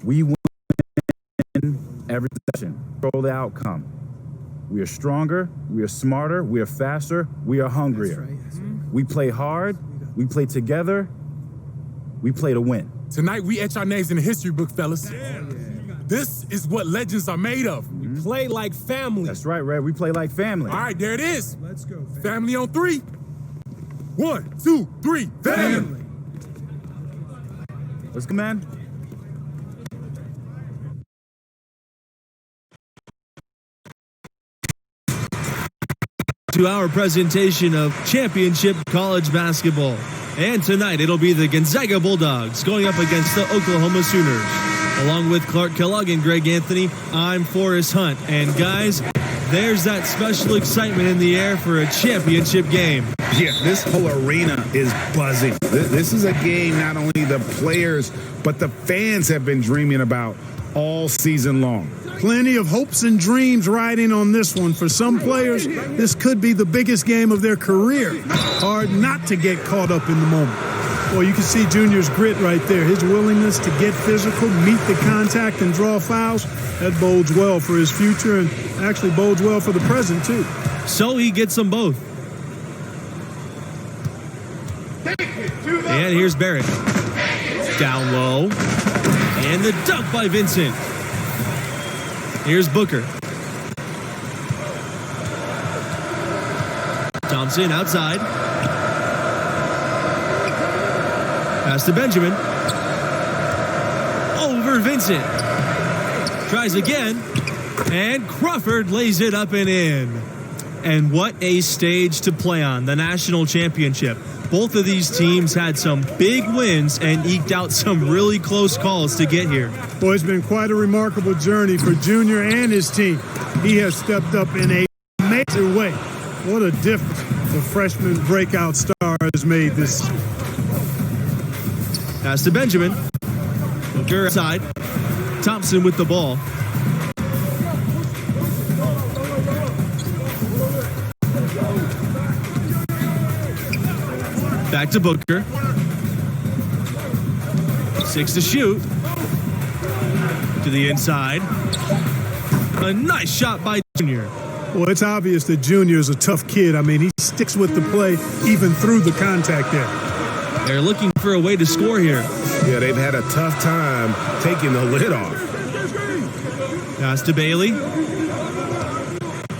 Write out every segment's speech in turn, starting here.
We win every session. Control the outcome. We are stronger, we are smarter, we are faster, we are hungrier. That's right. We play hard, we play together, we play to win. Tonight we etch our names in the history book, fellas. Yeah. This is what legends are made of. We play like family. That's right, Red. We play like family. All right, there it is. Let's go, family on 3. 1, 2, 3, family. Let's go, man. To our presentation of championship college basketball. And tonight it'll be the Gonzaga Bulldogs going up against the Oklahoma Sooners. Along with Clark Kellogg and Greg Anthony, I'm Forrest Hunt. And guys, there's that special excitement in the air for a championship game. Yeah, this whole arena is buzzing. This is a game not only the players, but the fans have been dreaming about all season long. Plenty of hopes and dreams riding on this one. For some players, this could be the biggest game of their career. Hard not to get caught up in the moment. Well, you can see Junior's grit right there. His willingness to get physical, meet the contact, and draw fouls. That bodes well for his future and actually bodes well for the present, too. So he gets them both. And here's Barrett. Down low. And the dunk by Vincent. Here's Booker. Thompson outside. Pass to Benjamin. Over Vincent. Tries again. And Crawford lays it up and in. And what a stage to play on, the national championship. Both of these teams had some big wins and eked out some really close calls to get here. Boy, it's been quite a remarkable journey for Junior and his team. He has stepped up in a major way. What a difference the freshman breakout star has made this. Pass to Benjamin. Booker side. Thompson with the ball. Back to Booker. 6 to shoot. To the inside. A nice shot by Junior. Well, it's obvious that Junior is a tough kid. I mean, he sticks with the play even through the contact there. They're looking for a way to score here. Yeah, they've had a tough time taking the lid off. Pass to Bailey.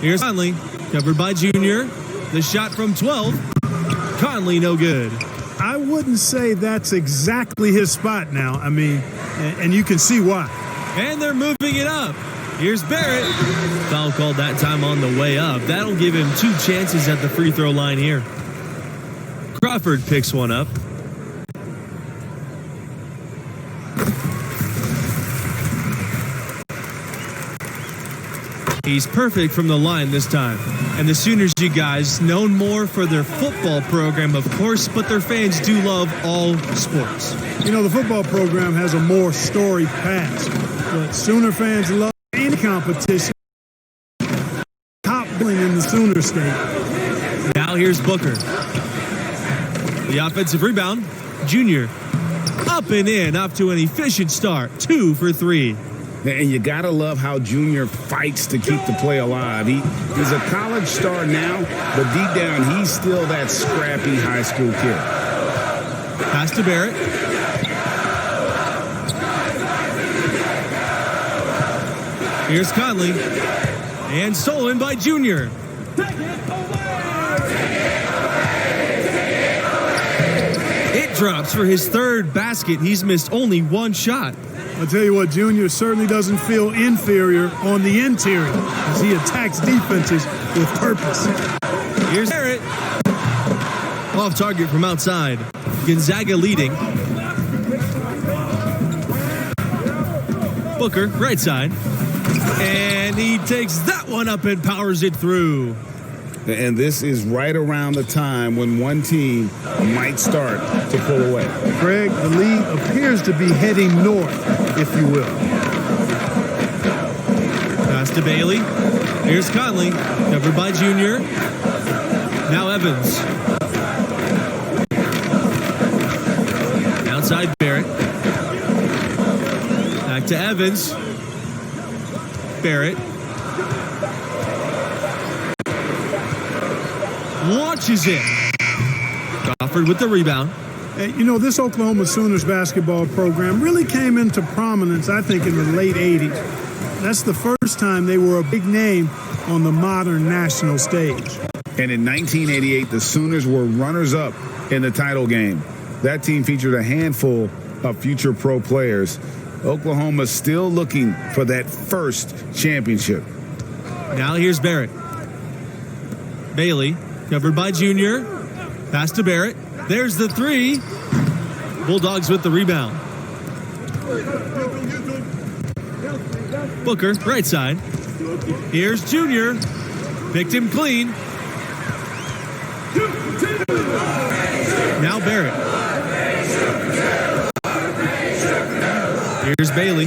Here's Conley. Covered by Junior. The shot from 12. Conley no good. I wouldn't say that's exactly his spot now. I mean, and you can see why. And they're moving it up. Here's Barrett. Foul called that time on the way up. That'll give him 2 chances at the free throw line here. Crawford picks one up. He's perfect from the line this time. And the Sooners, you guys, known more for their football program, of course, but their fans do love all sports. You know, the football program has a more storied past, but Sooner fans love any competition. Top billing in the Sooner state. Now here's Booker. The offensive rebound. Junior. Up and in, up to an efficient start. 2 for 3. And you got to love how Junior fights to keep the play alive. He's a college star now, but deep down, he's still that scrappy high school kid. Pass to Barrett. Here's Conley. And stolen by Junior. It drops for his 3rd basket. He's missed only 1 shot. I'll tell you what, Junior certainly doesn't feel inferior on the interior as he attacks defenses with purpose. Here's Barrett. Off target from outside. Gonzaga leading. Booker, right side. And he takes that one up and powers it through. And this is right around the time when one team might start to pull away. Greg, the lead appears to be heading north, if you will. Pass to Bailey. Here's Conley, covered by Junior. Now Evans. Outside Barrett. Back to Evans. Barrett. Launches it. Crawford with the rebound. You know, this Oklahoma Sooners basketball program really came into prominence, I think, in the late 80s. That's the first time they were a big name on the modern national stage. And in 1988, the Sooners were runners-up in the title game. That team featured a handful of future pro players. Oklahoma still looking for that first championship. Now here's Barrett. Bailey, covered by Junior. Pass to Barrett. There's the three. Bulldogs with the rebound. Booker, right side. Here's Junior. Picked him clean. Now Barrett. Here's Bailey.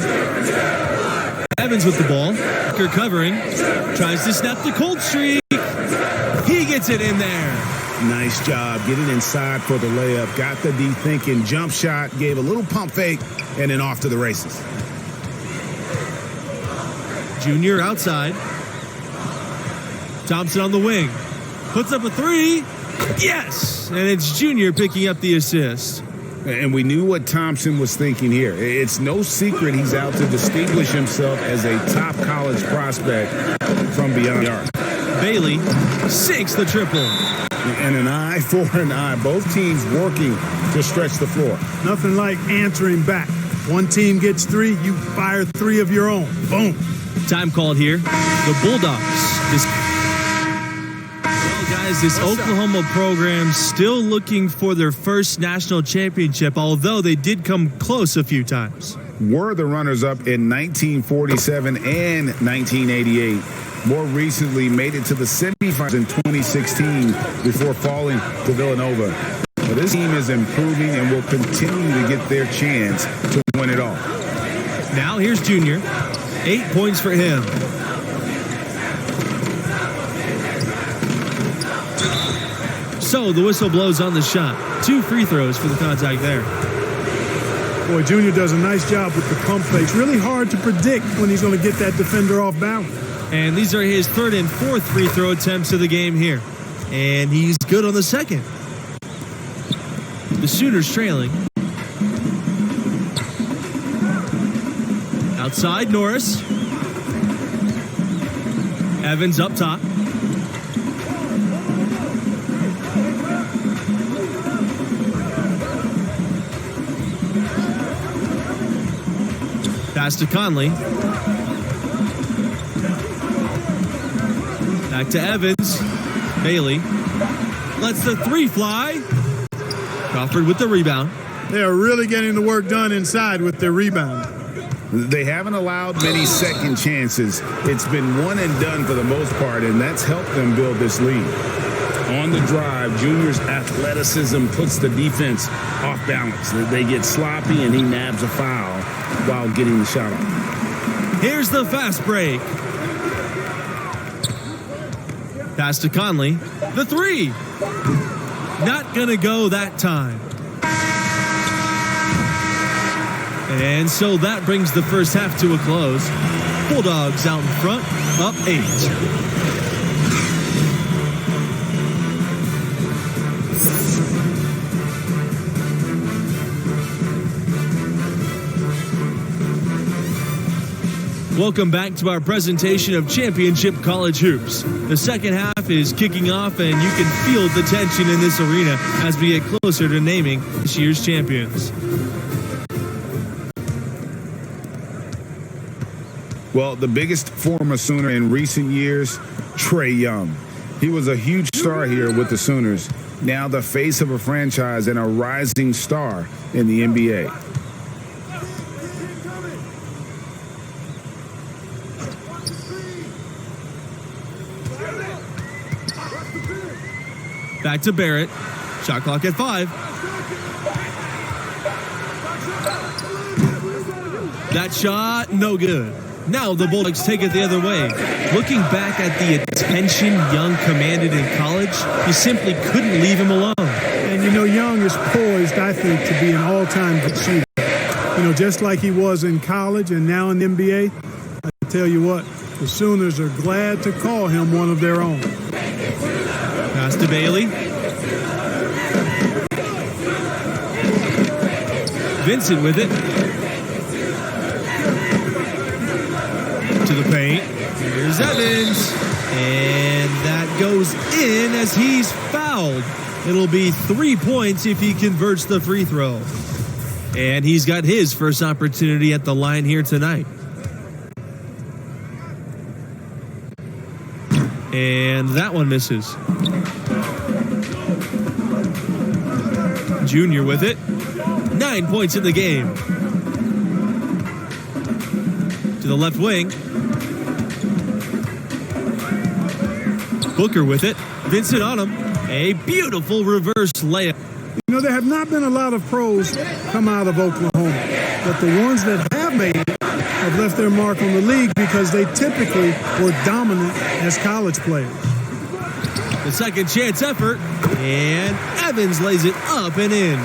Evans with the ball. Booker covering. Tries to snap the cold streak. He gets it in there. Nice job getting inside for the layup. Got the D thinking. Jump shot. Gave a little pump fake. And then off to the races. Junior outside. Thompson on the wing. Puts up a three. Yes! And it's Junior picking up the assist. And we knew what Thompson was thinking here. It's no secret he's out to distinguish himself as a top college prospect from beyond the arc. Bailey sinks the triple. And an eye for an eye. Both teams working to stretch the floor. Nothing like answering back. One team gets three, you fire three of your own. Boom. Time called here. The Bulldogs. Well, guys, this Oklahoma program still looking for their first national championship, although they did come close a few times. Were the runners-up in 1947 and 1988. More recently, made it to the semifinals in 2016 before falling to Villanova. But this team is improving and will continue to get their chance to win it all. Now here's Junior. 8 points for him. So the whistle blows on the shot. 2 free throws for the contact there. Boy, Junior does a nice job with the pump fakes. Really hard to predict when he's going to get that defender off balance. And these are his 3rd and 4th free throw attempts of the game here. And he's good on the second. The Sooners trailing. Outside, Norris. Evans up top. Pass to Conley. Back to Evans. Bailey lets the three fly. Crawford with the rebound. They are really getting the work done inside with their rebound. They haven't allowed many second chances. It's been one and done for the most part, and that's helped them build this lead. On the drive, Junior's athleticism puts the defense off balance. They get sloppy, and he nabs a foul while getting the shot off. Here's the fast break. Pass to Conley. The three. Not going to go that time. And so that brings the first half to a close. Bulldogs out in front, up 8. Welcome back to our presentation of Championship College Hoops. The second half is kicking off, and you can feel the tension in this arena as we get closer to naming this year's champions. Well, the biggest former Sooner in recent years, Trae Young. He was a huge star here with the Sooners. Now the face of a franchise and a rising star in the NBA. Back to Barrett. Shot clock at 5. That shot, no good. Now the Bulldogs take it the other way. Looking back at the attention Young commanded in college, you simply couldn't leave him alone. And you know, Young is poised, I think, to be an all-time good shooter. You know, just like he was in college and now in the NBA, I tell you what, the Sooners are glad to call him one of their own. Pass to Bailey. Vincent with it. To the paint. Here's Evans. And that goes in as he's fouled. It'll be 3 points if he converts the free throw. And he's got his first opportunity at the line here tonight. And that one misses. Junior with it. 9 points in the game. To the left wing. Booker with it. Vincent on him. A beautiful reverse layup. You know, there have not been a lot of pros come out of Oklahoma, but the ones that have made it have left their mark on the league because they typically were dominant as college players. The second chance effort, and Evans lays it up and in.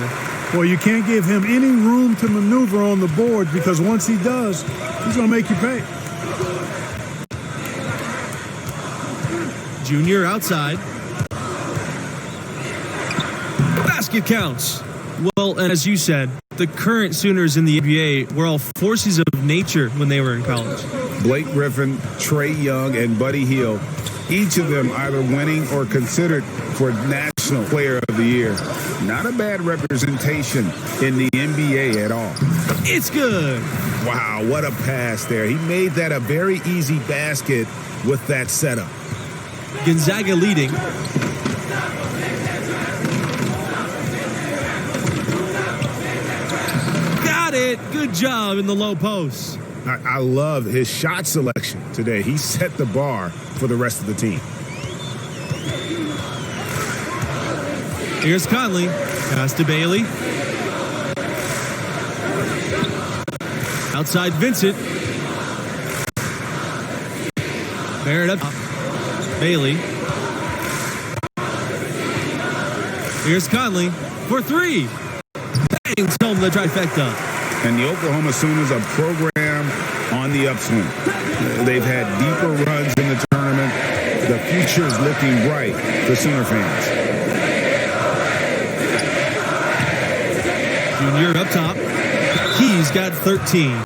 Well, you can't give him any room to maneuver on the board because once he does, he's going to make you pay. Junior outside. Basket counts. Well, as you said, the current Sooners in the NBA were all forces of nature when they were in college. Blake Griffin, Trae Young, and Buddy Hield, each of them either winning or considered for National Player of the Year. Not a bad representation in the NBA at all. It's good. Wow, what a pass there. He made that a very easy basket with that setup. Gonzaga leading. Got it. Good job in the low post. I love his shot selection today. He set the bar for the rest of the team. Here's Conley. Pass to Bailey. Outside Vincent. Barrett up. Bailey. Here's Conley for three. Bangs home the trifecta. And the Oklahoma Sooners are program on the upswing. They've had deeper runs in the tournament. The future is looking bright for Sooner fans. Junior up top. He's got 13.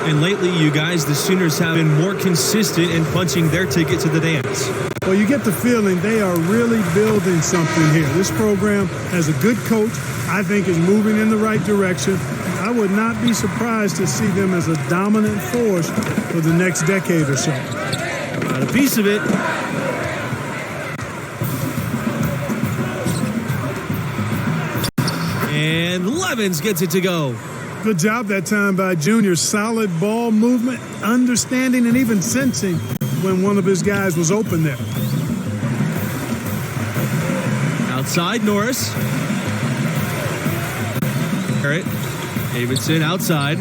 And lately, you guys, the Sooners have been more consistent in punching their ticket to the dance. Well, you get the feeling they are really building something here. This program has a good coach, I think is moving in the right direction. I would not be surprised to see them as a dominant force for the next decade or so. Got a piece of it. And Levens gets it to go. Good job that time by Junior. Solid ball movement, understanding, and even sensing when one of his guys was open there. Outside, Norris. Barrett. Davidson outside.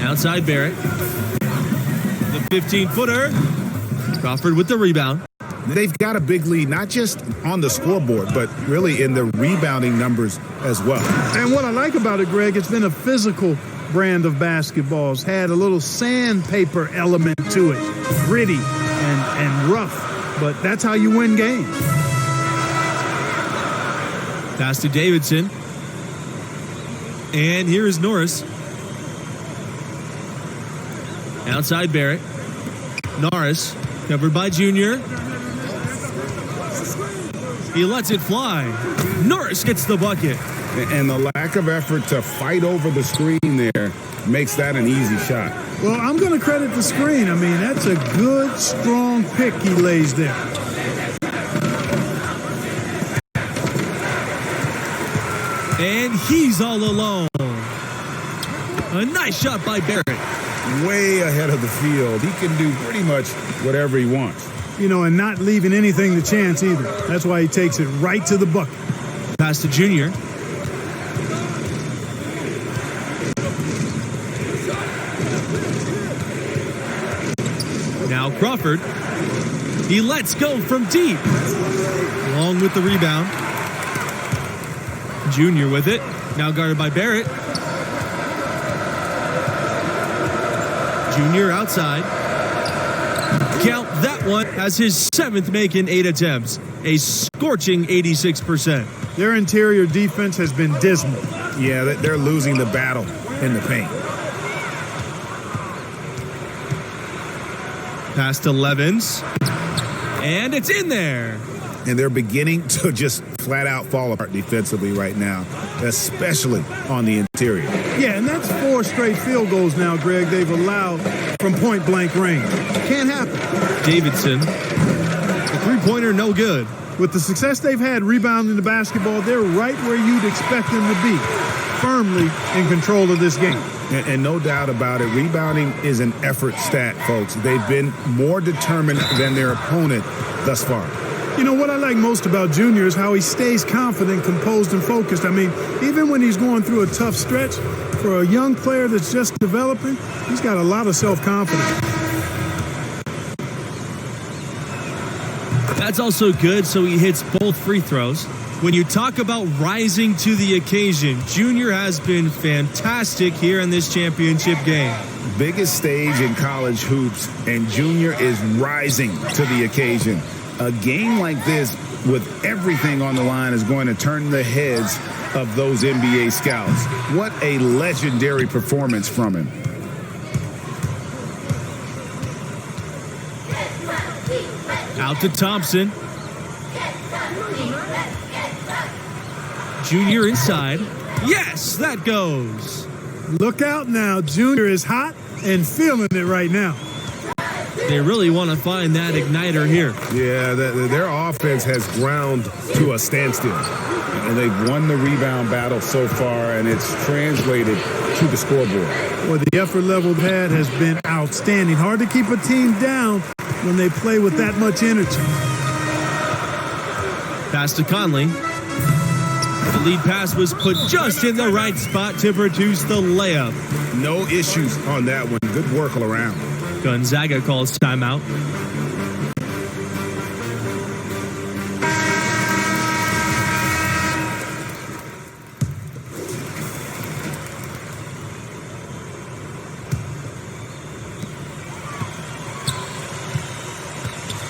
Outside Barrett. The 15-footer. Crawford with the rebound. They've got a big lead, not just on the scoreboard, but really in the rebounding numbers as well. And what I like about it, Greg, it's been a physical brand of basketball. It's had a little sandpaper element to it. Gritty and rough, but that's how you win games. Pass to Davidson. And here is Norris. Outside Barrett. Norris, covered by Junior. He lets it fly. Norris gets the bucket. And the lack of effort to fight over the screen there makes that an easy shot. Well, I'm going to credit the screen. I mean, that's a good, strong pick he lays there. And he's all alone. A nice shot by Barrett. Way ahead of the field. He can do pretty much whatever he wants. You know, and not leaving anything to chance either. That's why he takes it right to the bucket. Pass to Junior. Now Crawford. He lets go from deep. Along with the rebound. Jr. with it. Now guarded by Barrett. Jr. outside. Count that one as his 7th make in 8 attempts. A scorching 86%. Their interior defense has been dismal. Yeah, they're losing the battle in the paint. Pass to Levins. And it's in there. And they're beginning to just flat out fall apart defensively right now, especially on the interior. Yeah, and that's 4 straight field goals now, Greg, they've allowed from point-blank range. Can't happen. Davidson. The three-pointer, no good. With the success they've had rebounding the basketball, they're right where you'd expect them to be, firmly in control of this game. And no doubt about it, rebounding is an effort stat, folks. They've been more determined than their opponent thus far. You know, what I like most about Junior is how he stays confident, composed, and focused. I mean, even when he's going through a tough stretch, for a young player that's just developing, he's got a lot of self-confidence. That's also good, so he hits both free throws. When you talk about rising to the occasion, Junior has been fantastic here in this championship game. Biggest stage in college hoops, and Junior is rising to the occasion. A game like this with everything on the line is going to turn the heads of those NBA scouts. What a legendary performance from him. Out to Thompson. Junior inside. Yes, that goes. Look out now. Junior is hot and feeling it right now. They really want to find that igniter here. Yeah, their offense has ground to a standstill. And they've won the rebound battle so far, and it's translated to the scoreboard. Well, the effort level they've had has been outstanding. Hard to keep a team down when they play with that much energy. Pass to Conley. The lead pass was put just in the right spot to produce the layup. No issues on that one. Good work all around. Gonzaga calls timeout.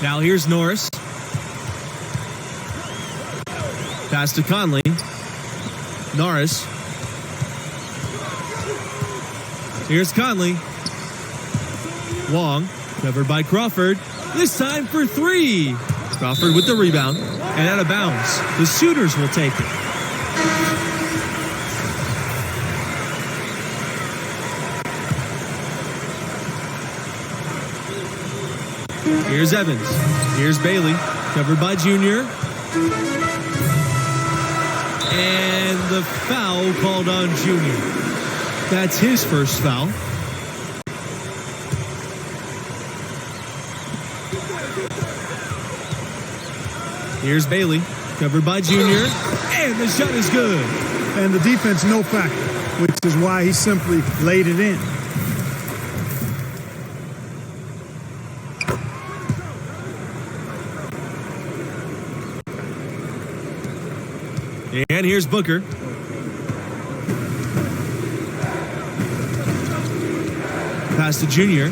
Now here's Norris. Pass to Conley. Norris. Here's Conley. Long, covered by Crawford. This time for 3. Crawford with the rebound and out of bounds. The Sooners will take it. Here's Evans. Here's Bailey, covered by Junior. And the foul called on Junior. That's his first foul. Here's Bailey, covered by Junior, and the shot is good. And the defense no factor, which is why he simply laid it in. And here's Booker. Pass to Junior.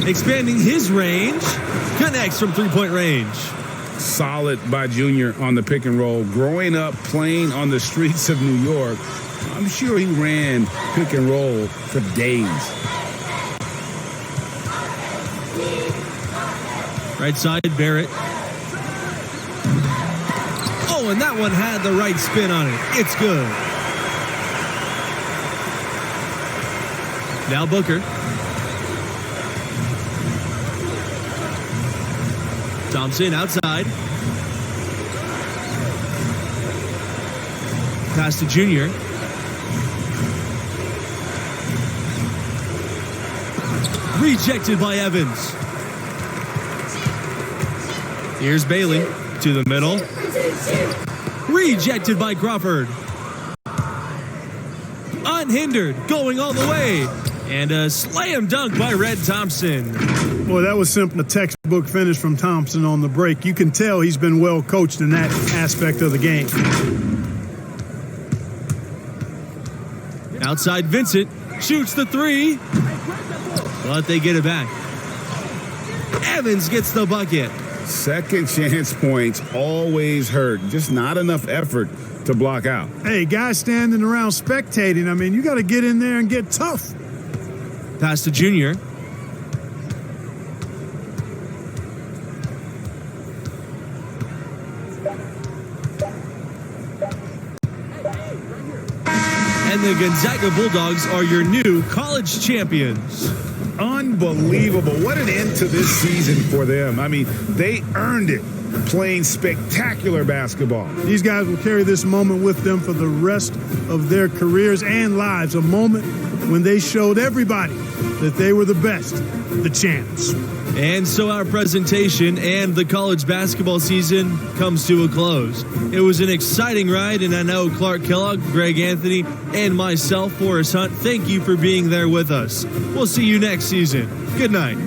Expanding his range. Connects from three-point range. Solid by Junior on the pick and roll. Growing up playing on the streets of New York, I'm sure he ran pick and roll for days. Right side, Barrett. Oh, and that one had the right spin on it. It's good. Now Booker. Thompson outside. Pass to Junior. Rejected by Evans. Here's Bailey to the middle. Rejected by Crawford. Unhindered, going all the way. And a slam dunk by Red Thompson. Boy, that was simply a textbook finish from Thompson on the break. You can tell he's been well coached in that aspect of the game. Outside Vincent shoots the three, but they get it back. Evans gets the bucket. Second chance points always hurt. Just not enough effort to block out. Hey, guys standing around spectating, I mean, you got to get in there and get tough. Pass to Junior. And the Gonzaga Bulldogs are your new college champions. Unbelievable. What an end to this season for them. I mean, they earned it playing spectacular basketball. These guys will carry this moment with them for the rest of their careers and lives. A moment when they showed everybody that they were the best, the champs. And so our presentation and the college basketball season comes to a close. It was an exciting ride, and I know Clark Kellogg, Greg Anthony, and myself, Forrest Hunt, thank you for being there with us. We'll see you next season. Good night.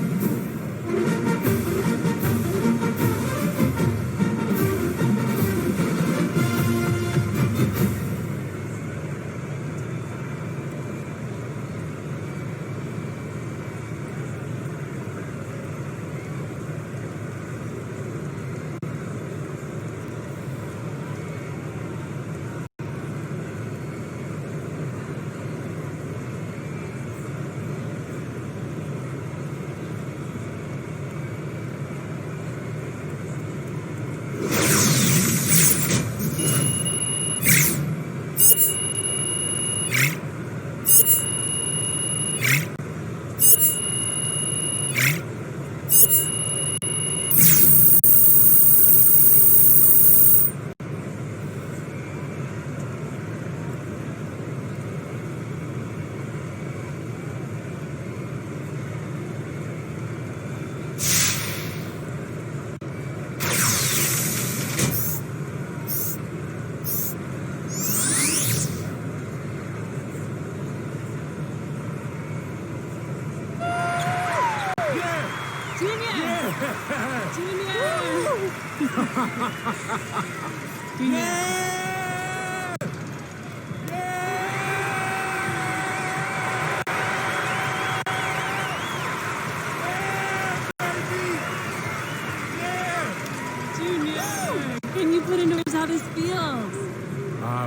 Can you put into words how this feels?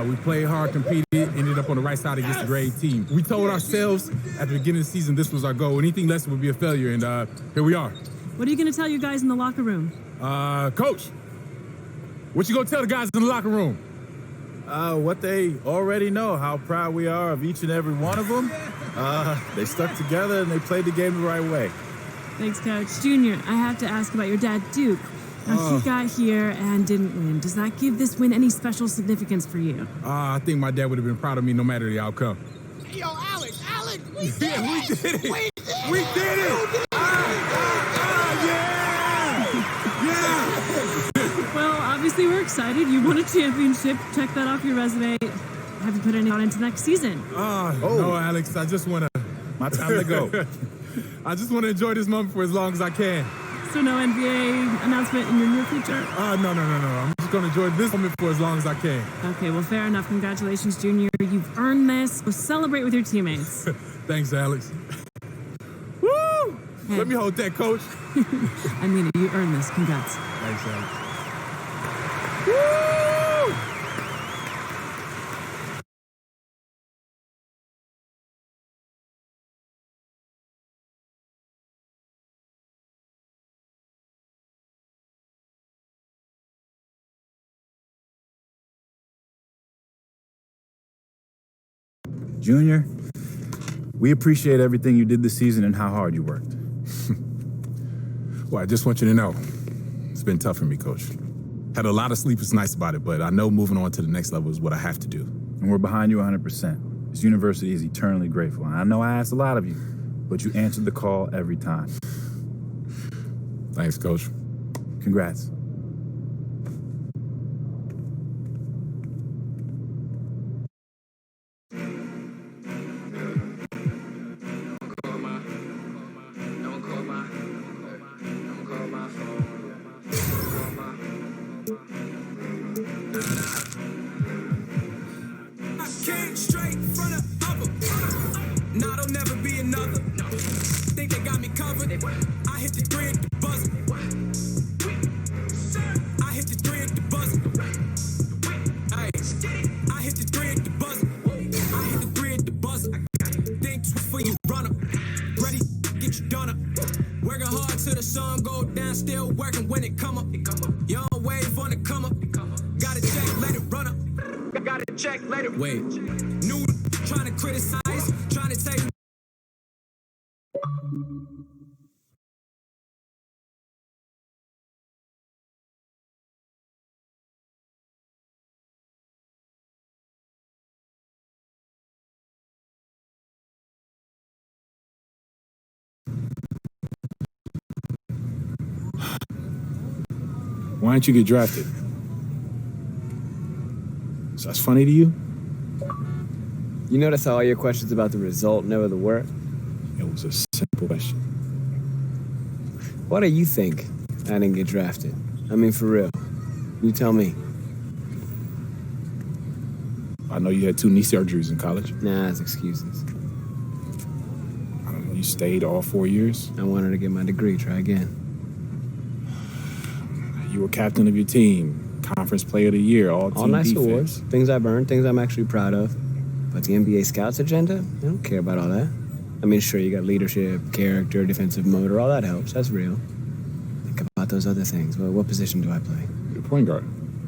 We played hard, competed, ended up on the right side against a great team. We told ourselves at the beginning of the season this was our goal. Anything less would be a failure, and here we are. What are you going to tell your guys in the locker room? Coach, what you gonna tell the guys in the locker room? What they already know, how proud we are of each and every one of them. They stuck together and they played the game the right way. Thanks, Coach. Junior, I have to ask about your dad, Duke. Now, he got here and didn't win. Does that give this win any special significance for you? I think my dad would have been proud of me no matter the outcome. Hey, yo, Alex, we did Yeah, it! we did it! We did it! We did it! Yeah! Well, obviously we're excited. You won a championship. Check that off your resume. Have you put any thought into next season? No, Alex, I just want to... My time to go. I just want to enjoy this moment for as long as I can. So no NBA announcement in your near future? No. I'm just going to enjoy this moment for as long as I can. Okay, well, fair enough. Congratulations, Junior. You've earned this. Go celebrate with your teammates. Thanks, Alex. Woo! Hey. Let me hold that, Coach. I mean it. You earned this. Congrats. Thanks, Alex. Junior, we appreciate everything you did this season and how hard you worked. Well, I just want you to know, it's been tough for me, Coach. Had a lot of sleepless nights about it, but I know moving on to the next level is what I have to do. And we're behind you 100%. This university is eternally grateful. And I know I asked a lot of you, but you answered the call every time. Thanks, Coach. Congrats. still working when it come up. Young wave on the come up. Gotta check, let it run up. Gotta check, let it wait. New trying to criticize, trying to take. Why didn't you get drafted? So that's funny to you? You notice how all your questions about the result, never the work? It was a simple question. Why do you think I didn't get drafted? I mean, for real. You tell me. I know you had 2 knee surgeries in college. Nah, it's excuses. I don't know, you stayed all 4 years? I wanted to get my degree, try again. You were captain of your team, conference player of the year, all nice defense. awards, things I've earned, things I'm actually proud of. But the NBA scouts agenda, I don't care about all that. I mean, sure, you got leadership, character, defensive motor, all that helps, that's real. Think about those other things. Well, what position do I play? You're a point guard.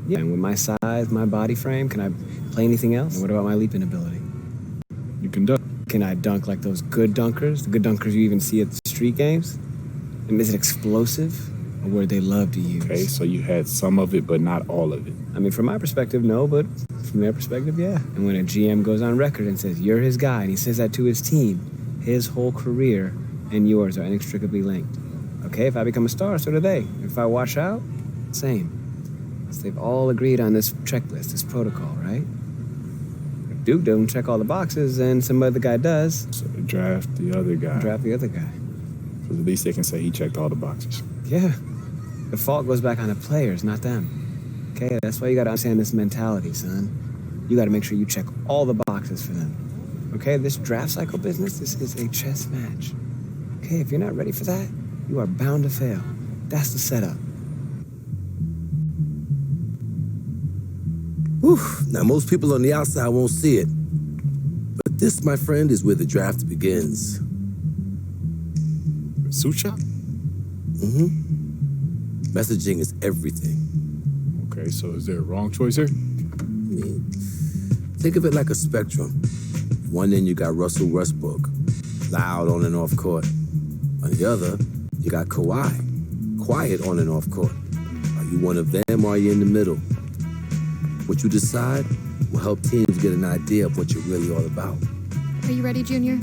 Yeah, and with my size, my body frame, can I play anything else? And what about my leaping ability? You can dunk. Can I dunk like those good dunkers? The good dunkers you even see at the street games? And is it explosive? A word they love to use. Okay, so you had some of it, but not all of it. I mean, from my perspective, no, but from their perspective, yeah. And when a GM goes on record and says, you're his guy, and he says that to his team, his whole career and yours are inextricably linked. Okay, if I become a star, so do they. If I wash out, same. So they've all agreed on this checklist, this protocol, right? If Duke doesn't check all the boxes and some other guy does. So they draft the other guy. Draft the other guy. So at least they can say he checked all the boxes. Yeah. The fault goes back on the players, not them. Okay, that's why you gotta understand this mentality, son. You gotta make sure you check all the boxes for them. Okay, this draft cycle business, this is a chess match. Okay, if you're not ready for that, you are bound to fail. That's the setup. Whew. Now, most people on the outside won't see it. But this, my friend, is where the draft begins. Suit shop? Mm-hmm. Messaging is everything. Okay, so is there a wrong choice here? I mean, think of it like a spectrum. One end, you got Russell Westbrook, loud on and off court. On the other, you got Kawhi, quiet on and off court. Are you one of them or are you in the middle? What you decide will help teams get an idea of what you're really all about. Are you ready, Junior?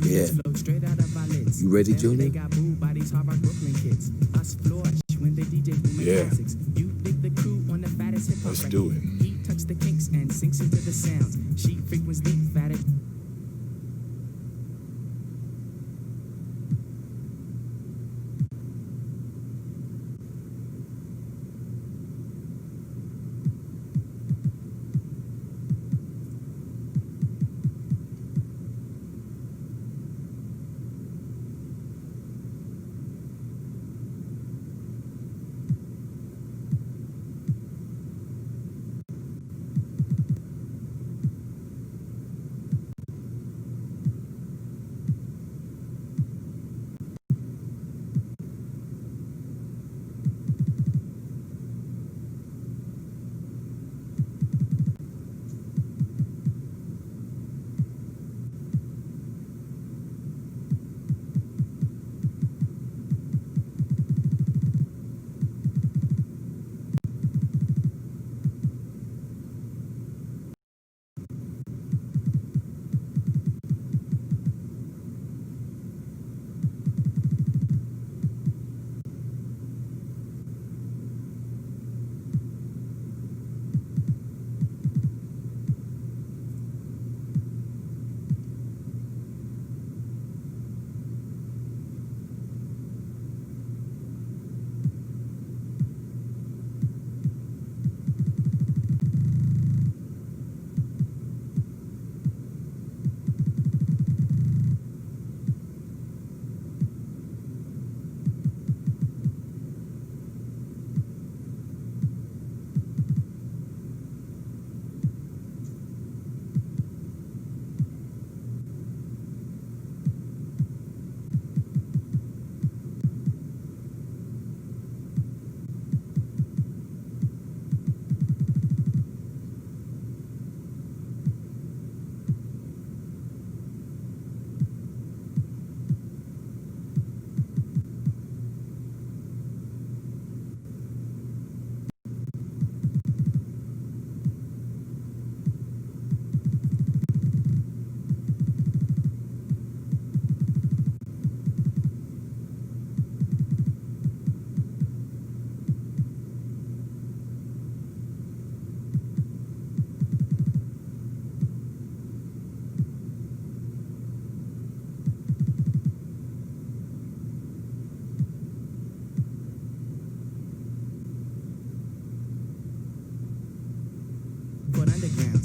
Yeah. You ready, Junior? Yeah. Let's do it. He tucks the kinks and sinks into the sounds. She frequents the fatter.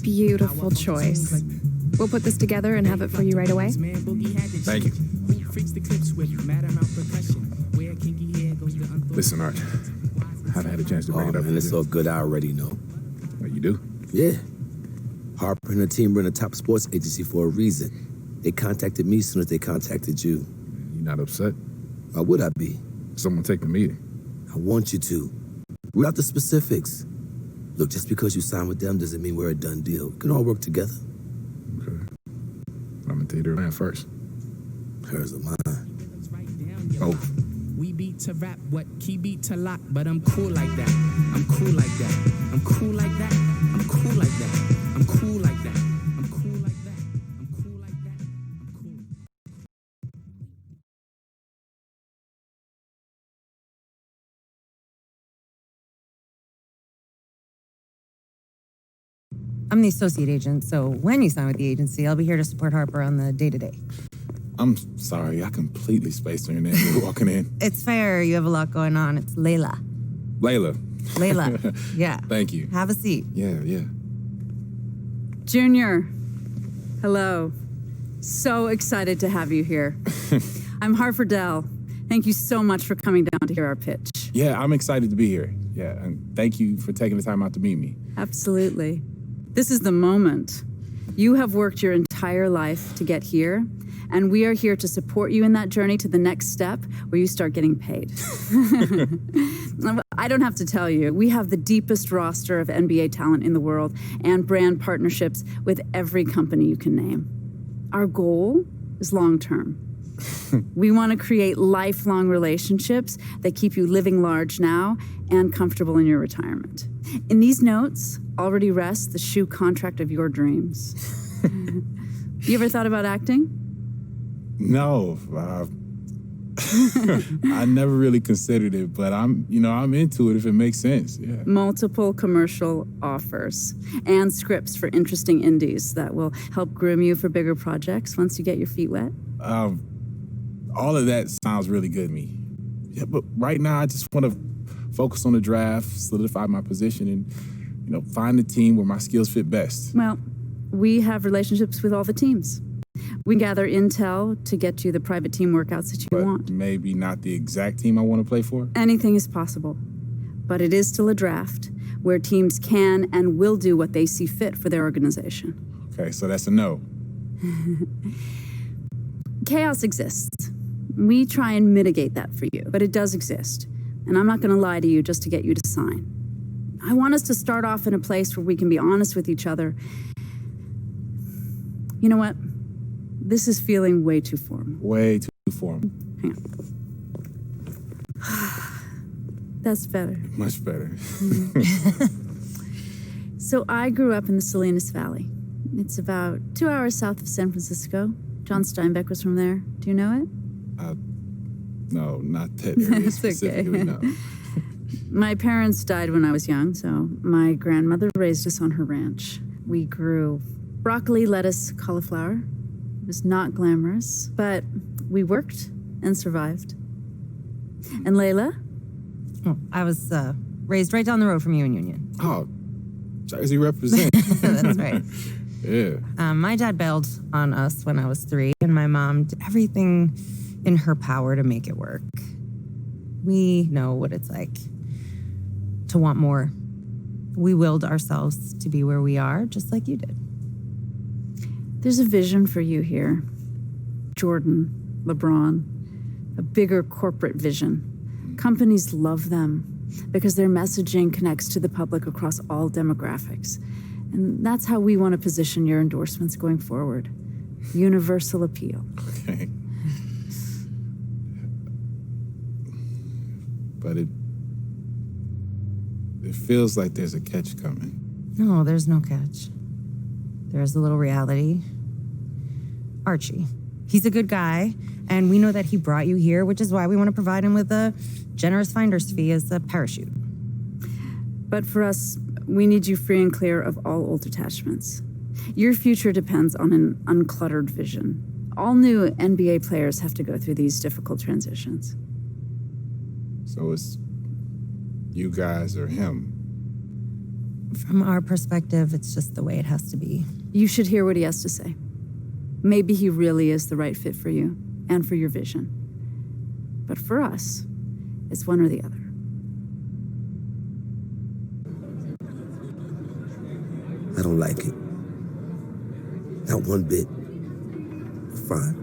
Beautiful choice. We'll put this together and have it for you right away. Thank you. Listen, Art, I haven't had a chance to bring it up. And it's all good. I already know. Oh, you do? Yeah. Harper and her team run a top sports agency for a reason. They contacted me as soon as they contacted you. You not upset? Why would I be? Someone take the meeting. I want you to. Without the specifics. Look, just because you sign with them doesn't mean we're a done deal. We can all work together. Okay. I'm gonna take their land first. Hers or mine. Oh. We beat to rap, what key beat to lock, but I'm cool like that. I'm cool like that. I'm cool like that. I'm cool like that. I'm cool like that. I'm cool like that. I'm cool like that. I'm cool. I'm the associate agent, so when you sign with the agency, I'll be here to support Harper on the day-to-day. I'm sorry, I completely spaced on your name walking in. It's fair, you have a lot going on. It's Layla. Layla. Layla, yeah. Thank you. Have a seat. Yeah. Junior, hello. So excited to have you here. I'm Harper Dell. Thank you so much for coming down to hear our pitch. Yeah, I'm excited to be here. Yeah, and thank you for taking the time out to meet me. Absolutely. This is the moment. You have worked your entire life to get here, and we are here to support you in that journey to the next step where you start getting paid. I don't have to tell you, we have the deepest roster of NBA talent in the world and brand partnerships with every company you can name. Our goal is long-term. We want to create lifelong relationships that keep you living large now and comfortable in your retirement. In these notes already rests the shoe contract of your dreams. You ever thought about acting? No, I never really considered it, but I'm into it if it makes sense. Yeah. Multiple commercial offers and scripts for interesting indies that will help groom you for bigger projects once you get your feet wet. All of that sounds really good to me. Yeah, but right now I just want to focus on the draft, solidify my position, and find the team where my skills fit best. Well, we have relationships with all the teams. We gather intel to get you the private team workouts that you want. Maybe not the exact team I want to play for? Anything is possible. But it is still a draft where teams can and will do what they see fit for their organization. Okay, so that's a no. Chaos exists. We try and mitigate that for you, but it does exist. And I'm not going to lie to you just to get you to sign. I want us to start off in a place where we can be honest with each other. You know what? This is feeling way too formal. Way too formal. Hang on. That's better. Much better. So I grew up in the Salinas Valley. It's about 2 hours south of San Francisco. John Steinbeck was from there. Do you know it? No, not that area specifically, okay. No. My parents died when I was young, so my grandmother raised us on her ranch. We grew broccoli, lettuce, cauliflower. It was not glamorous, but we worked and survived. And Layla? Oh, I was raised right down the road from you in Union. Oh, Jersey represent. That's right. Yeah. My dad bailed on us when I was 3, and my mom did everything in her power to make it work. We know what it's like to want more. We willed ourselves to be where we are, just like you did. There's a vision for you here. Jordan, LeBron, a bigger corporate vision. Companies love them because their messaging connects to the public across all demographics. And that's how we want to position your endorsements going forward. Universal appeal. Okay. But it feels like there's a catch coming. No, there's no catch. There's a little reality. Archie. He's a good guy, and we know that he brought you here, which is why we want to provide him with a generous finder's fee as a parachute. But for us, we need you free and clear of all old attachments. Your future depends on an uncluttered vision. All new NBA players have to go through these difficult transitions. So it's you guys or him? From our perspective, it's just the way it has to be. You should hear what he has to say. Maybe he really is the right fit for you and for your vision. But for us, it's one or the other. I don't like it. Not one bit. Fine.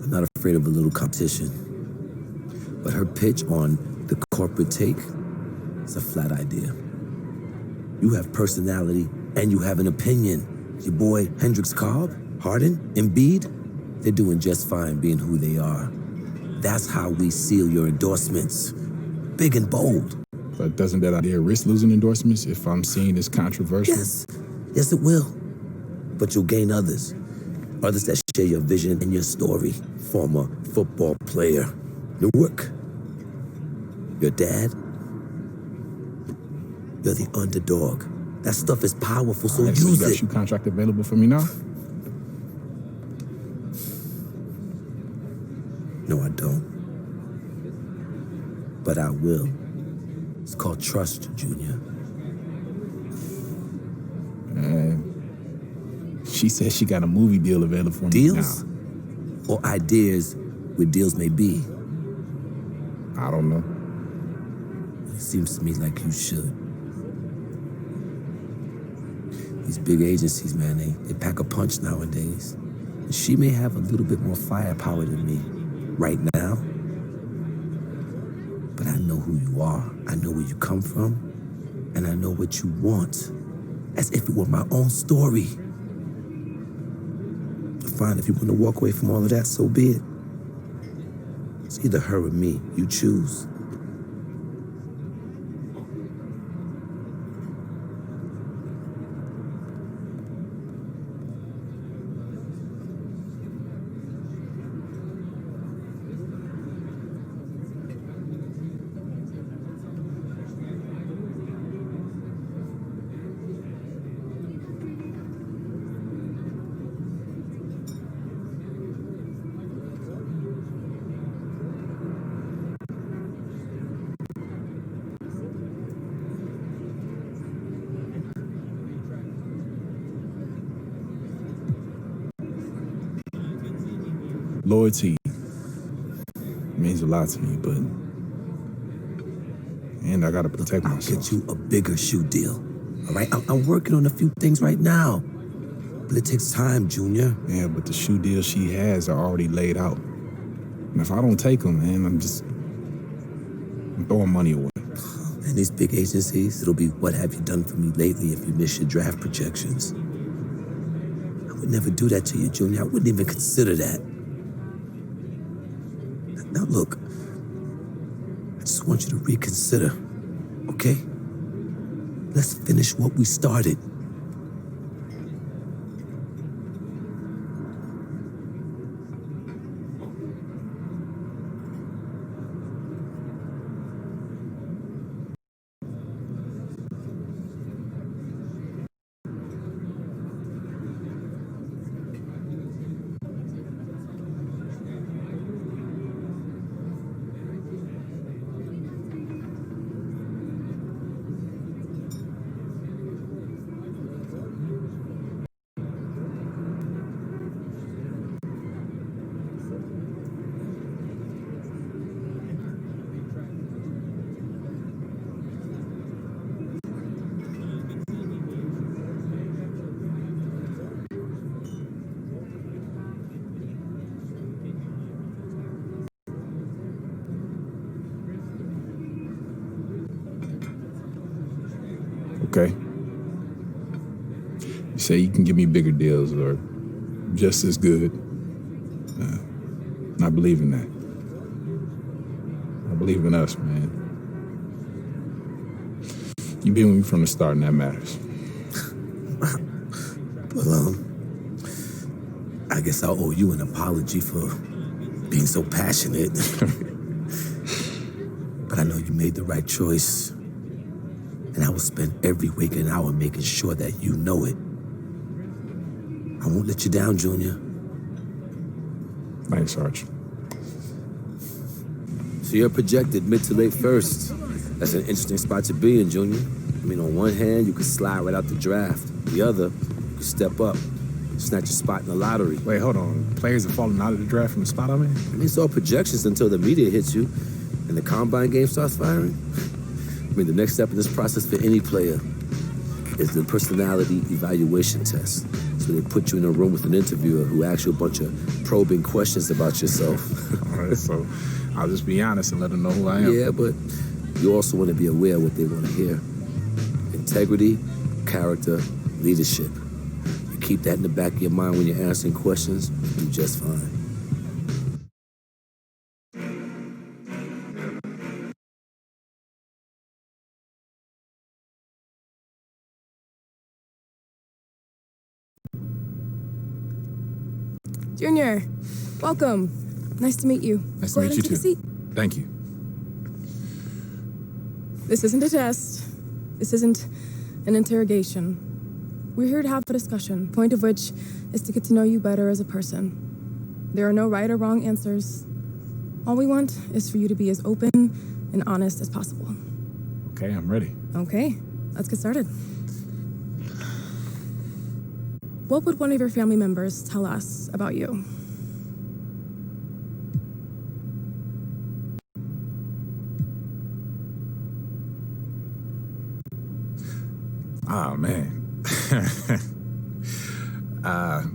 I'm not afraid of a little competition. But her pitch on the corporate take is a flat idea. You have personality and you have an opinion. Your boy Hendricks Cobb, Harden, Embiid, they're doing just fine being who they are. That's how we seal your endorsements. Big and bold. But doesn't that idea risk losing endorsements if I'm seen as controversial? Yes, it will. But you'll gain others. Others that share your vision and your story. Former football player. Newark. Your dad. You're the underdog. That stuff is powerful, so use you got it. a shoe contract available for me now? No, I don't. But I will. It's called trust, Junior. She said she got a movie deal available for me Deals? now. Or ideas where deals may be? I don't know. It seems to me like you should. These big agencies, man, they pack a punch nowadays. And she may have a little bit more firepower than me right now. But I know who you are. I know where you come from. And I know what you want. As if it were my own story. Fine, if you want to walk away from all of that, so be it. It's either her or me. You choose. Loyalty means a lot to me, but and I gotta protect myself. I'll get you a bigger shoe deal. All right, I'm working on a few things right now, but it takes time, Junior. Yeah, but the shoe deals she has are already laid out. And if I don't take them, man, I'm throwing money away. And these big agencies, it'll be what have you done for me lately if you miss your draft projections. I would never do that to you, Junior. I wouldn't even consider that. Now look, I just want you to reconsider, okay? Let's finish what we started. Okay. You say you can give me bigger deals or just as good. I believe in that. I believe in us, man. You've been with me from the start, and that matters. Well, I guess I owe you an apology for being so passionate. But I know you made the right choice. And I will spend every waking hour making sure that you know it. I won't let you down, Junior. Thanks, Arch. So you're projected mid to late first. That's an interesting spot to be in, Junior. I mean, on one hand, you could slide right out the draft. The other, you could step up, snatch a spot in the lottery. Wait, hold on. Players are falling out of the draft from the spot I'm in? I mean, it's all projections until the media hits you and the combine game starts firing. I mean, the next step in this process for any player is the personality evaluation test. So they put you in a room with an interviewer who asks you a bunch of probing questions about yourself. All right, so I'll just be honest and let them know who I am. Yeah, but you also want to be aware of what they want to hear. Integrity, character, leadership. You keep that in the back of your mind when you're answering questions, you'll do just fine. Junior, welcome. Nice to meet you. Nice Go to ahead meet you and take a too. seat. Thank you. This isn't a test. This isn't an interrogation. We're here to have a discussion, point of which is to get to know you better as a person. There are no right or wrong answers. All we want is for you to be as open and honest as possible. Okay, I'm ready. Okay, let's get started. What would one of your family members tell us about you? Oh, man.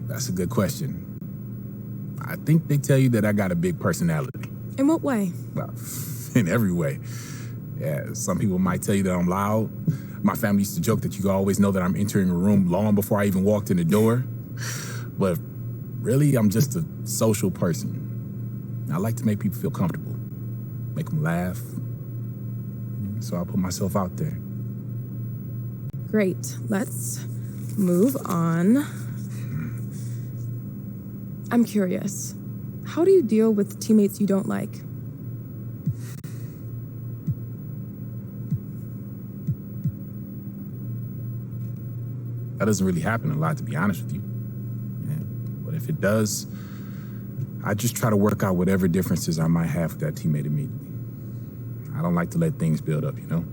That's a good question. I think they tell you that I got a big personality. In what way? Well, in every way. Yeah, some people might tell you that I'm loud. My family used to joke that you could always know that I'm entering a room long before I even walked in the door. But really, I'm just a social person. I like to make people feel comfortable, make them laugh. So I put myself out there. Great. Let's move on. I'm curious. How do you deal with teammates you don't like? That doesn't really happen a lot, to be honest with you. Yeah. But if it does, I just try to work out whatever differences I might have with that teammate immediately. I don't like to let things build up, you know?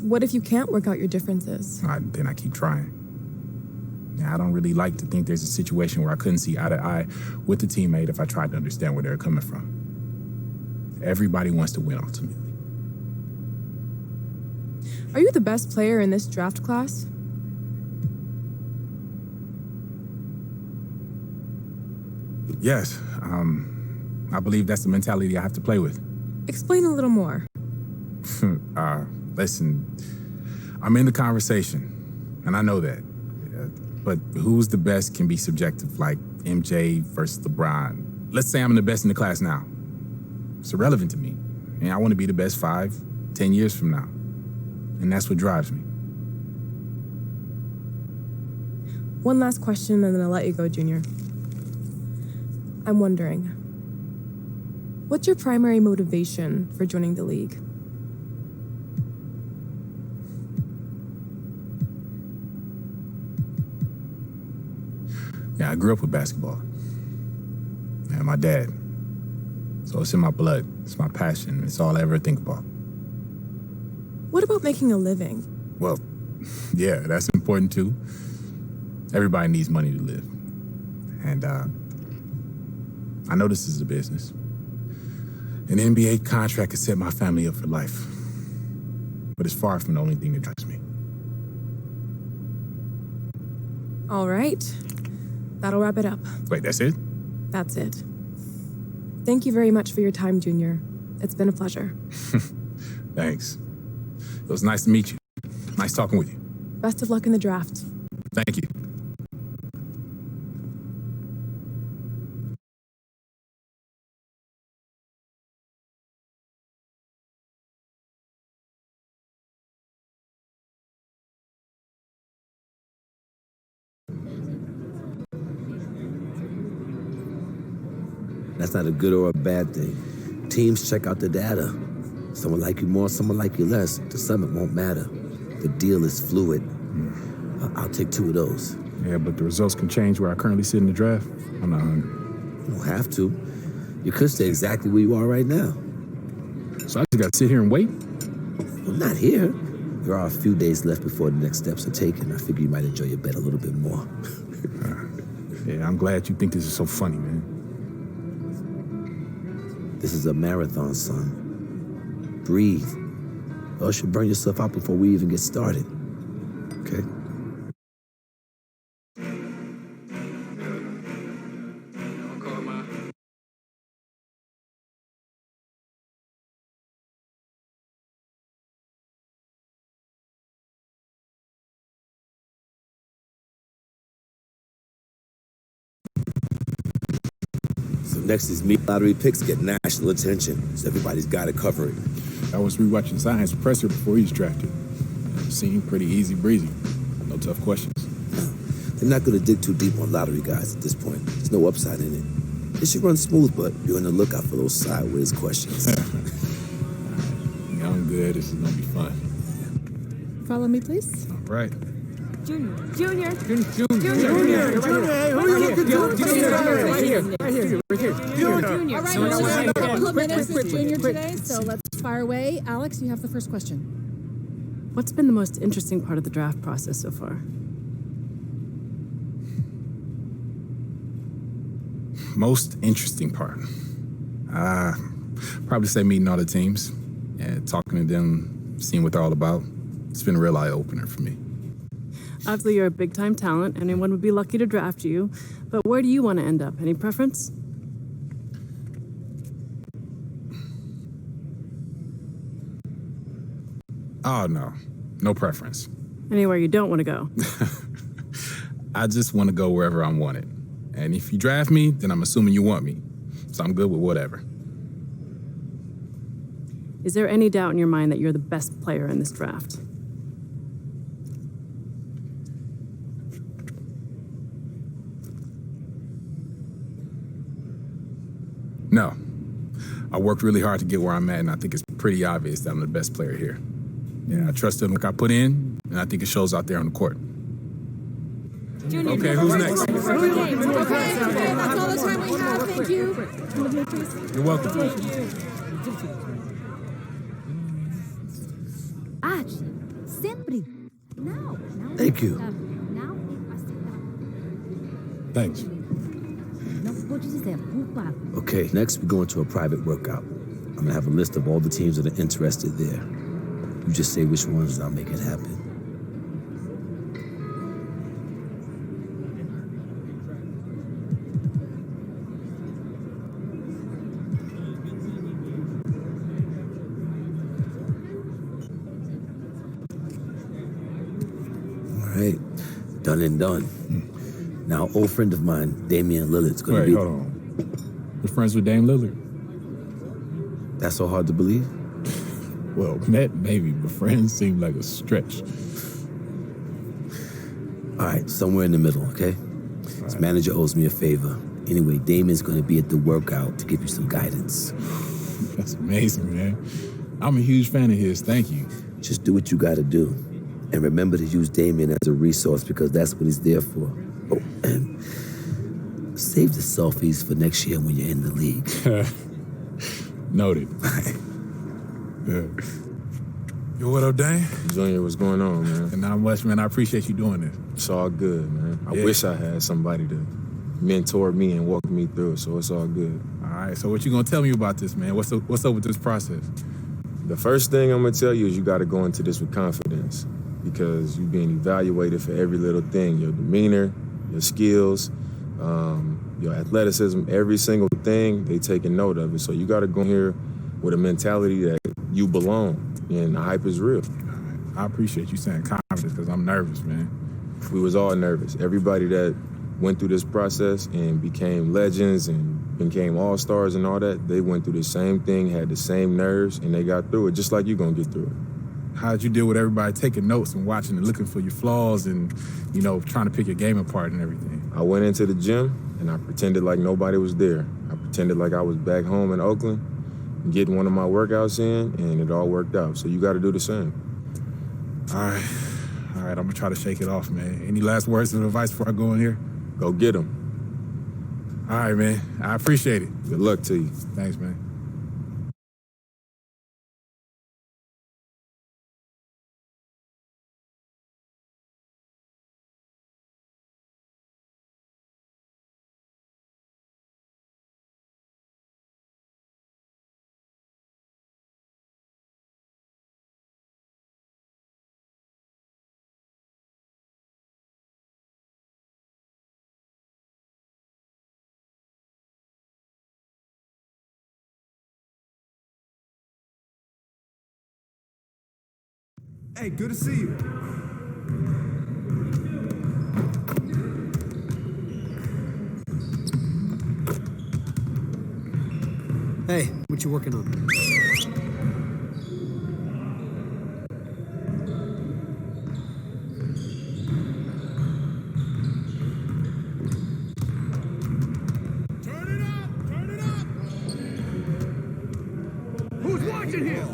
What if you can't work out your differences? Then I keep trying. Yeah, I don't really like to think there's a situation where I couldn't see eye to eye with the teammate if I tried to understand where they're coming from. Everybody wants to win ultimately. Are you the best player in this draft class? Yes, I believe that's the mentality I have to play with. Explain a little more. Listen, I'm in the conversation, and I know that. But who's the best can be subjective, like MJ versus LeBron. Let's say I'm the best in the class now. It's irrelevant to me. And I want to be the best 5, 10 years from now. And that's what drives me. One last question, and then I'll let you go, Junior. I'm wondering, what's your primary motivation for joining the league? Yeah, I grew up with basketball. And my dad. So it's in my blood. It's my passion. It's all I ever think about. What about making a living? Well, yeah, that's important too. Everybody needs money to live. And I know this is a business. An NBA contract could set my family up for life. But it's far from the only thing that drives me. All right. That'll wrap it up. Wait, that's it? That's it. Thank you very much for your time, Junior. It's been a pleasure. Thanks. It was nice to meet you. Nice talking with you. Best of luck in the draft. Thank you. That's not a good or a bad thing. Teams check out the data. Someone like you more, someone like you less. To some, it won't matter. The deal is fluid. I'll take 2 of those. Yeah, but the results can change where I currently sit in the draft. I'm not hungry. You don't have to. You could stay exactly where you are right now. So I just gotta sit here and wait? Well, not here. There are a few days left before the next steps are taken. I figure you might enjoy your bet a little bit more. Yeah, I'm glad you think this is so funny, man. This is a marathon, son. Breathe. Or else you'll burn yourself out before we even get started. Okay? So next is me. Lottery picks get national attention, so everybody's got to cover it. I was rewatching Science Presser before he was drafted. It seemed pretty easy breezy. No tough questions. They're not going to dig too deep on lottery guys at this point. There's no upside in it. It should run smooth, but be on the lookout for those sideways questions. Yeah, I'm good. This is going to be fun. Follow me, please. All right. Junior. Junior. Hey, who are you looking for? Right here. All right, we only have a couple of minutes with Junior today, so let's fire away. Alex, you have the first question. What's been the most interesting part of the draft process so far? Most interesting part? Probably say meeting all the teams and talking to them, seeing what they're all about. It's been a real eye-opener for me. Obviously, you're a big-time talent. Anyone would be lucky to draft you. But where do you want to end up? Any preference? Oh, no. No preference. Anywhere you don't want to go? I just want to go wherever I'm wanted. And if you draft me, then I'm assuming you want me. So I'm good with whatever. Is there any doubt in your mind that you're the best player in this draft? No. I worked really hard to get where I'm at, and I think it's pretty obvious that I'm the best player here. Yeah, I trust the work I put in, and I think it shows out there on the court. Junior. Okay, who's next? Okay, that's all the time we have. Thank you. You're welcome. Sempre. Now. Thank you. Thanks. Okay, next we're going to a private workout. I'm going to have a list of all the teams that are interested there. You just say which ones and I'll make it happen. All right, done and done. Now, old friend of mine, Damian Lillard's going to be... Wait, hold on. You're friends with Dame Lillard? That's so hard to believe? Well, met maybe, but friends seem like a stretch. All right, somewhere in the middle, okay? This manager owes me a favor. Anyway, Damian's going to be at the workout to give you some guidance. That's amazing, man. I'm a huge fan of his. Thank you. Just do what you got to do. And remember to use Damian as a resource because that's what he's there for. Oh, and save the selfies for next year when you're in the league. Noted. Yo, what up, Dane? Junior, what's going on, man? And not much, man. I appreciate you doing this. It's all good, man. I Yeah. wish I had somebody to mentor me and walk me through it, so it's all good. All right, so what you gonna tell me about this, man? What's up with this process? The first thing I'm gonna tell you is you gotta go into this with confidence because you're being evaluated for every little thing, your demeanor, your skills, your athleticism, every single thing, they taking note of it. So you gotta go here with a mentality that you belong and the hype is real. I appreciate you saying confidence because I'm nervous, man. We was all nervous. Everybody that went through this process and became legends and became all-stars and all that, they went through the same thing, had the same nerves, and they got through it just like you're gonna get through it. How'd you deal with everybody taking notes and watching and looking for your flaws and, you know, trying to pick your game apart and everything? I went into the gym and I pretended like nobody was there. I pretended like I was back home in Oakland, getting one of my workouts in, and it all worked out. So you gotta do the same. All right, I'm gonna try to shake it off, man. Any last words of advice before I go in here? Go get them. All right, man. I appreciate it. Good luck to you. Thanks, man. Hey, good to see you. Hey, what you working on? Who's watching here?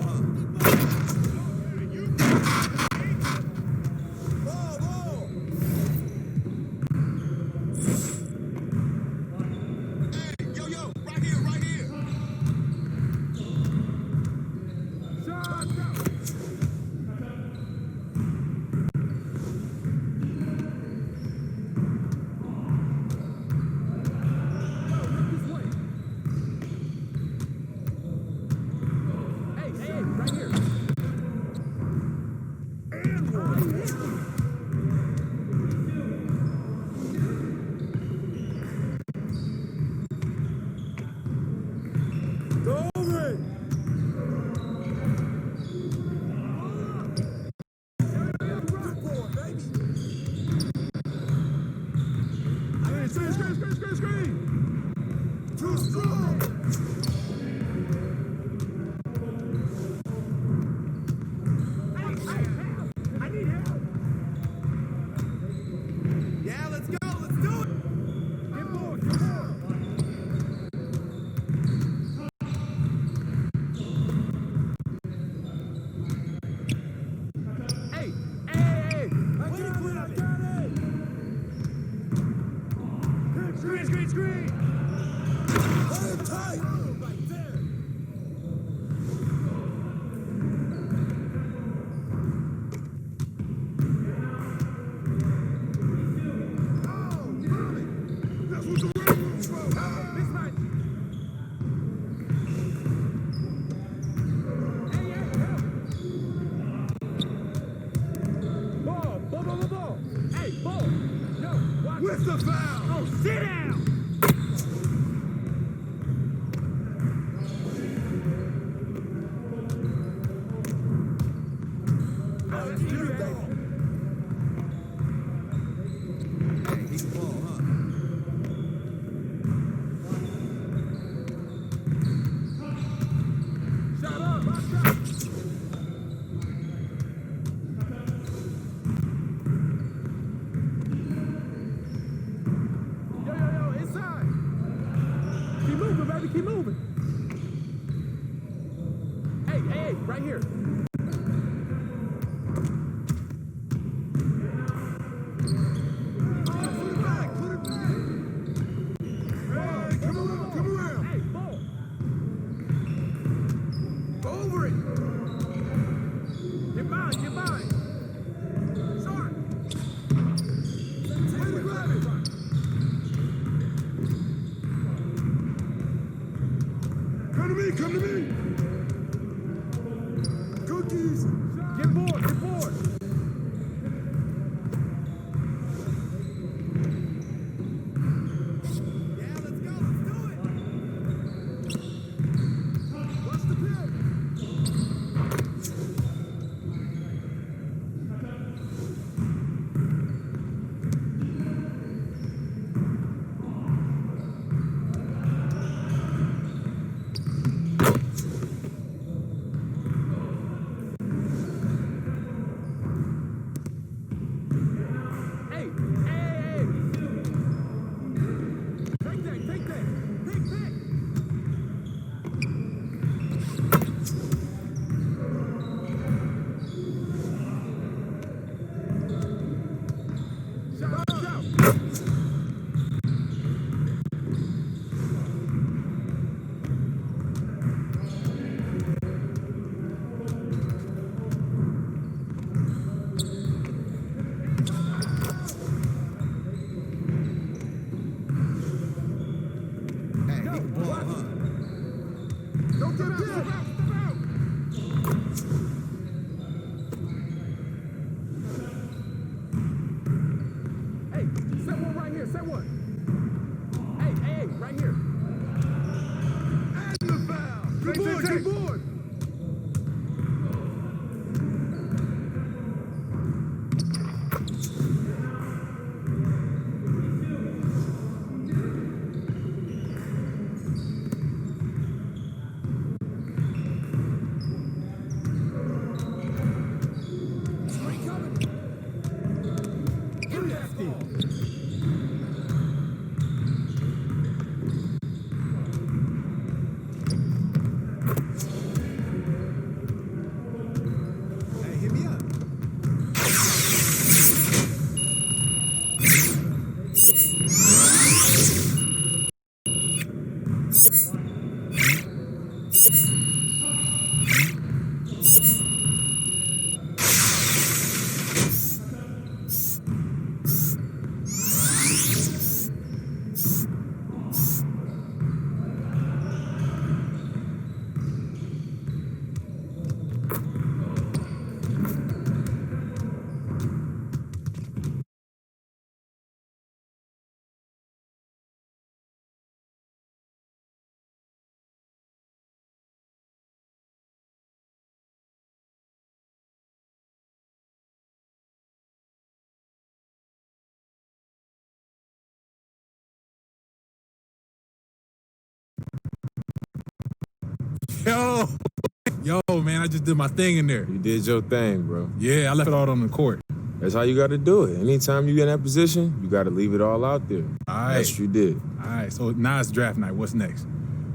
Too strong! I need help! Yeah, let's go! Let's do it! Get more! Get more! Hey! Hey! I got it! Screen! Screen! Hold tight! Right there! Ball! Hey, ball! Yo, watch with the foul! Oh, sit down! Hey, he's the ball, huh? Shut up! Shut up! Yo, inside! Keep moving, baby, keep moving! Hey, right here! Come to me! Cookies! Get bored! Yeah, let's go, let's do it! Watch the pin! Yo, man, I just did my thing in there. You did your thing, bro. Yeah, I left it all on the court. That's how you got to do it. Anytime you get in that position, you got to leave it all out there. All right. That's what you did. All right, so now it's draft night. What's next?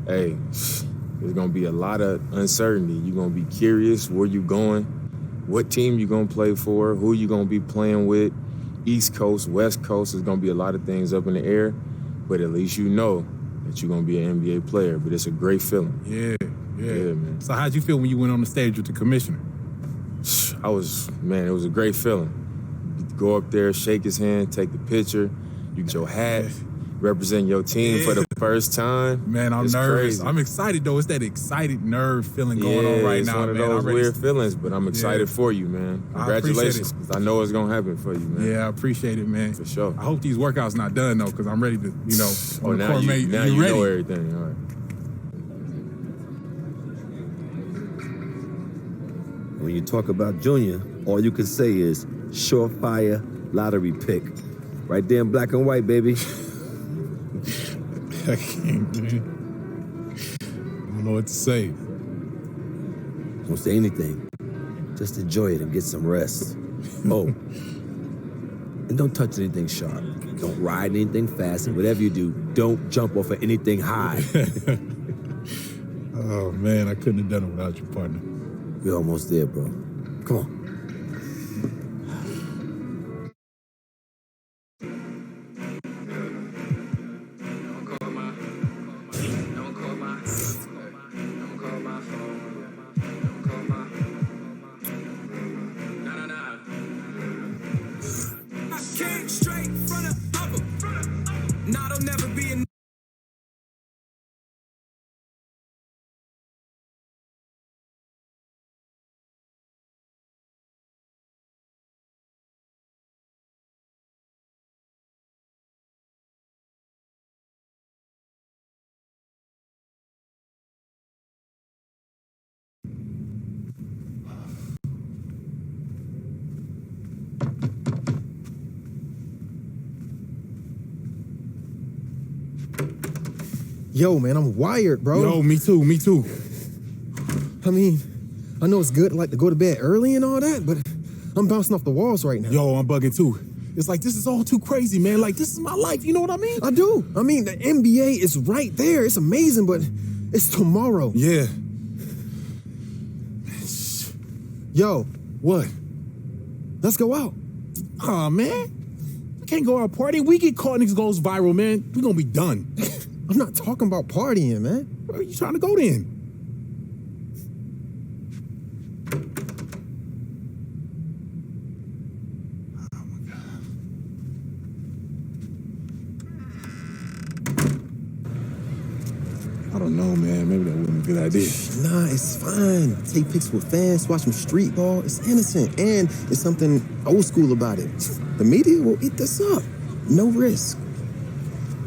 Hey, there's going to be a lot of uncertainty. You're going to be curious where you going, what team you going to play for, who you going to be playing with, East Coast, West Coast. There's going to be a lot of things up in the air, but at least you know that you're going to be an NBA player. But it's a great feeling. Yeah, man. So how'd you feel when you went on the stage with the commissioner? It was a great feeling. You go up there, shake his hand, take the picture. You get your hat, represent your team for the first time. Man, I'm It's nervous. crazy. I'm excited, though. It's that excited nerve feeling going on right it's now, one of man. those I'm ready weird feelings, but I'm excited for you, man. I appreciate Congratulations, it. 'cause I know it's going to happen for you, man. Yeah, I appreciate it, man. For sure. I hope these workouts not done, though, because I'm ready to, Oh, on the now court, you, man. now You you ready? know everything. All right. When you talk about Junior, all you can say is surefire lottery pick. Right there in black and white, baby. I can't, man. I don't know what to say. Don't say anything. Just enjoy it and get some rest. Oh, and don't touch anything sharp. Don't ride anything fast, and whatever you do, don't jump off of anything high. Oh, man, I couldn't have done it without you, partner. We're almost there, bro. Come on. Yo, man, I'm wired, bro. Yo, me too. I mean, I know it's good like to go to bed early and all that, but I'm bouncing off the walls right now. Yo, I'm bugging too. It's like, this is all too crazy, man. Like, this is my life. You know what I mean? I do. I mean, the NBA is right there. It's amazing, but it's tomorrow. Yeah. Yo. What? Let's go out. Aw, man. I can't go out partying. We get caught, niggas goes viral, man. We gonna be done. I'm not talking about partying, man. Where are you trying to go then? I don't know, man. Maybe that wasn't a good idea. Nah, it's fine. Take pics with fans, watch some street ball. It's innocent, and it's something old school about it. The media will eat this up. No risk.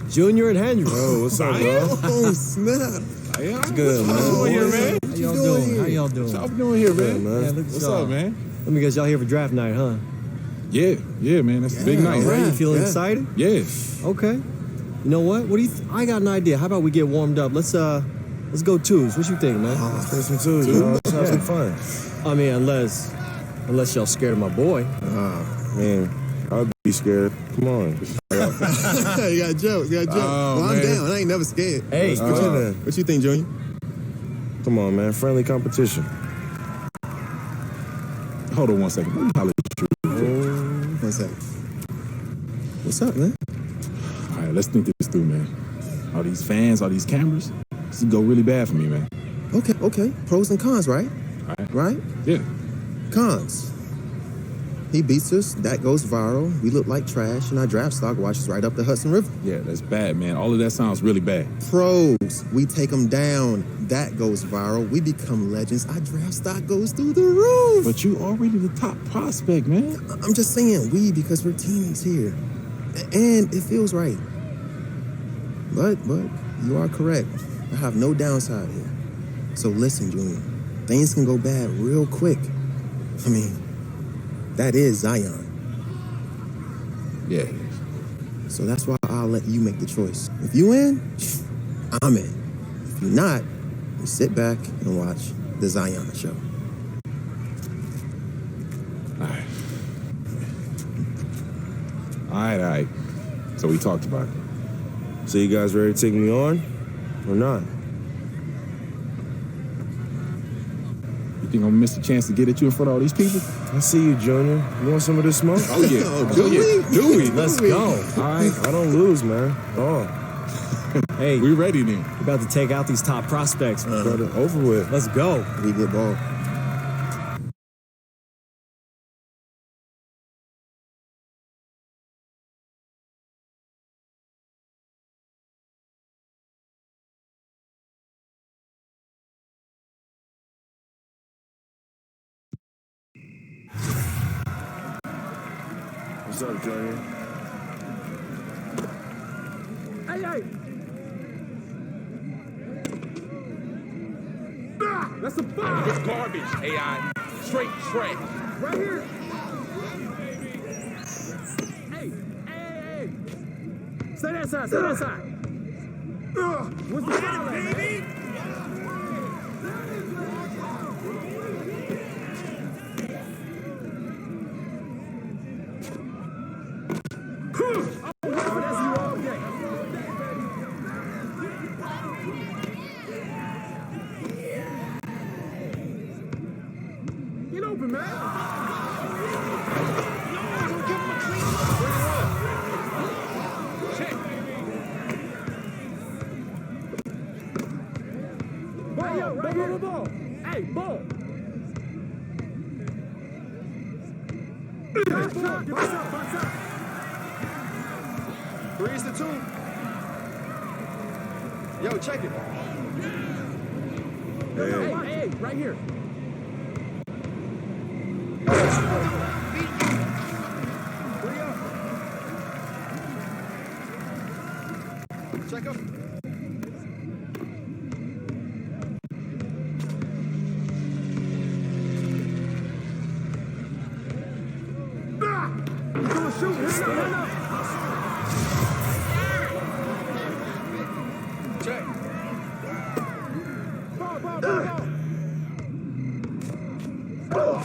Junior and Henry. Oh, what's up, bro? Oh, snap. It's good, man. How you doing here, man? How y'all doing? How y'all doing? What y'all doing here, man? Yeah, look at What's y'all. up, man? Let me guess, y'all here for draft night, huh? Yeah, man. That's a big night, All right, right? you feeling excited? Yeah. Okay. You know what? What do you? I got an idea. How about we get warmed up? Let's go twos. What you think, man? Let's play some twos, bro. Let's have some fun. I mean, unless y'all scared of my boy. Man, I'd be scared. Come on. You got jokes. Well, I'm man. down. I ain't never scared. Hey, What you think, Junior? Come on, man. Friendly competition. Hold on 1 second. Let me holler at you. 1 second. What's up, man? All right, let's think this through, man. All these fans, all these cameras, this would go really bad for me, man. Okay. Pros and cons, right? All right. Right? Yeah. Cons. He beats us. That goes viral. We look like trash, and our draft stock washes right up the Hudson River. Yeah, that's bad, man. All of that sounds really bad. Pros. We take them down. That goes viral. We become legends. Our draft stock goes through the roof. But you already the top prospect, man. I'm just saying we because we're teammates here. And it feels right. But you are correct. I have no downside here. So listen, Junior. Things can go bad real quick. I mean, that is Zion. Yeah. So that's why I'll let you make the choice. If you in, I'm in. If you're not, and sit back and watch the Zion Show. All right. So we talked about it. So you guys ready to take me on or not? You think I'm gonna miss the chance to get at you in front of all these people? I see you, Junior. You want some of this smoke? Oh, yeah. Do we? Let's go. All right. I don't lose, man. Oh. Hey, We ready then. we're about to take out these top prospects. Brother, over with. Let's go. We get ball. What's up, Junior? Hey! That's a foul! It's garbage, AI. Straight trash. Right here! Hey! Stay that side, stay that side! What's the foul, baby? Get open, man! Ball! Hey, ball! Box up! 3's to 2. Yo, check it. Hey, right here. Check up. Check. Ball.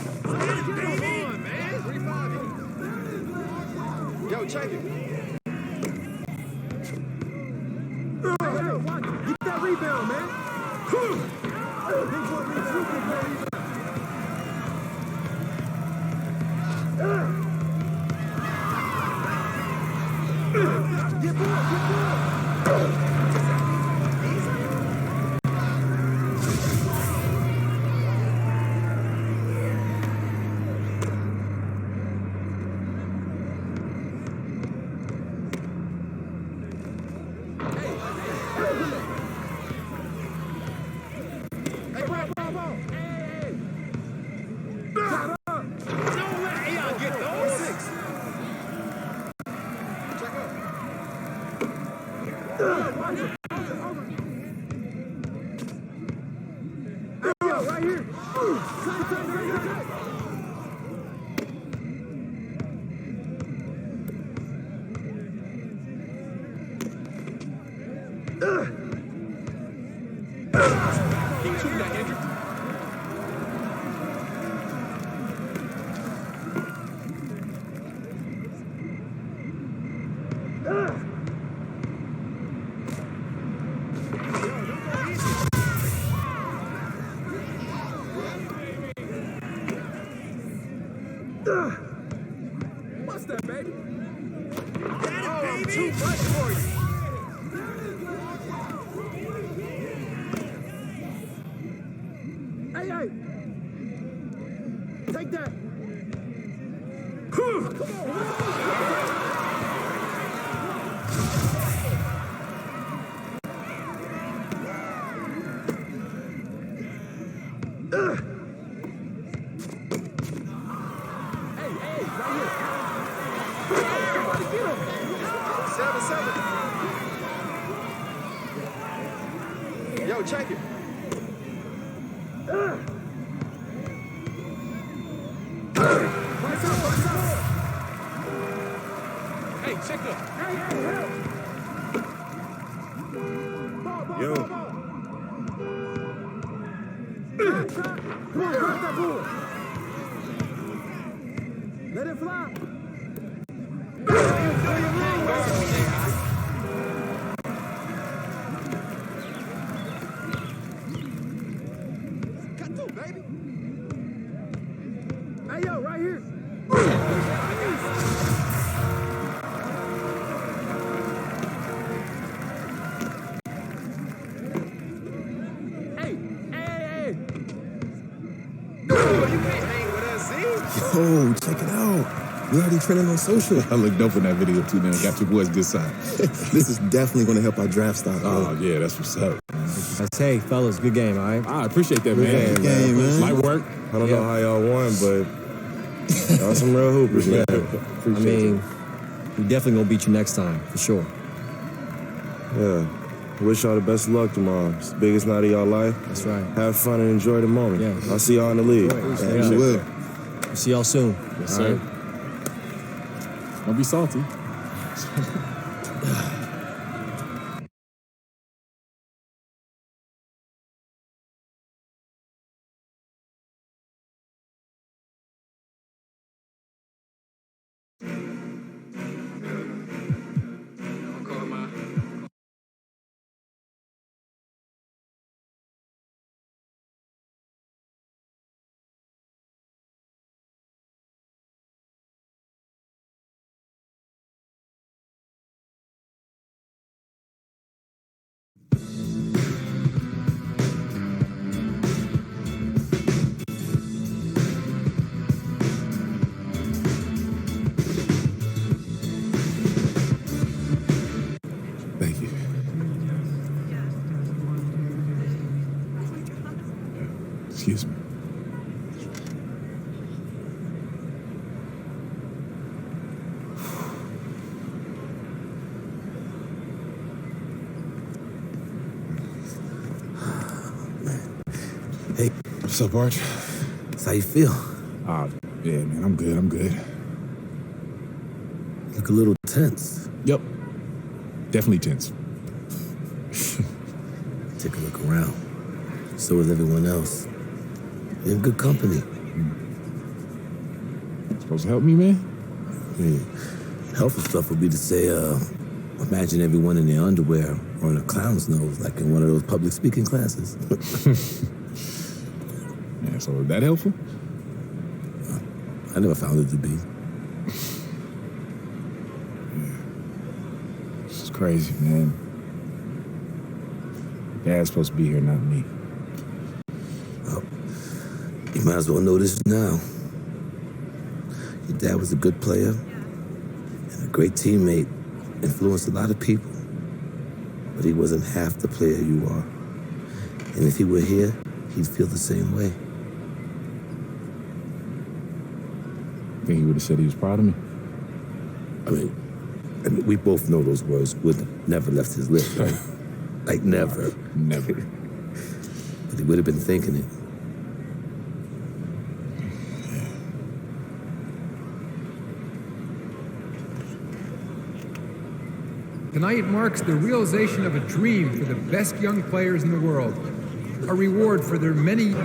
Yo, check it. Get that rebound, man. Get ball. Right here. Keep shooting that, Hendrick. What's that, baby? Oh, too much for you. Hey! Take that. Come on. Hey, right here. Somebody get him. 7-7. Yo, check it. Hey, check up. Ball. Yo. Come on, grab that ball. Let it fly. Cut through, baby. Hey, yo, right here. Yo, check it out. We already trending on social. I looked dope in that video too, man. Got your boys good side. This is definitely going to help our draft stock. Oh, yeah, that's what's up. Hey, fellas, good game, all right? I appreciate that, man. Good game, man. Light work. I don't know how y'all won, but y'all some real hoopers, man. I mean, we definitely gonna beat you next time, for sure. Yeah. Wish y'all the best of luck tomorrow. It's the biggest night of y'all life. That's right. Have fun and enjoy the moment. Yeah. I'll see y'all in the league. Yeah, we will. See y'all soon. Yes, sir. All right? Don't be salty. Thank you. Excuse me. Hey. What's up, Arch? How you feel? Yeah, man, I'm good. I'm good. Look a little tense. Yep. Definitely tense. Take a look around. So is everyone else. You're in good company. Supposed to help me, man? Helpful stuff would be to say, imagine everyone in their underwear or in a clown's nose, like in one of those public speaking classes. Yeah, so is that helpful? I never found it to be. This is crazy, man. Dad's supposed to be here, not me. Well, you might as well know this now. Your dad was a good player and a great teammate, influenced a lot of people. But he wasn't half the player you are. And if he were here, he'd feel the same way. Think he would have said he was proud of me? I mean, we both know those words would have never left his lips, right? Like never. Never. But he would have been thinking it. Tonight marks the realization of a dream for the best young players in the world. A reward for their many...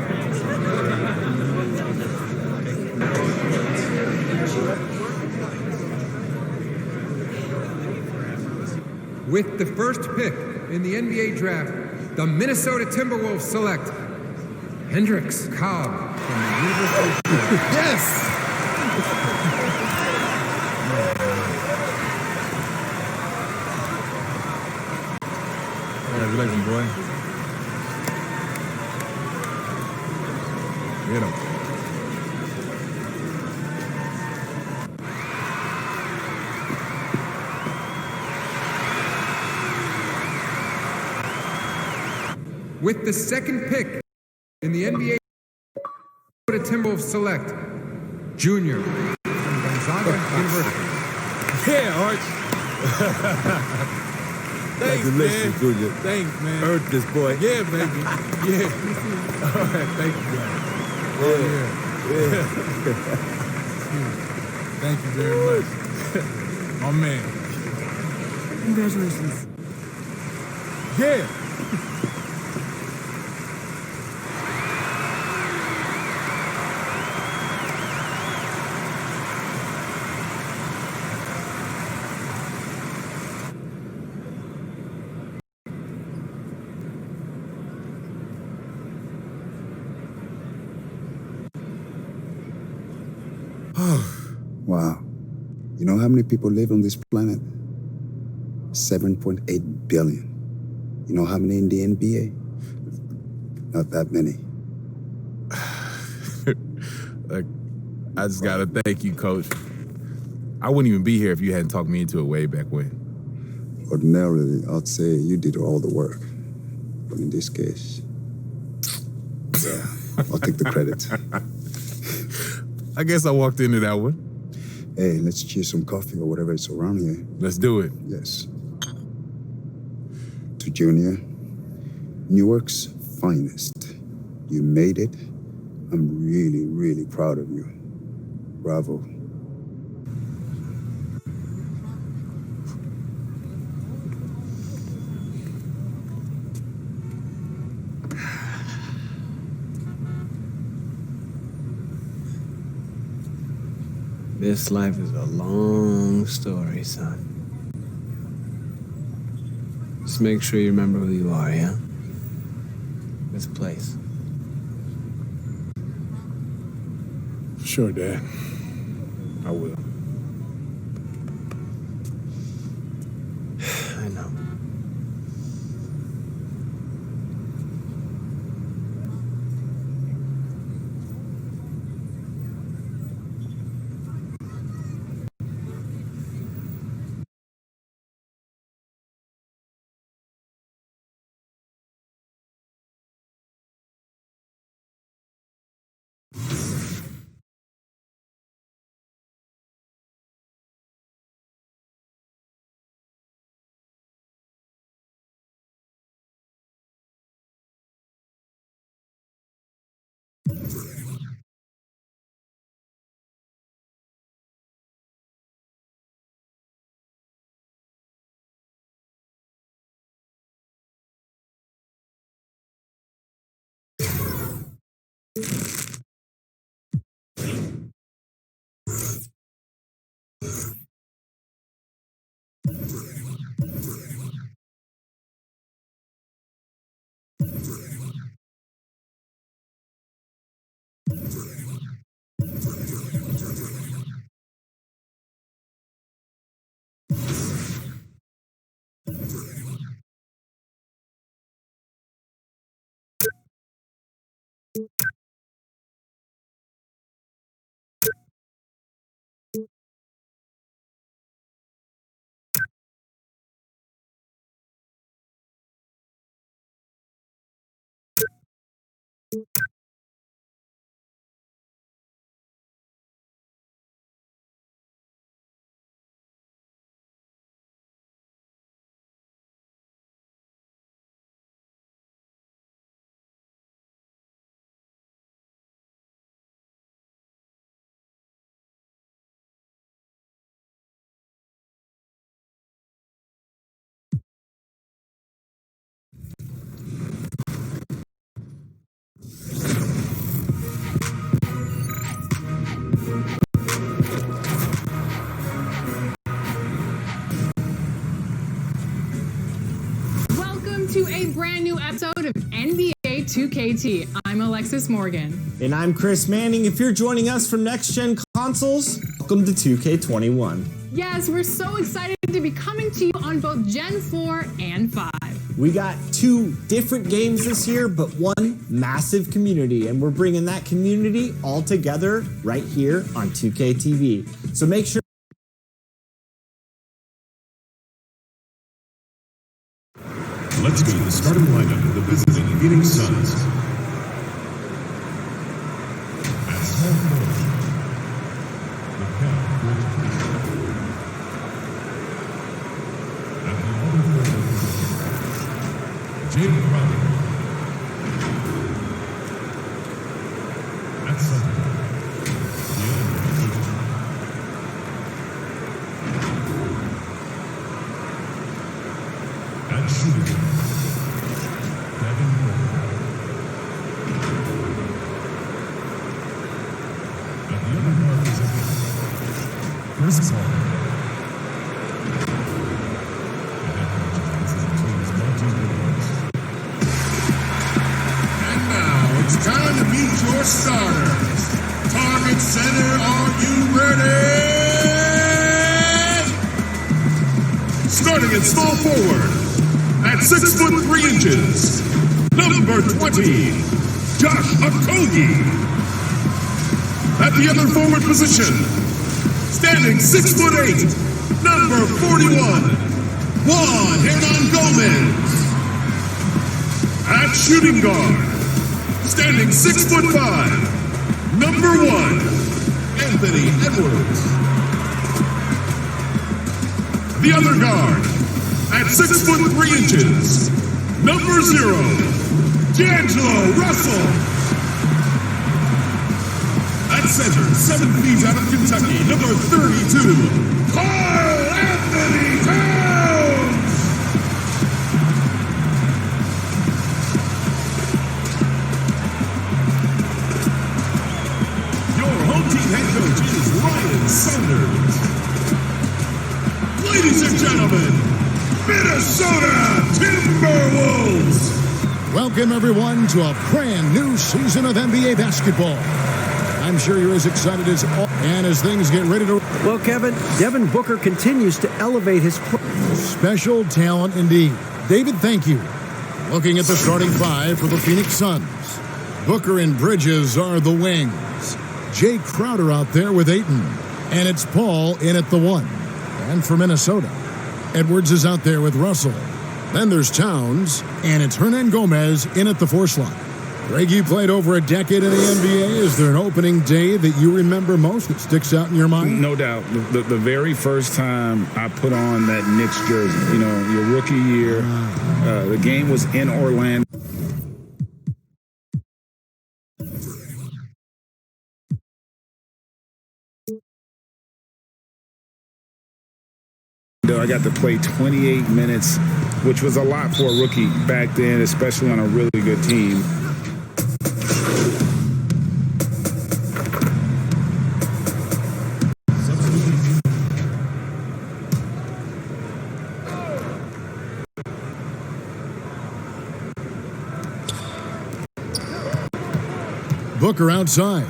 With the first pick in the NBA draft, the Minnesota Timberwolves select Hendrix Cobb from the University of Florida. Yes! Congratulations, boy. Get him. With the second pick in the NBA, the Timberwolves select Junior from Gonzaga University. Yeah, Arch. Thanks, Congratulations, man. Junior. Thanks, man. Earned this, boy. Yeah, baby. Yeah. All right, thank you, guys. Oh, yeah. Thank you very much. My man. Congratulations. Yeah. Wow. You know how many people live on this planet? 7.8 billion. You know how many in the NBA? Not that many. I just gotta thank you, Coach. I wouldn't even be here if you hadn't talked me into it way back when. Ordinarily, I'd say you did all the work. But in this case, yeah, I'll take the credit. I guess I walked into that one. Hey, let's cheer some coffee or whatever is around here. Let's do it. Yes. To Junior, Newark's finest. You made it. I'm really, really proud of you. Bravo. This life is a long story, son. Just make sure you remember who you are, yeah? This place. Sure, Dad. I will. I know. To a brand new episode of NBA 2KT. I'm Alexis Morgan. And I'm Chris Manning. If you're joining us from Next Gen Consoles, welcome to 2K21. Yes, we're so excited to be coming to you on both Gen 4 and 5. We got 2 different games this year, but one massive community, and we're bringing that community all together right here on 2K TV. So make sure. Let's go to the starting lineup of the visiting Phoenix Suns. At small forward, the Cal 43. At the other forward, Jake Crowder. At center, at shooting, Chris Paul. And now it's time to meet your starters. Target center, are you Starting at small forward, at 6 foot 3 inches, number 20, Josh Okogie. At the other forward position, standing 6 foot 8, number 41, Juan Hernan Gomez. At shooting guard, standing 6 foot 5, number 1, Anthony Edwards. The other guard, at 6 foot 3 inches, number 0, D'Angelo Russell. At center, 7 feet out of Kentucky, number 32, Carl Anthony Towns. Your home team head coach is Ryan Saunders. Ladies and gentlemen, Minnesota Timberwolves! Welcome, everyone, to a brand new season of NBA basketball. I'm sure you're as excited as all, and as things get ready to... Well, Kevin, Devin Booker continues to elevate his... Special talent indeed. David, thank you. Looking at the starting five for the Phoenix Suns. Booker and Bridges are the wings. Jay Crowder out there with Ayton. And it's Paul in at the 1. And for Minnesota, Edwards is out there with Russell. Then there's Towns, and it's Hernan Gomez in at the 4 slot. Greg, you played over a decade in the NBA. Is there an opening day that you remember most that sticks out in your mind? No doubt. The very first time I put on that Knicks jersey, you know, your rookie year, the game was in Orlando. I got to play 28 minutes, which was a lot for a rookie back then, especially on a really good team. Booker outside.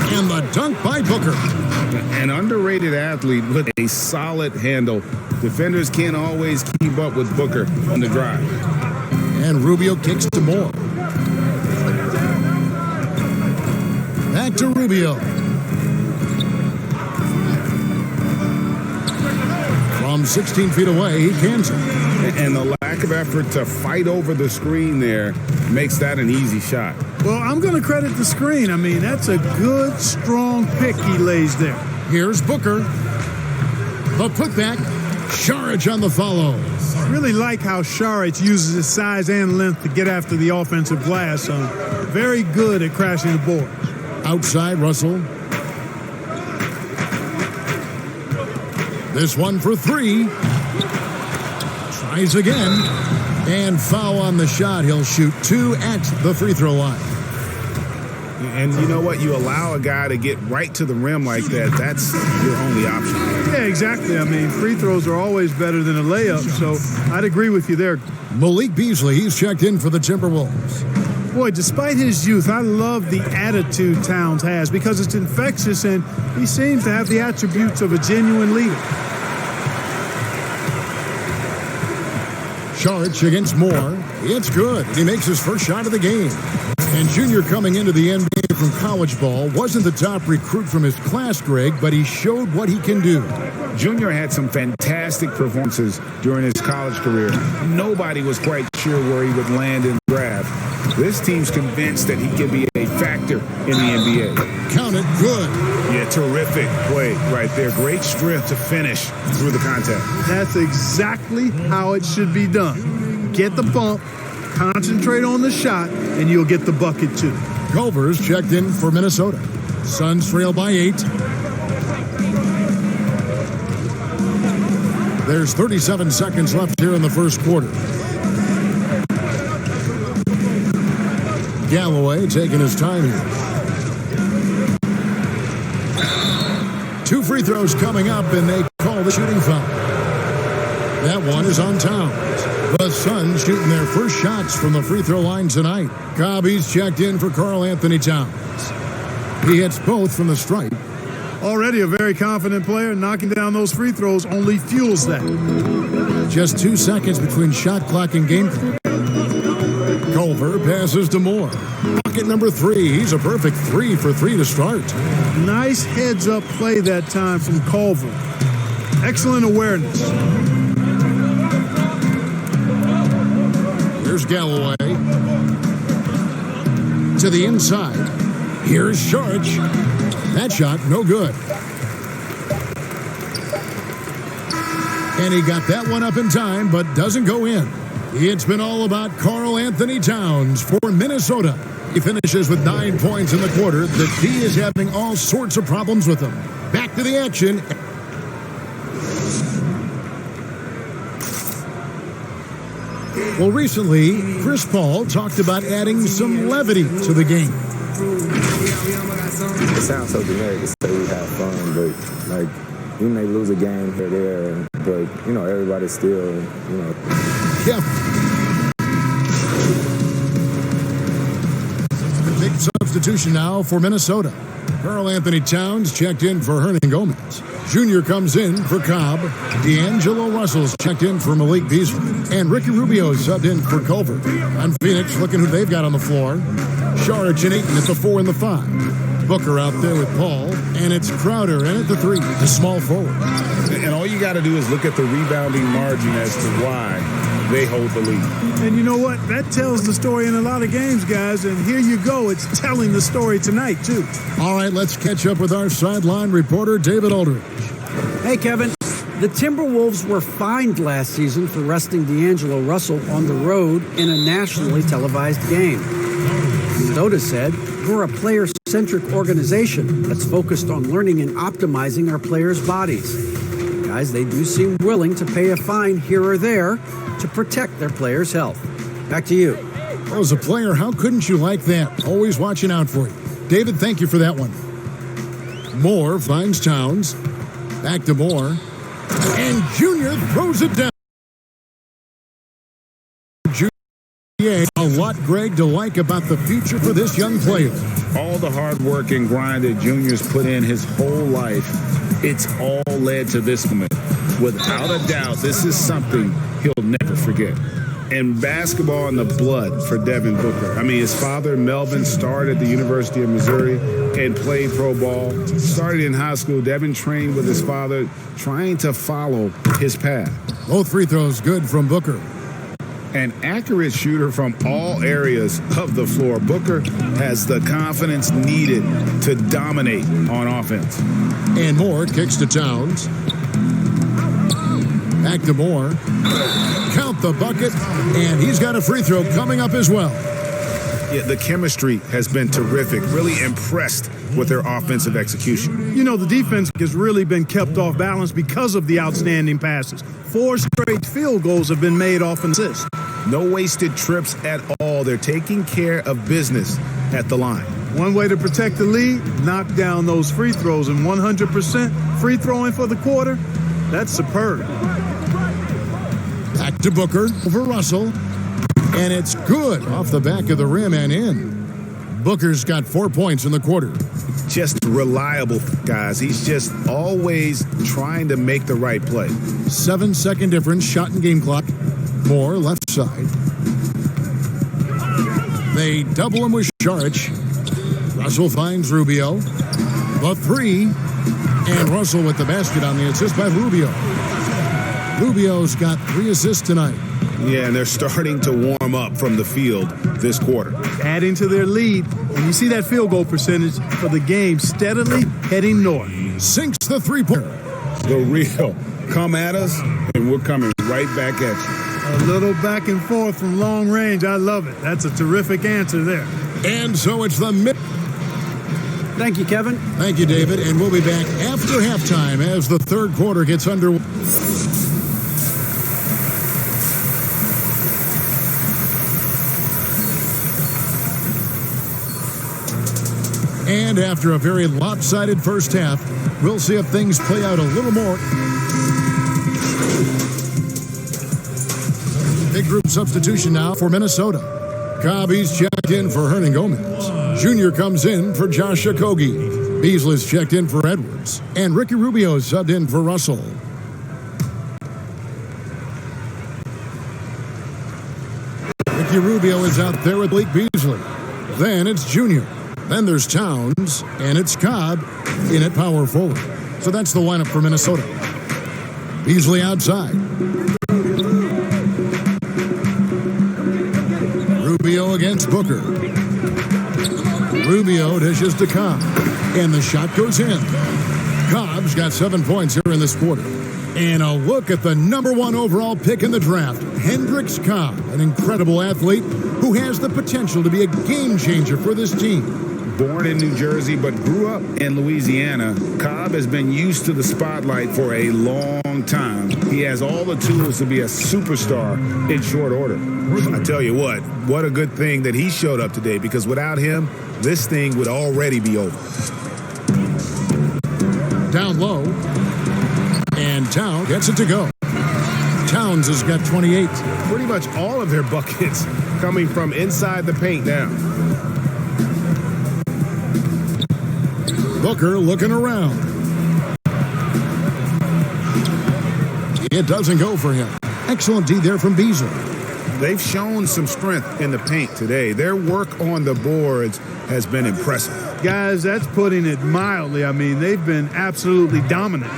And the dunk by Booker. An underrated athlete with a solid handle. Defenders can't always keep up with Booker on the drive. And Rubio kicks to Moore. Back to Rubio. From 16 feet away, he cans it. And the lack of effort to fight over the screen there makes that an easy shot. Well, I'm going to credit the screen. I mean, that's a good, strong pick he lays there. Here's Booker. The putback. Saric on the follow. I really like how Saric uses his size and length to get after the offensive glass. So very good at crashing the boards. Outside, Russell. This one for 3. Tries again. And foul on the shot. He'll shoot 2 at the free throw line. And you know what? You allow a guy to get right to the rim like that. That's your only option. Yeah, exactly. I mean, free throws are always better than a layup. So I'd agree with you there. Malik Beasley, he's checked in for the Timberwolves. Boy, despite his youth, I love the attitude Towns has because it's infectious and he seems to have the attributes of a genuine leader. Saric against Moore. It's good. He makes his first shot of the game. And Junior coming into the NBA from college ball wasn't the top recruit from his class, Greg, but he showed what he can do. Junior had some fantastic performances during his college career. Nobody was quite sure where he would land in the draft. This team's convinced that he can be a factor in the NBA. Count it, good. Yeah, terrific play right there. Great strength to finish through the contact. That's exactly how it should be done. Get the bump, concentrate on the shot, and you'll get the bucket too. Culver's checked in for Minnesota. Suns trail by 8. There's 37 seconds left here in the first quarter. Galloway taking his time here. 2 free throws coming up, and they call the shooting foul. That one is on Towns. The Suns shooting their first shots from the free throw line tonight. Cobb's checked in for Karl Anthony Towns. He hits both from the stripe. Already a very confident player, knocking down those free throws only fuels that. Just 2 seconds between shot clock and game clock. Culver passes to Moore. Bucket number 3. He's a perfect 3 for 3 to start. Nice heads-up play that time from Culver. Excellent awareness. Here's Galloway. To the inside. Here's Sharch. That shot, no good. And he got that one up in time, but doesn't go in. It's been all about Karl Anthony Towns for Minnesota. He finishes with 9 points in the quarter. The D is having all sorts of problems with him. Back to the action. Well, recently, Chris Paul talked about adding some levity to the game. It sounds so generic to say we have fun, but like we may lose a game here or there, but you know everybody's still, you know. Yeah. Big substitution now for Minnesota. Karl Anthony Towns checked in for Hernan Gomez. Junior comes in for Cobb. D'Angelo Russell's checked in for Malik Beasley. And Ricky Rubio subbed in for Culver. On Phoenix, looking who they've got on the floor. Sharch and Ayton at the 4 and the 5. Booker out there with Paul. And it's Crowder in at the 3, the small forward. And all you got to do is look at the rebounding margin as to why they hold the lead. And you know what? That tells the story in a lot of games, guys. And here you go. It's telling the story tonight, too. All right, let's catch up with our sideline reporter, David Aldridge. Hey, Kevin. The Timberwolves were fined last season for resting D'Angelo Russell on the road in a nationally televised game. Minnesota said, "We're a player-centric organization that's focused on learning and optimizing our players' bodies." Guys, they do seem willing to pay a fine here or there to protect their players' health. Back to you. Well, as a player, how couldn't you like that? Always watching out for you. David, thank you for that one. Moore finds Towns. Back to Moore. And Junior throws it down. Junior, a lot, Greg, to like about the future for this young player. All the hard work and grind that Junior's put in his whole life, it's all led to this moment. Without a doubt, this is something he'll never forget. And basketball in the blood for Devin Booker. I mean, his father, Melvin, started at the University of Missouri and played pro ball. Started in high school. Devin trained with his father, trying to follow his path. Both free throws good from Booker. An accurate shooter from all areas of the floor. Booker has the confidence needed to dominate on offense. And Moore kicks to Towns. Back to Moore. Count the bucket, and he's got a free throw coming up as well. Yeah, the chemistry has been terrific. Really impressed with their offensive execution. You know, the defense has really been kept off balance because of the outstanding passes. 4 straight field goals have been made off an assist. No wasted trips at all. They're taking care of business at the line. One way to protect the lead, knock down those free throws, and 100% free throwing for the quarter, that's superb. Back to Booker over Russell. And it's good off the back of the rim and in. Booker's got 4 points in the quarter. Just reliable, guys. He's just always trying to make the right play. 7-second difference, shot and game clock. Moore, left side. They double him with Sharch. Russell finds Rubio. The 3. And Russell with the basket on the assist by Rubio. Rubio's got 3 assists tonight. Yeah, and they're starting to warm up from the field this quarter. Adding to their lead, and you see that field goal percentage for the game steadily heading north. Sinks the 3-pointer. The real come at us, and we're coming right back at you. A little back and forth from long range. I love it. That's a terrific answer there. And so it's the mid. Thank you, Kevin. Thank you, David. And we'll be back after halftime as the third quarter gets underway. And after a very lopsided first half, we'll see if things play out a little more. Big group substitution now for Minnesota. Cobb, he's checked in for Hernan Gomez. Junior comes in for Josh Okogie. Beasley's checked in for Edwards. And Ricky Rubio subbed in for Russell. Ricky Rubio is out there with Blake Beasley. Then it's Junior. Then there's Towns, and it's Cobb in at power forward. So that's the lineup for Minnesota. Beasley outside. Rubio against Booker. Rubio dishes to Cobb, and the shot goes in. Cobb's got 7 points here in this quarter. And a look at the #1 overall pick in the draft, Hendricks Cobb, an incredible athlete who has the potential to be a game changer for this team. Born in New Jersey but grew up in Louisiana, Cobb has been used to the spotlight for a long time. He has all the tools to be a superstar in short order. I tell you what a good thing that he showed up today, because without him, this thing would already be over. Down low, and Towns gets it to go. Towns has got 28. Pretty much all of their buckets coming from inside the paint now. Booker looking around. It doesn't go for him. Excellent D there from Beasley. They've shown some strength in the paint today. Their work on the boards has been impressive. Guys, that's putting it mildly. I mean, they've been absolutely dominant.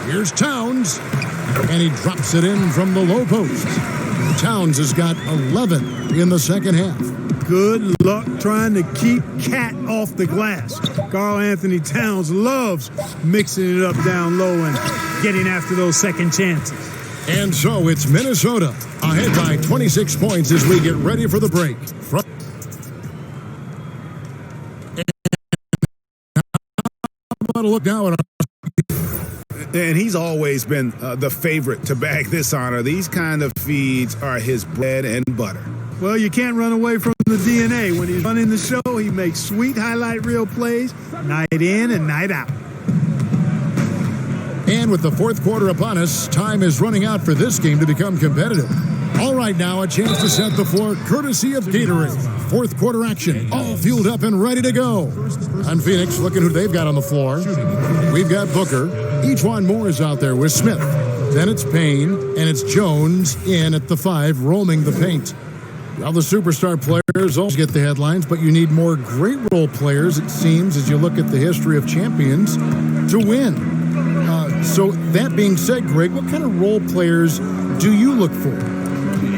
Here's Towns, and he drops it in from the low post. Towns has got 11 in the second half. Good luck trying to keep Cat off the glass. Karl Anthony Towns loves mixing it up down low and getting after those second chances. And so it's Minnesota ahead by 26 points as we get ready for the break. How about a look now at And he's always been the favorite to bag this honor. These kind of feeds are his bread and butter. Well, you can't run away from the DNA. When he's running the show, he makes sweet highlight reel plays night in and night out. And with the fourth quarter upon us, time is running out for this game to become competitive. All right, now a chance to set the floor courtesy of Gatorade. Fourth quarter action, all fueled up and ready to go. On Phoenix, looking who they've got on the floor. We've got Booker. Each one more is out there with Smith. Then it's Payne, and it's Jones in at the 5, roaming the paint. Well, the superstar players also get the headlines, but you need more great role players, it seems, as you look at the history of champions, to win. So that being said, Greg, what kind of role players do you look for?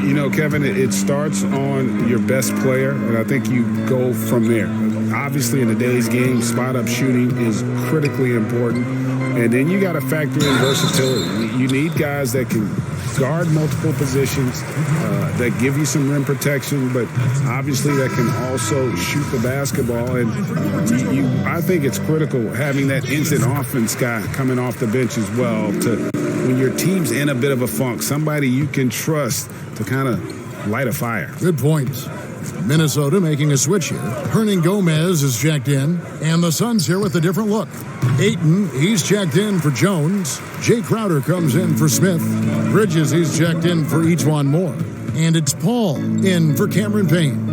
You know, Kevin, it starts on your best player, and I think you go from there. Obviously, in today's game, spot-up shooting is critically important, and then you got to factor in versatility. You need guys that can guard multiple positions, that give you some rim protection, but obviously that can also shoot the basketball. And I think it's critical having that instant offense guy coming off the bench as well, to when your team's in a bit of a funk, somebody you can trust to kind of light a fire. Good point. Minnesota making a switch here. Hernan Gomez is checked in, and the Suns here with a different look. Ayton, he's checked in for Jones. Jay Crowder comes in for Smith. Bridges, he's checked in for each one more. And it's Paul in for Cameron Payne.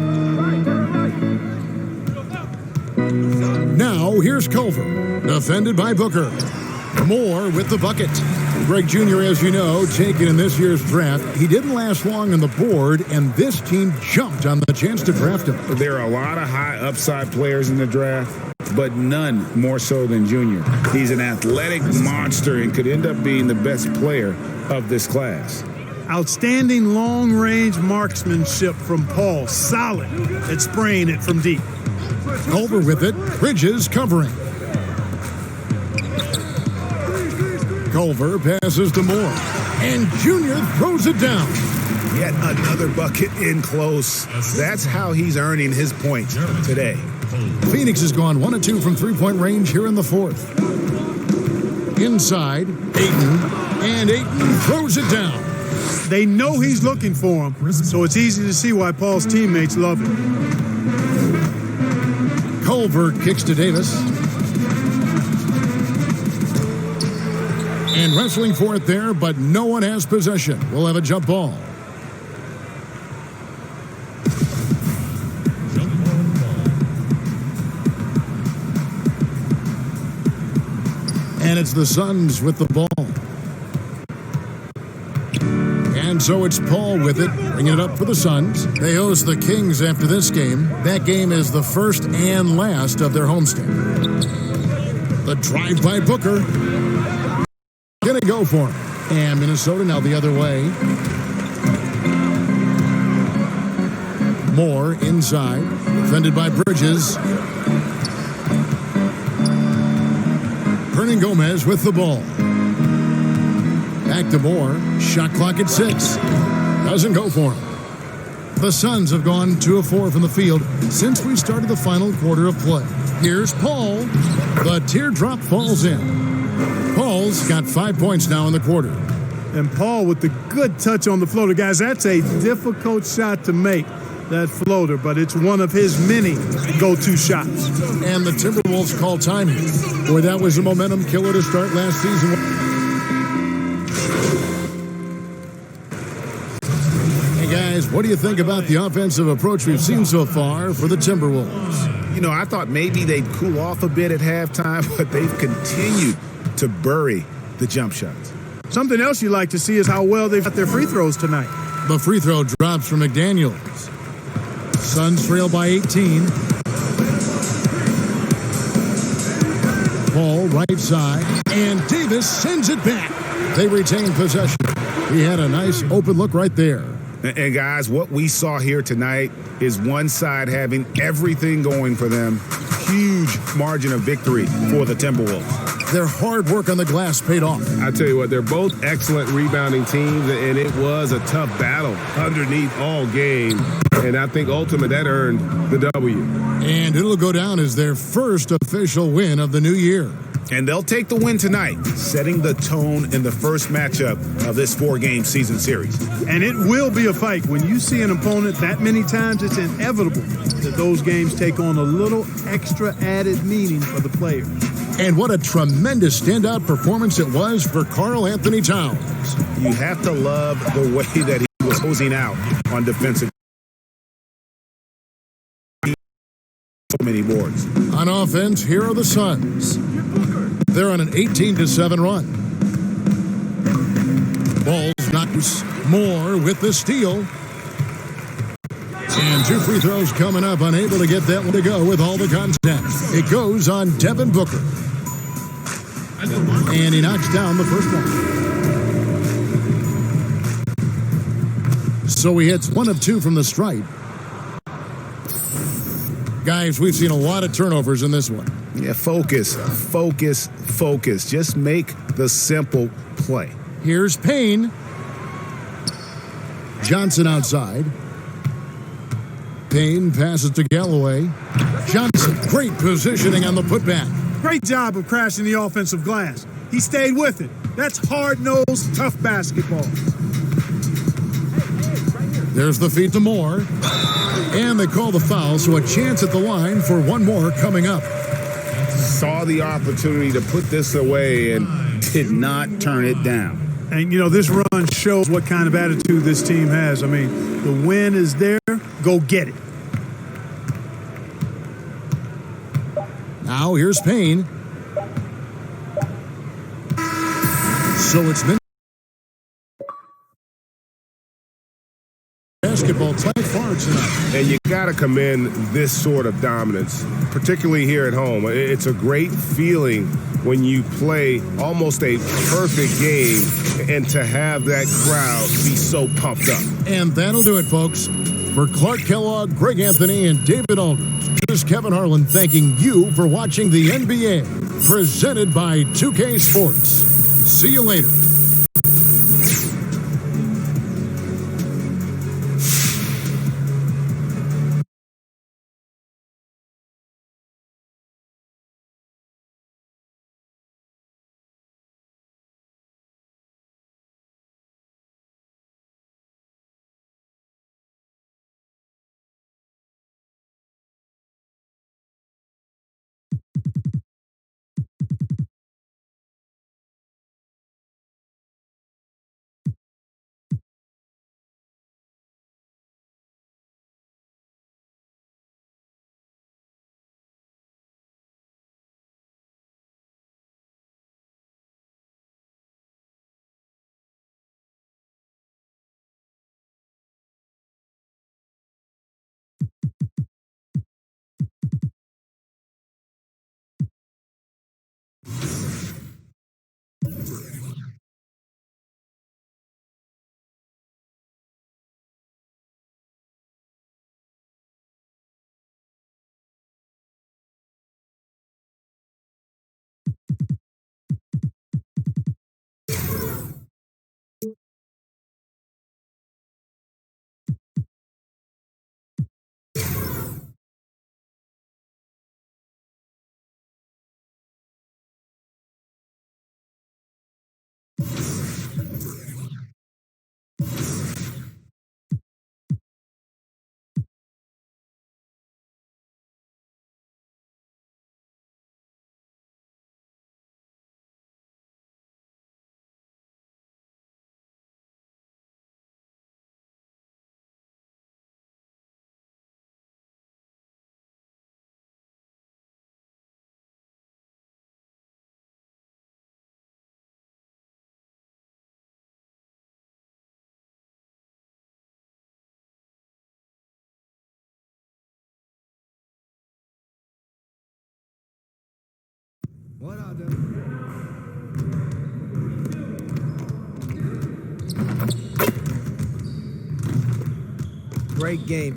Now, here's Culver, defended by Booker. Moore with the bucket. Greg Jr., as you know, taken in this year's draft. He didn't last long on the board, and this team jumped on the chance to draft him. There are a lot of high upside players in the draft, but none more so than Junior. He's an athletic monster and could end up being the best player of this class. Outstanding long-range marksmanship from Paul. Solid at spraying it from deep. Culver with it. Bridges covering. Culver passes to Moore, and Junior throws it down. Yet another bucket in close. That's how he's earning his points today. Phoenix has gone 1 of 2 from three-point range here in the fourth. Inside, Ayton, and Ayton throws it down. They know he's looking for him, so it's easy to see why Paul's teammates love him. Culver kicks to Davis. And wrestling for it there, but no one has possession. We'll have a jump ball. And it's the Suns with the ball. And so it's Paul with it, bringing it up for the Suns. They host the Kings after this game. That game is the first and last of their homestand. The drive by Booker. Gonna go for him. And Minnesota now the other way. Moore inside. Defended by Bridges. Hernan Gomez with the ball. Back to Moore. Shot clock at 6. Doesn't go for him. The Suns have gone 2 of 4 from the field since we started the final quarter of play. Here's Paul. The teardrop falls in. Paul's got 5 points now in the quarter. And Paul with the good touch on the floater. Guys, that's a difficult shot to make, that floater, but it's one of his many go-to shots. And the Timberwolves call time here. Boy, that was a momentum killer to start last season. Hey, guys, what do you think about the offensive approach we've seen so far for the Timberwolves? You know, I thought maybe they'd cool off a bit at halftime, but they've continued to bury the jump shots. Something else you like to see is how well they've got their free throws tonight. The free throw drops from McDaniels. Suns trail by 18. Paul right side, and Davis sends it back. They retain possession. He had a nice open look right there. And guys, what we saw here tonight is one side having everything going for them. Huge margin of victory for the Timberwolves. Their hard work on the glass paid off. I tell you what, they're both excellent rebounding teams, and it was a tough battle underneath all game. And I think ultimately that earned the W. And it'll go down as their first official win of the new year. And they'll take the win tonight, setting the tone in the first matchup of this 4-game season series. And it will be a fight. When you see an opponent that many times, it's inevitable that those games take on a little extra added meaning for the players. And what a tremendous standout performance it was for Karl Anthony Towns. You have to love the way that he was closing out on defensive. So many boards. On offense, here are the Suns. They're on an 18-7 run. Ball's not Moore with the steal. And 2 free throws coming up, unable to get that one to go with all the contact. It goes on Devin Booker. And he knocks down the first one. So he hits 1 of 2 from the stripe. Guys, we've seen a lot of turnovers in this one. Yeah, focus. Just make the simple play. Here's Payne. Johnson outside. Payne passes to Galloway. Johnson, great positioning on the putback. Great job of crashing the offensive glass. He stayed with it. That's hard-nosed, tough basketball. There's the feed to Moore. And they call the foul, so a chance at the line for one more coming up. Saw the opportunity to put this away and did not turn it down. And, you know, this run shows what kind of attitude this team has. I mean, the win is there. Go get it. Now here's Payne. So it's been basketball tight far tonight. And you got to commend this sort of dominance, particularly here at home. It's a great feeling when you play almost a perfect game and to have that crowd be so pumped up. And that'll do it, folks. For Clark Kellogg, Greg Anthony, and David Aldridge, this is Kevin Harlan thanking you for watching the NBA, presented by 2K Sports. See you later. What are them? Great game.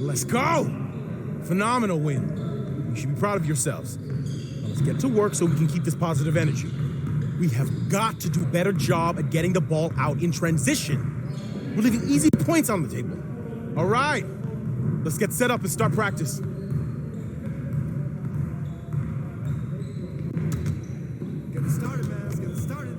Let's go! Phenomenal win. You should be proud of yourselves. Now let's get to work so we can keep this positive energy. We have got to do a better job at getting the ball out in transition. We're leaving easy points on the table. All right, let's get set up and start practice. Get it started, man. Let's get it started.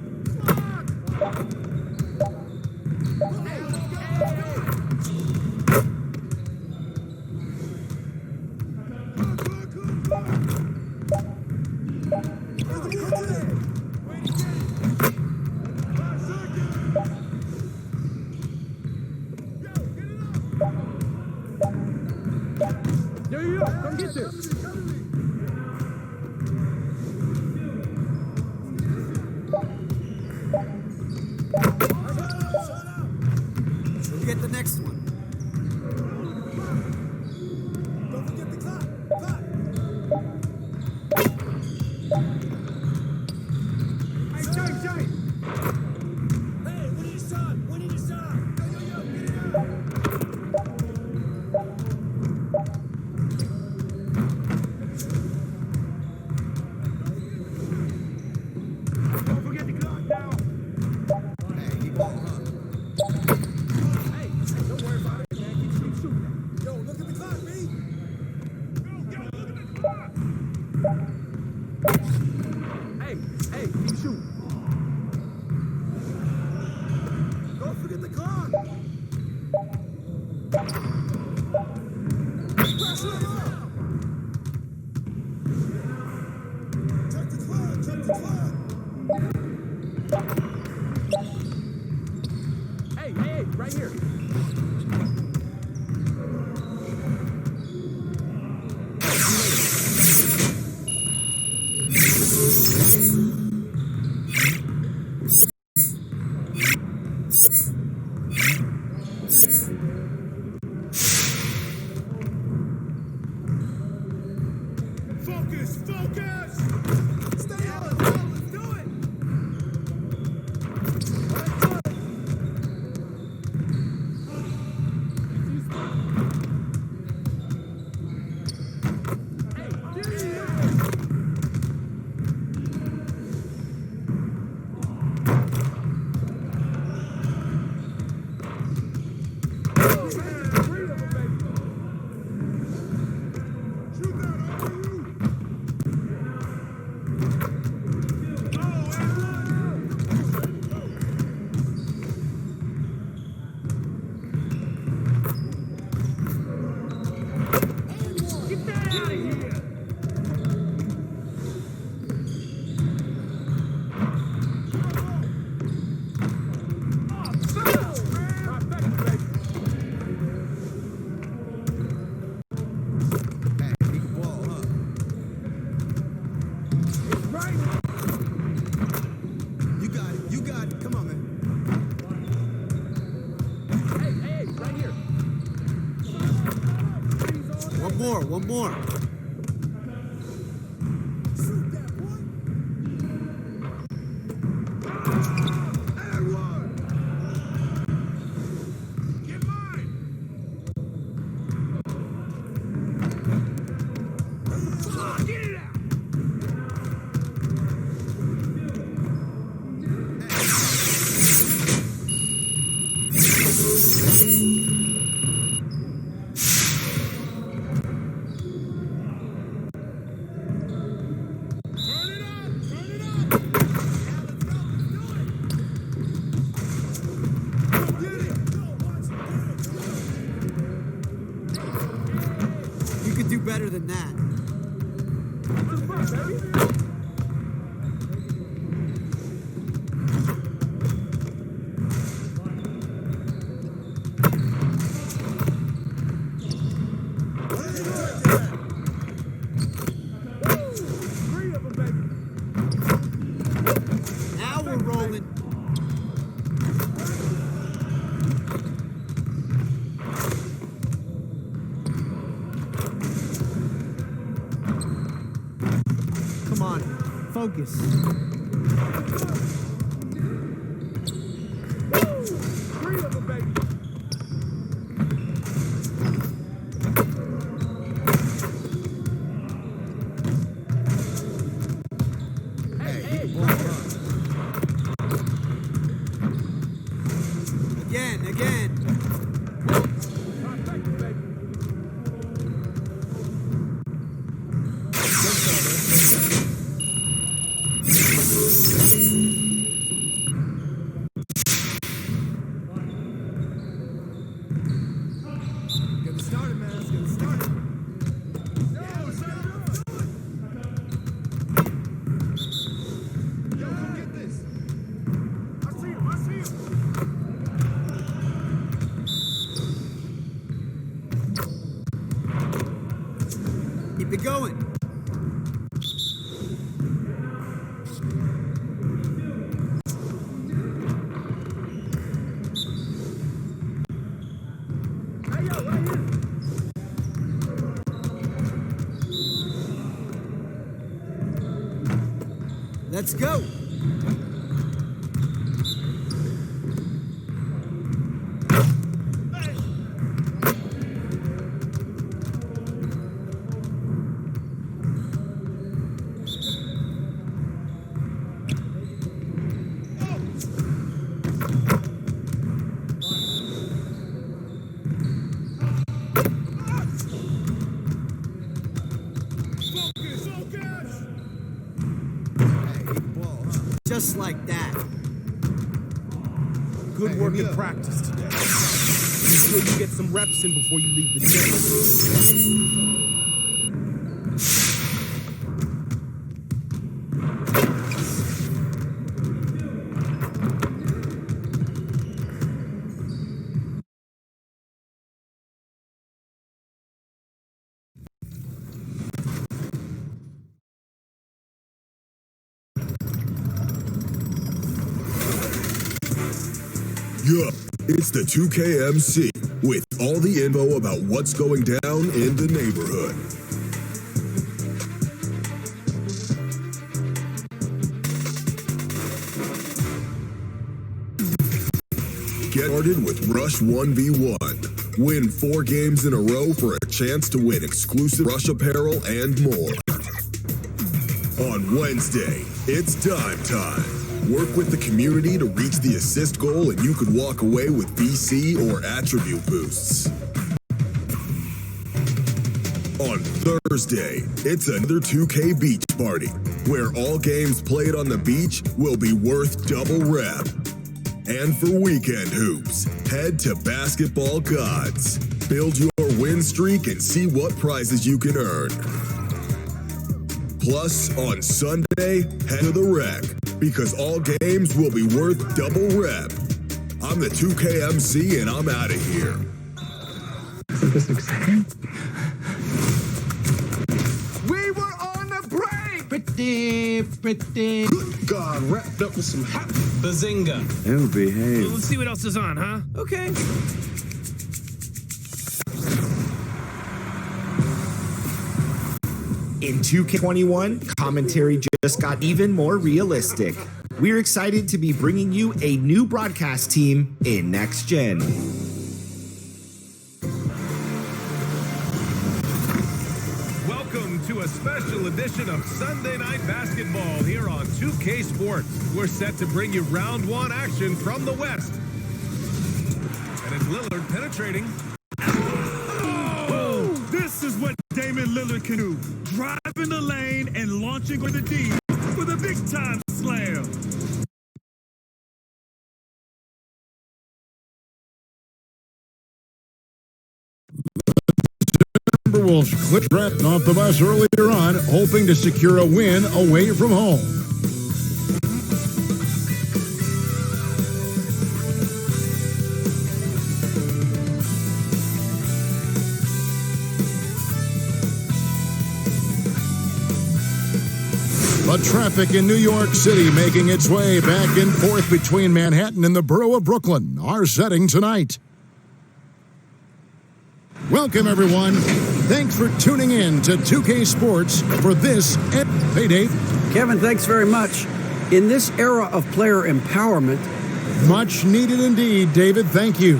Come get this. We'll get the next one. Don't forget the clock. Hey, Jay. Hey, we need a shot. We need a shot. Yo, get it out. Don't forget the clock now. Hey, he ball, huh? Hey, don't worry about it, man. Keep shooting. Yo, look at the clock, B. Yo, look at the clock. Hey, keep shooting. Don't forget the clock. Pressure him up. Check the clock. Check the clock. Hey, right here. Focus. Stay on. Let's do it. You got it. Come on, man. Hey, right here. One more. Shoot that boy. And one. Get mine. You could do better than that. Now we're rolling. Come on, focus. Again. Get it started, man. Let's get it started. Yo, come get this. I see him. Keep it going. Let's go. Just like that. Good work in practice today. Make sure you get some reps in before you leave the gym. Yup, it's the 2KMC with all the info about what's going down in the neighborhood. Get started with Rush 1v1. Win 4 games in a row for a chance to win exclusive Rush apparel and more. On Wednesday, it's dime time. Work with the community to reach the assist goal, and you could walk away with BC or attribute boosts. On Thursday, it's another 2K beach party, where all games played on the beach will be worth double rep. And for weekend hoops, head to Basketball Gods. Build your win streak and see what prizes you can earn. Plus, on Sunday, head to the Rec, because all games will be worth double rep. I'm the 2KMC and I'm out of here. Is this exciting? We were on a break! Pretty. Good God, wrapped up with some hot Bazinga. Oh, behave. Let's see what else is on, huh? Okay. In 2K21, commentary just got even more realistic. We're excited to be bringing you a new broadcast team in Next Gen. Welcome to a special edition of Sunday Night Basketball here on 2K Sports. We're set to bring you round 1 action from the West. And it's Lillard penetrating. Oh, this is what Damian Lillard can do. Driving the lane and launching with the D with a big-time slam. Timberwolves clipped Bretton off the bus earlier on, hoping to secure a win away from home. But traffic in New York City making its way back and forth between Manhattan and the borough of Brooklyn. Our setting tonight. Welcome, everyone. Thanks for tuning in to 2K Sports for this. Hey, Dave. Kevin, thanks very much. In this era of player empowerment, much needed indeed, David. Thank you.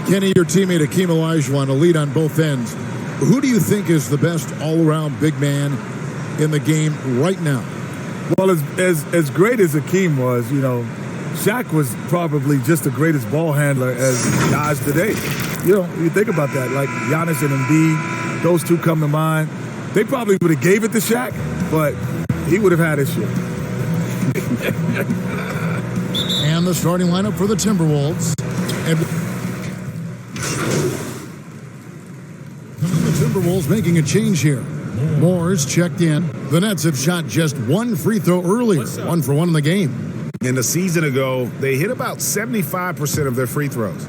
Kenny, your teammate Akeem Olajuwon, a lead on both ends. Who do you think is the best all-around big man in the game right now? Well, as great as Akeem was, you know, Shaq was probably just the greatest ball handler as guys today. You know, you think about that, like Giannis and Embiid, those two come to mind. They probably would have gave it to Shaq, but he would have had his shit. And the starting lineup for the Timberwolves. And the Timberwolves making a change here. Moore's checked in. The Nets have shot just one free throw earlier, 1 for 1 in the game. And a season ago, they hit about 75% of their free throws.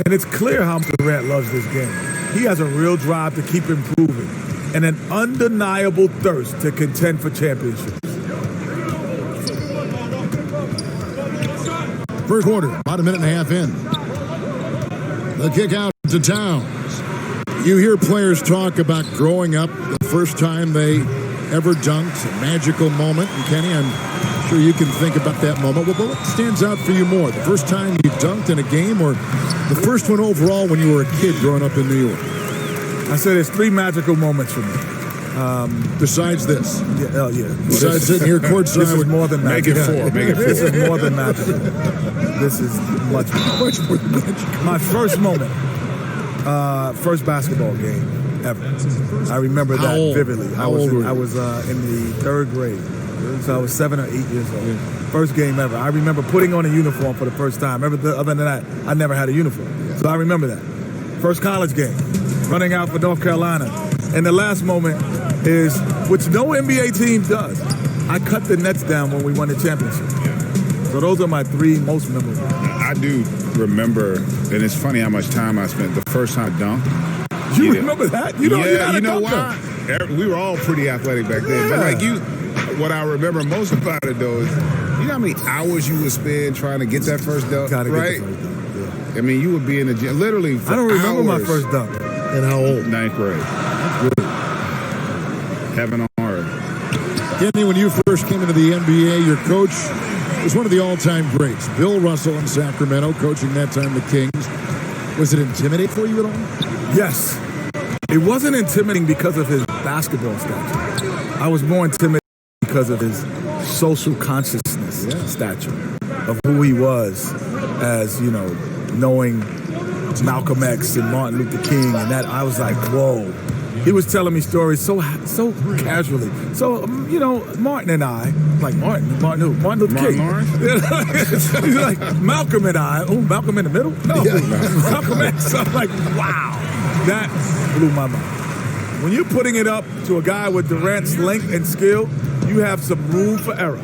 And it's clear how much Durant loves this game. He has a real drive to keep improving and an undeniable thirst to contend for championships. First quarter, about a minute and a half in. The kick out to Towns. You hear players talk about growing up the first time they ever dunked, a magical moment. And Kenny, I'm sure you can think about that moment. Well, what stands out for you more? The first time you dunked in a game or the first one overall when you were a kid growing up in New York? I said there's 3 magical moments for me. Besides this? Yeah. Besides sitting here courtside. This is more than magical. Make it 4. This is more than magical. This is much more than magical. My first moment, first basketball game ever. I remember that vividly. I was in the 3rd grade. So I was 7 or 8 years old. First game ever. I remember putting on a uniform for the first time. Other than that, I never had a uniform. So I remember that. First college game, running out for North Carolina. And the last moment is, which no NBA team does, I cut the Nets down when we won the championship. So those are my 3 most memorable. I do remember, and it's funny how much time I spent the first time I dunked. You remember that? You know why? We were all pretty athletic back then. But like what I remember most about it though is, you know how many hours you would spend trying to get that first dunk, right? I mean, you would be in the gym literally for I don't remember hours. my first dunk. And how old? 9th grade. Heaven on earth. Kenny, when you first came into the NBA, your coach was one of the all-time greats. Bill Russell in Sacramento, coaching that time the Kings. Was it intimidating for you at all? Yes. It wasn't intimidating because of his basketball stature. I was more intimidated because of his social consciousness stature of who he was as, you know, knowing Malcolm X and Martin Luther King and that. I was like, whoa. He was telling me stories so casually. So, you know, Martin and I, like Martin Luther King. He's like, Malcolm and I, Malcolm in the middle? No, Malcolm X. I'm like, wow. That blew my mind. When you're putting it up to a guy with Durant's length and skill, you have some room for error.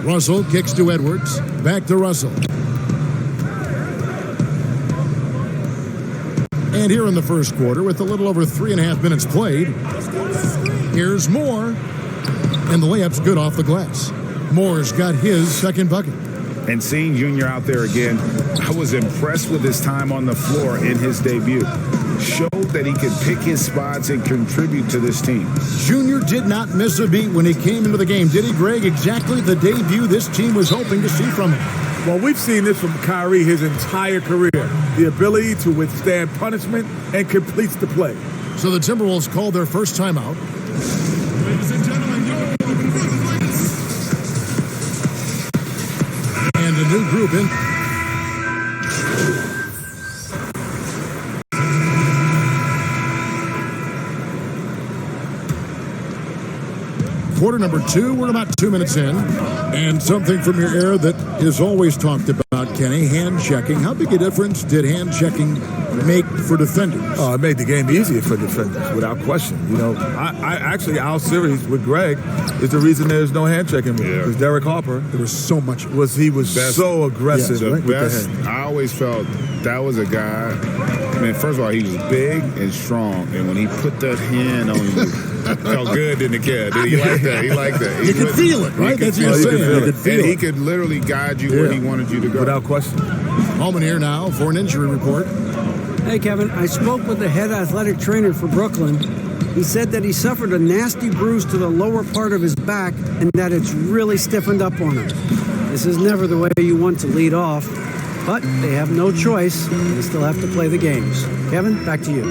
Russell kicks to Edwards. Back to Russell. And here in the first quarter, with a little over 3.5 minutes played, here's Moore. And the layup's good off the glass. Moore's got his second bucket. And seeing Junior out there again, I was impressed with his time on the floor in his debut. Showed that he could pick his spots and contribute to this team. Junior did not miss a beat when he came into the game, did he, Greg? Exactly the debut this team was hoping to see from him. Well, we've seen this from Kyrie his entire career. The ability to withstand punishment and completes the play. So the Timberwolves called their first timeout. new group in. Quarter number 2, we're about 2 minutes in. And something from your era that is always talked about, Kenny, hand checking. How big a difference did hand checking make for defenders? Oh, it made the game easier for defenders, without question. You know, I actually, our series with Greg is the reason there's no hand checking because Derek Harper, there was so much. He was so aggressive The with best, the hand. I always felt that was a guy. I mean, first of all, he was big and strong, and when he put that hand on you, felt good, didn't it, kid? He liked that. He liked that. You could feel it, right? That's what you're saying. You could feel and he it. could literally guide you where he wanted you to go. Without question. Holman here now for an injury report. Hey, Kevin, I spoke with the head athletic trainer for Brooklyn. He said that he suffered a nasty bruise to the lower part of his back and that it's really stiffened up on him. This is never the way you want to lead off, but they have no choice. They still have to play the games. Kevin, back to you.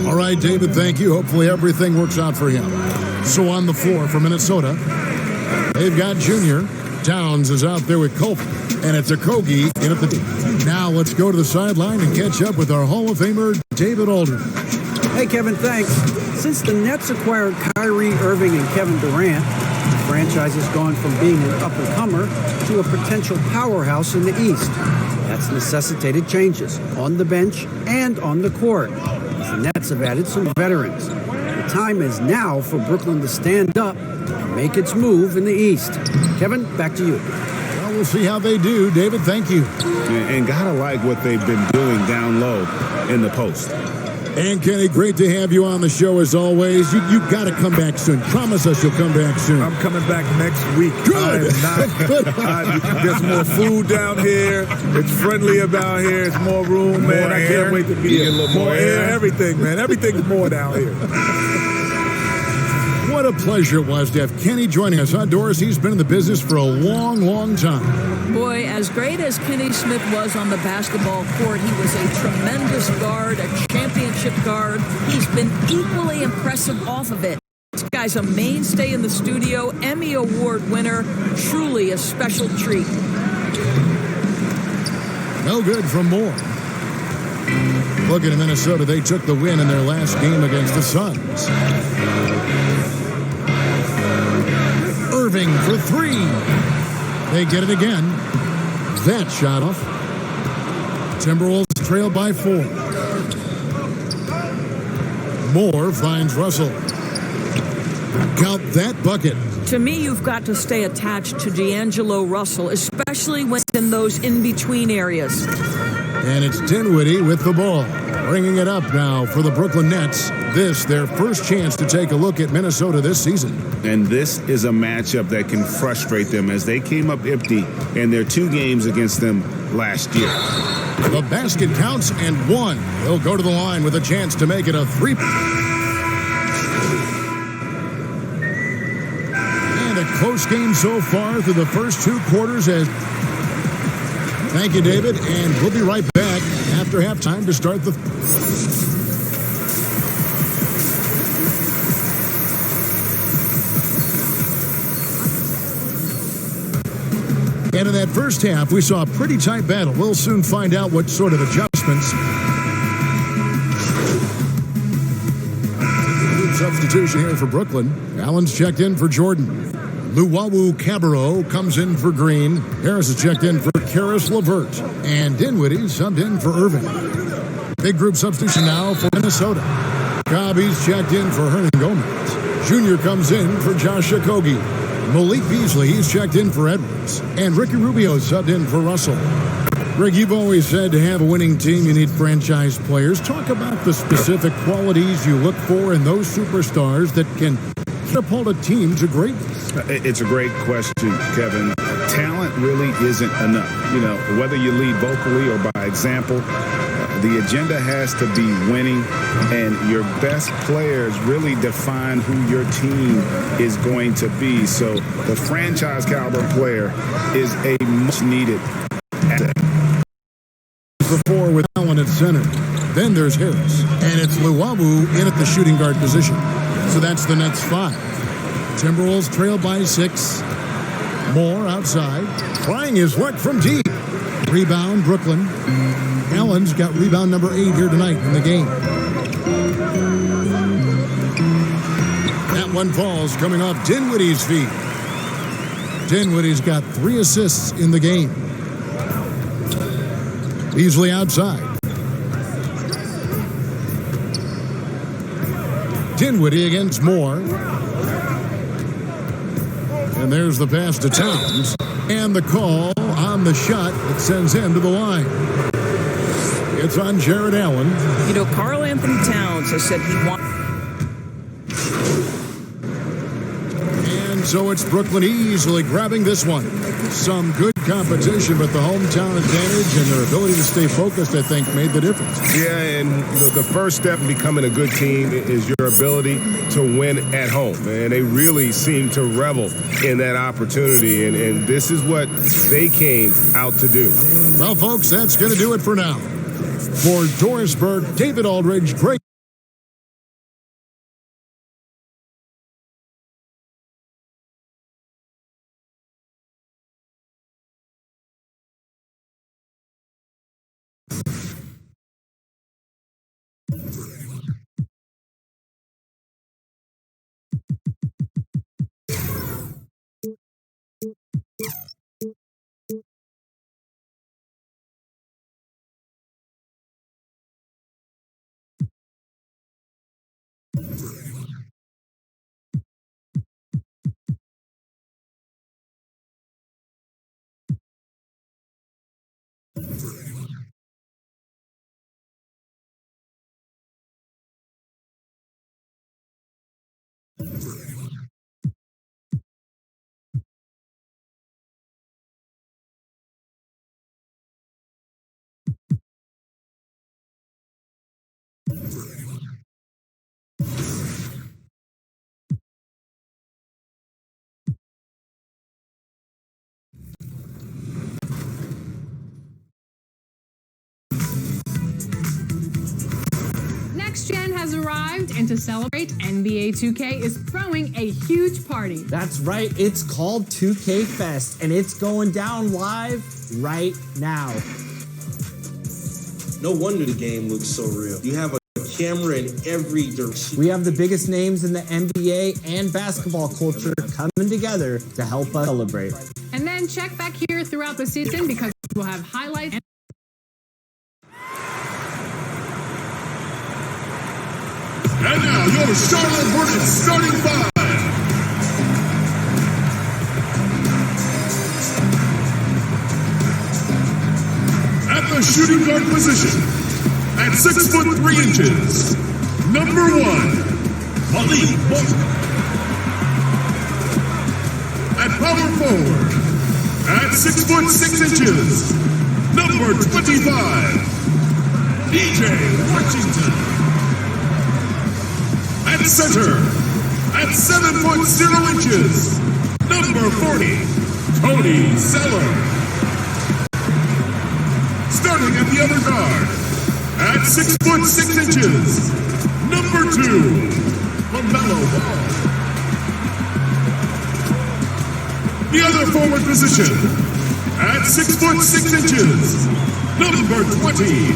All right, David, thank you. Hopefully everything works out for him. So on the floor for Minnesota, they've got Junior. Towns is out there with Colton, and it's a Kogi in at the deep. Now let's go to the sideline and catch up with our Hall of Famer, David Aldridge. Hey, Kevin, thanks. Since the Nets acquired Kyrie Irving and Kevin Durant, the franchise has gone from being an up-and-comer to a potential powerhouse in the East. That's necessitated changes on the bench and on the court. The Nets have added some veterans. The time is now for Brooklyn to stand up and make its move in the East. Kevin, back to you. Well, we'll see how they do. David, thank you. And gotta like what they've been doing down low in the post. And Kenny, great to have you on the show as always. You got to come back soon. Promise us you'll come back soon. I'm coming back next week. Good. There's more food down here. It's friendly about here. It's more room, man. I can't wait to be here. More air, everything, man. Everything's more down here. What a pleasure it was to have Kenny joining us outdoors. He's been in the business for a long, long time. Boy, as great as Kenny Smith was on the basketball court, he was a tremendous guard, a championship guard. He's been equally impressive off of it. This guy's a mainstay in the studio, Emmy Award winner, truly a special treat. No good from Moore. Looking at Minnesota, they took the win in their last game against the Suns. Irving for 3. They get it again. That shot off. Timberwolves trail by 4. Moore finds Russell. Count that bucket. To me, you've got to stay attached to D'Angelo Russell, especially when in those in-between areas. And it's Dinwiddie with the ball. Bringing it up now for the Brooklyn Nets. This, their first chance to take a look at Minnesota this season. And this is a matchup that can frustrate them as they came up empty in their 2 games against them last year. The basket counts and 1. He'll go to the line with a chance to make it a 3. And a close game so far through the first 2 quarters. Thank you, David, and we'll be right back after halftime to start the... And in that first half, we saw a pretty tight battle. We'll soon find out what sort of adjustments. Substitution here for Brooklyn. Allen's checked in for Jordan. Luwawu Cabarro comes in for Green. Harris is checked in for Karis LeVert. And Dinwiddie subbed in for Irving. Big group substitution now for Minnesota. Cobbie's checked in for Hernan Gomez. Junior comes in for Josh Okogie. Malik Beasley, he's checked in for Edwards. And Ricky Rubio subbed in for Russell. Rick, you've always said to have a winning team, you need franchise players. Talk about the specific qualities you look for in those superstars that can catapult a team to greatness. It's a great question, Kevin. Talent really isn't enough. You know, whether you lead vocally or by example, the agenda has to be winning, and your best players really define who your team is going to be. So the franchise caliber player is a much needed asset. Before with Allen at center. Then there's Harris. And it's Luwawu in at the shooting guard position. So that's the Nets 5. Timberwolves trail by 6. Moore outside. Trying his luck from deep. Rebound, Brooklyn. Allen's got rebound number 8 here tonight in the game. That one falls coming off Dinwiddie's feet. Dinwiddie's got 3 assists in the game. Beasley outside. Dinwiddie against Moore. And there's the pass to Towns. And the call on the shot that sends him to the line. It's on Jared Allen. You know, Karl Anthony Towns has said he wants. And so it's Brooklyn easily grabbing this one. Some good competition, but the hometown advantage and their ability to stay focused, I think, made the difference. Yeah, and the first step in becoming a good team is your ability to win at home. And they really seem to revel in that opportunity, and this is what they came out to do. Well, folks, that's going to do it for now. For Dorisburg, David Aldridge, great. Next Gen has arrived, and to celebrate, NBA 2K is throwing a huge party. That's right, it's called 2K Fest, and it's going down live right now. No wonder the game looks so real. You have a camera in every direction. We have the biggest names in the NBA and basketball culture coming together to help us celebrate. And then check back here throughout the season because we'll have highlights. And now, your Charlotte Hornets starting 5. At the shooting guard position, at 6'3". Number 1, Malik Monk. At power forward, at 6'6". Number 25, DJ Washington. At center, at 7'0". Number 40, Tony Zeller. Starting at the other guard, at 6'6". Number 2, LaMelo Ball. The other forward position, at 6'6". Number 20,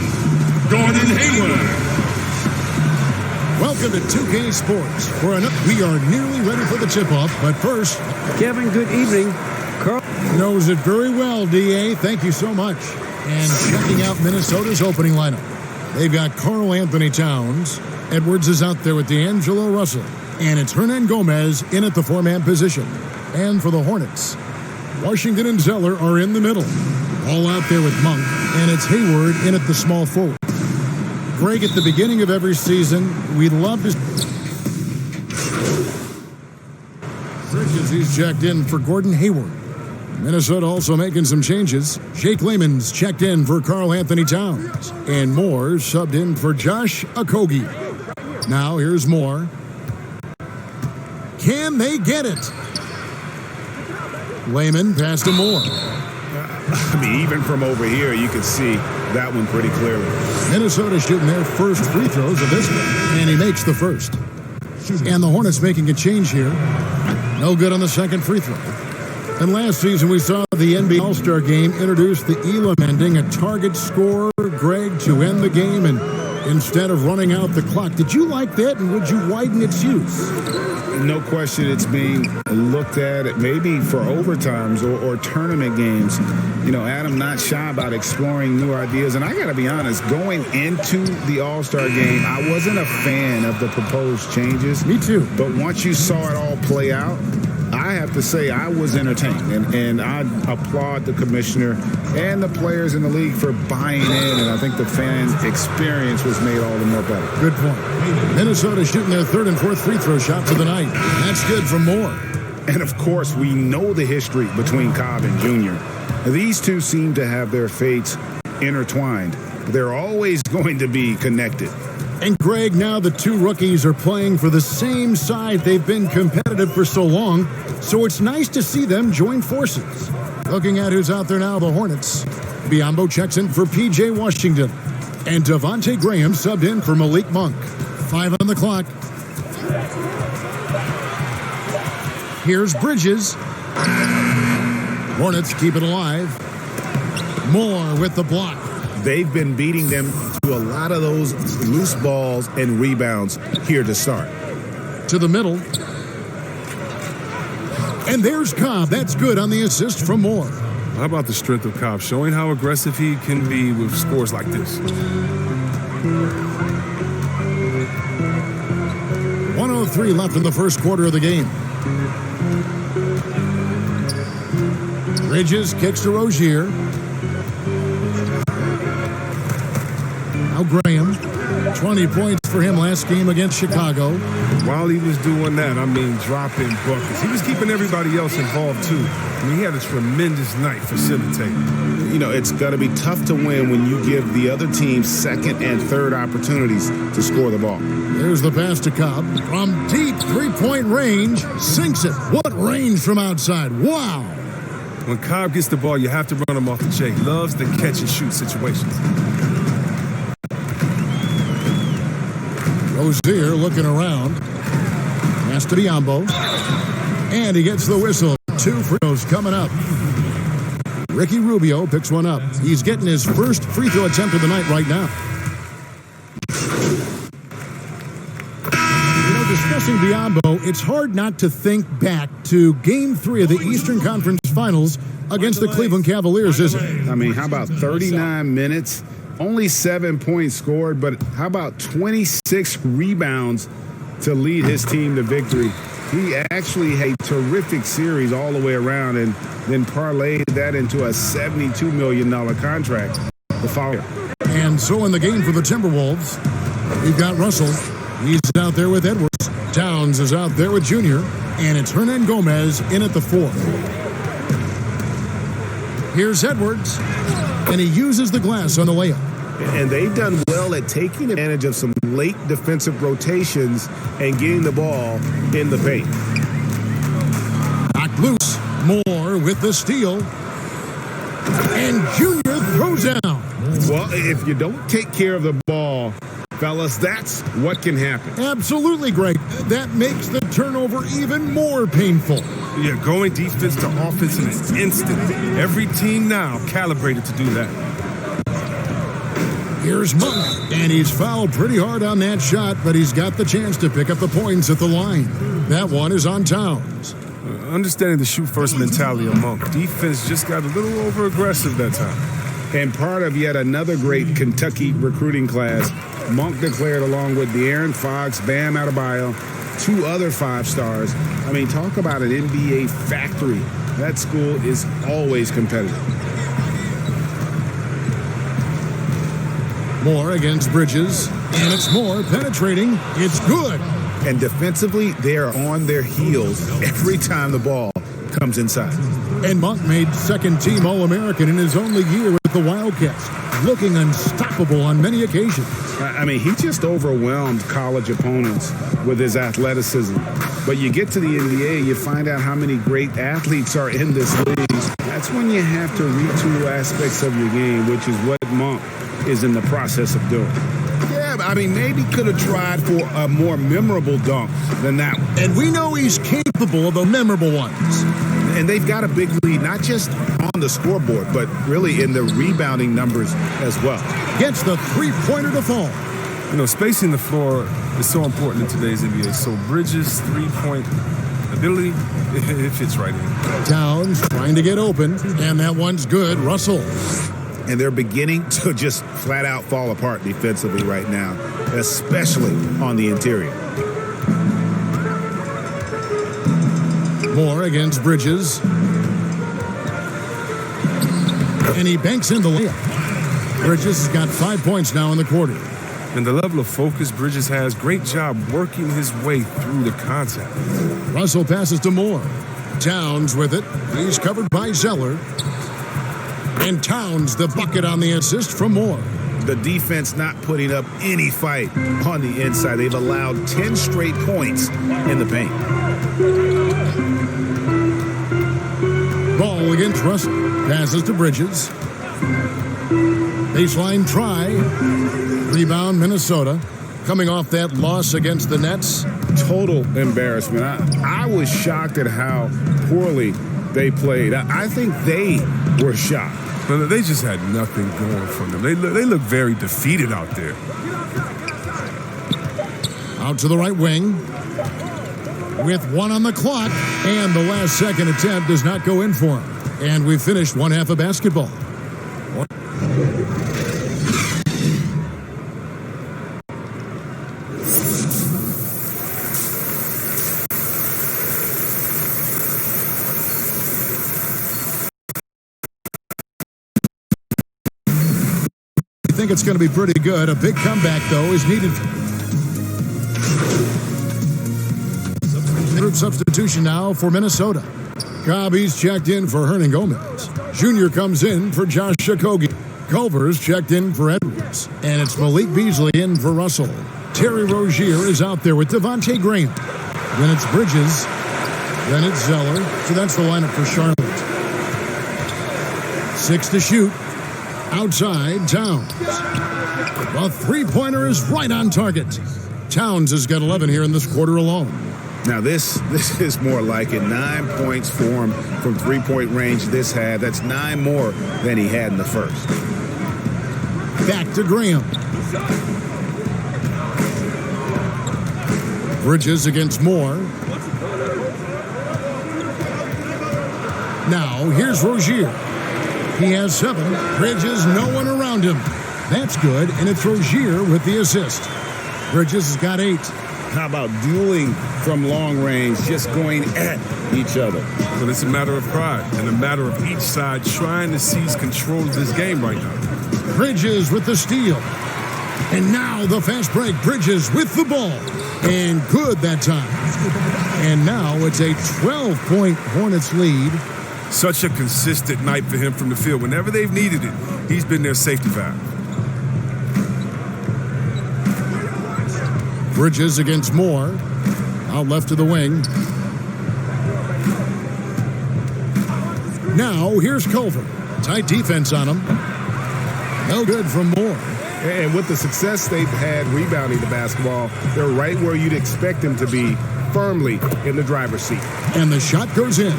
Gordon Hayward. Welcome to 2K Sports. We are nearly ready for the tip-off, but first... Kevin, good evening. Carl knows it very well, D.A. Thank you so much. And checking out Minnesota's opening lineup. They've got Karl Anthony Towns. Edwards is out there with D'Angelo Russell. And it's Hernan Gomez in at the 4-man position. And for the Hornets, Washington and Zeller are in the middle. All out there with Monk. And it's Hayward in at the small forward. Greg, at the beginning of every season, we'd love to... Bridges, he's checked in for Gordon Hayward. Minnesota also making some changes. Jake Layman's checked in for Karl Anthony Towns. And Moore subbed in for Josh Okogie. Now here's Moore. Can they get it? Layman passed to Moore. I mean, even from over here, you can see that one pretty clearly. Minnesota shooting their first free throws of this one, and he makes the first. And the Hornets making a change here. No good on the second free throw. And last season, we saw the NBA All-Star Game introduce the Elam ending, a target score, Greg, to end the game, and instead of running out the clock. Did you like that, and would you widen its use? No question it's being looked at maybe for overtimes or tournament games. You know, Adam not shy about exploring new ideas. And I got to be honest, going into the All-Star game, I wasn't a fan of the proposed changes. Me too. But once you saw it all play out, I have to say I was entertained, and I applaud the commissioner and the players in the league for buying in, and I think the fan experience was made all the more better. Good point. Minnesota shooting their third and fourth free throw shots of the night. That's good for Moore. And, of course, we know the history between Cobb and Junior. These two seem to have their fates intertwined. They're always going to be connected. And, Greg, now the two rookies are playing for the same side. They've been competitive for so long, so it's nice to see them join forces. Looking at who's out there now, the Hornets. Biyombo checks in for P.J. Washington. And Devontae Graham subbed in for Malik Monk. 5 on the clock. Here's Bridges. Hornets keep it alive. Moore with the block. They've been beating them to a lot of those loose balls and rebounds here to start. To the middle. And there's Cobb. That's good on the assist from Moore. How about the strength of Cobb, showing how aggressive he can be with scores like this? 1:03 left in the first quarter of the game. Bridges kicks to Rozier. Now Graham. 20 points for him last game against Chicago. While he was doing that, I mean, dropping buckets. He was keeping everybody else involved, too. I mean, he had a tremendous night facilitating. You know, it's going to be tough to win when you give the other team second and third opportunities to score the ball. There's the pass to Cobb. From deep three-point range, sinks it. What range from outside? Wow. When Cobb gets the ball, you have to run him off the check. Loves the catch-and-shoot situations. Rozier looking around. Pass to Biyombo. And he gets the whistle. 2 free throws coming up. Ricky Rubio picks one up. He's getting his first free throw attempt of the night right now. You know, discussing Biyombo, it's hard not to think back to Game 3 of the Eastern Conference Finals against the Cleveland Cavaliers, isn't it? I mean, how about 39 minutes? Only 7 points scored, but how about 26 rebounds to lead his team to victory? He actually had a terrific series all the way around and then parlayed that into a $72 million contract the following. And so in the game for the Timberwolves, we've got Russell. He's out there with Edwards. Towns is out there with Junior. And it's Hernan Gomez in at the 4. Here's Edwards. And he uses the glass on the layup. And they've done well at taking advantage of some late defensive rotations and getting the ball in the paint. Knocked loose. Moore with the steal. And Junior throws down. Well, if you don't take care of the ball, fellas, that's what can happen. Absolutely, Greg. That makes the turnover even more painful. Yeah, going defense to offense in an instant. Every team now calibrated to do that. Here's Monk, and he's fouled pretty hard on that shot, but he's got the chance to pick up the points at the line. That one is on Towns. Understanding the shoot-first mentality of Monk, defense just got a little over-aggressive that time. And part of yet another great Kentucky recruiting class, Monk declared along with De'Aaron Fox, Bam Adebayo, 2 other 5 stars. I mean, talk about an NBA factory. That school is always competitive. Moore against Bridges, and it's Moore penetrating. It's good. And defensively, they are on their heels every time the ball comes inside. And Monk made second-team All-American in his only year with the Wildcats, looking unstoppable on many occasions. I mean, he just overwhelmed college opponents with his athleticism. But you get to the NBA, you find out how many great athletes are in this league. That's when you have to retool aspects of your game, which is what Monk is in the process of doing. Yeah, I mean, maybe could have tried for a more memorable dunk than that one. And we know he's capable of the memorable ones. And they've got a big lead, not just on the scoreboard, but really in the rebounding numbers as well. Gets the three-pointer to fall. You know, spacing the floor is so important in today's NBA. So Bridges' three-point ability, it fits right in. Towns trying to get open, and that one's good. Russell. And they're beginning to just flat out fall apart defensively right now, especially on the interior. Moore against Bridges. And he banks in the layup. Bridges has got 5 points now in the quarter. And the level of focus Bridges has, great job working his way through the contact. Russell passes to Moore. Towns with it. He's covered by Zeller. And Towns the bucket on the assist from Moore. The defense not putting up any fight on the inside. They've allowed 10 straight points in the paint. Ball against Russell. Passes to Bridges. Baseline try. Rebound Minnesota. Coming off that loss against the Nets. Total embarrassment. I was shocked at how poorly they played. I think they were shocked. No, they just had nothing going for them. They look very defeated out there. Out to the right wing. With 1 on the clock. And the last second attempt does not go in for him. And we've finished one half of basketball. I think it's going to be pretty good. A big comeback, though, is needed. Group substitution now for Minnesota. Cobby's checked in for Hernan Gomez. Junior comes in for Josh Okogie. Culver's checked in for Edwards. And it's Malik Beasley in for Russell. Terry Rozier is out there with Devontae Graham. Then it's Bridges. Then it's Zeller. So that's the lineup for Charlotte. 6 to shoot. Outside, Towns. The three-pointer is right on target. Towns has got 11 here in this quarter alone. Now this is more like it. 9 points for him from three-point range this half. That's 9 more than he had in the first. Back to Graham. Bridges against Moore. Now here's Rozier. He has 7. Bridges, no one around him. That's good, and it's Rozier with the assist. Bridges has got 8. How about dueling from long range, just going at each other? Well, it's a matter of pride and a matter of each side trying to seize control of this game right now. Bridges with the steal. And now the fast break. Bridges with the ball. And good that time. And now it's a 12-point Hornets lead. Such a consistent night for him from the field. Whenever they've needed it, he's been their safety valve. Bridges against Moore. Out left to the wing. Now here's Culver. Tight defense on him. No good from Moore. And with the success they've had rebounding the basketball, they're right where you'd expect them to be, firmly in the driver's seat. And the shot goes in.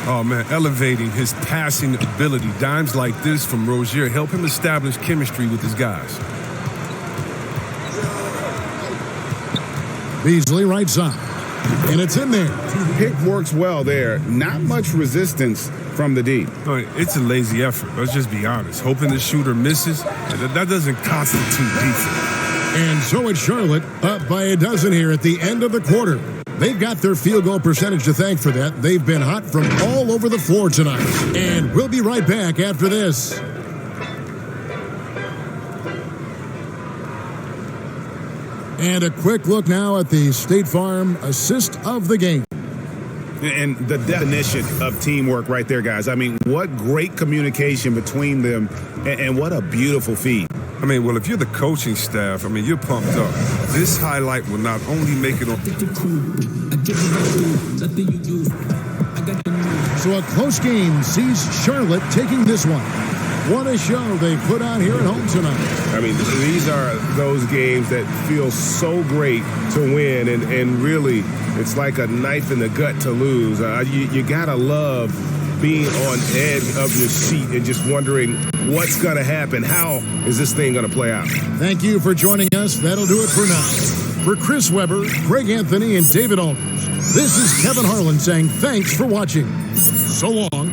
Oh, man, elevating his passing ability. Dimes like this from Rozier help him establish chemistry with his guys. Beasley right side. And it's in there. Pick works well there. Not much resistance from the D. It's a lazy effort. Let's just be honest. Hoping the shooter misses, that doesn't constitute defense. And so it's Charlotte up by a dozen here at the end of the quarter. They've got their field goal percentage to thank for that. They've been hot from all over the floor tonight. And we'll be right back after this. And a quick look now at the State Farm assist of the game. And the definition of teamwork right there, guys. I mean, what great communication between them, and what a beautiful feed. I mean, well, if you're the coaching staff, I mean, you're pumped up. This highlight will not only make it on. So a close game sees Charlotte taking this one. What a show they put on here at home tonight. I mean, these are those games that feel so great to win, and really, it's like a knife in the gut to lose. You gotta love being on edge of your seat and just wondering what's gonna happen. How is this thing gonna play out? Thank you for joining us. That'll do it for now. For Chris Webber, Craig Anthony, and David Alders, this is Kevin Harlan saying thanks for watching. So long.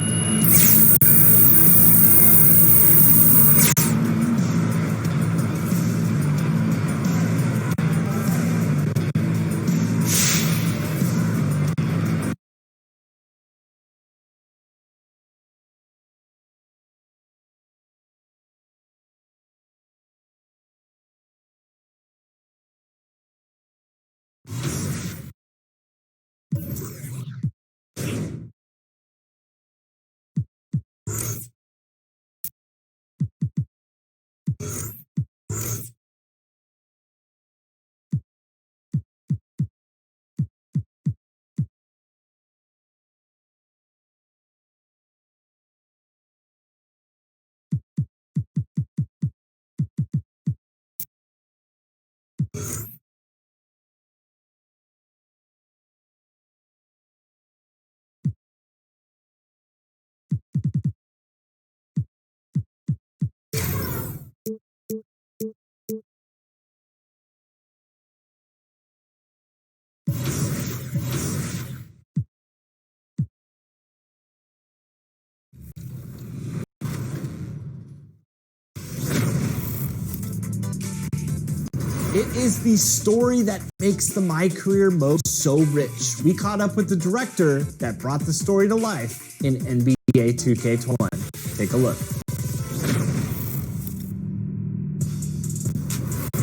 It is the story that makes the My Career mode so rich. We caught up with the director that brought the story to life in NBA 2K21. Take a look.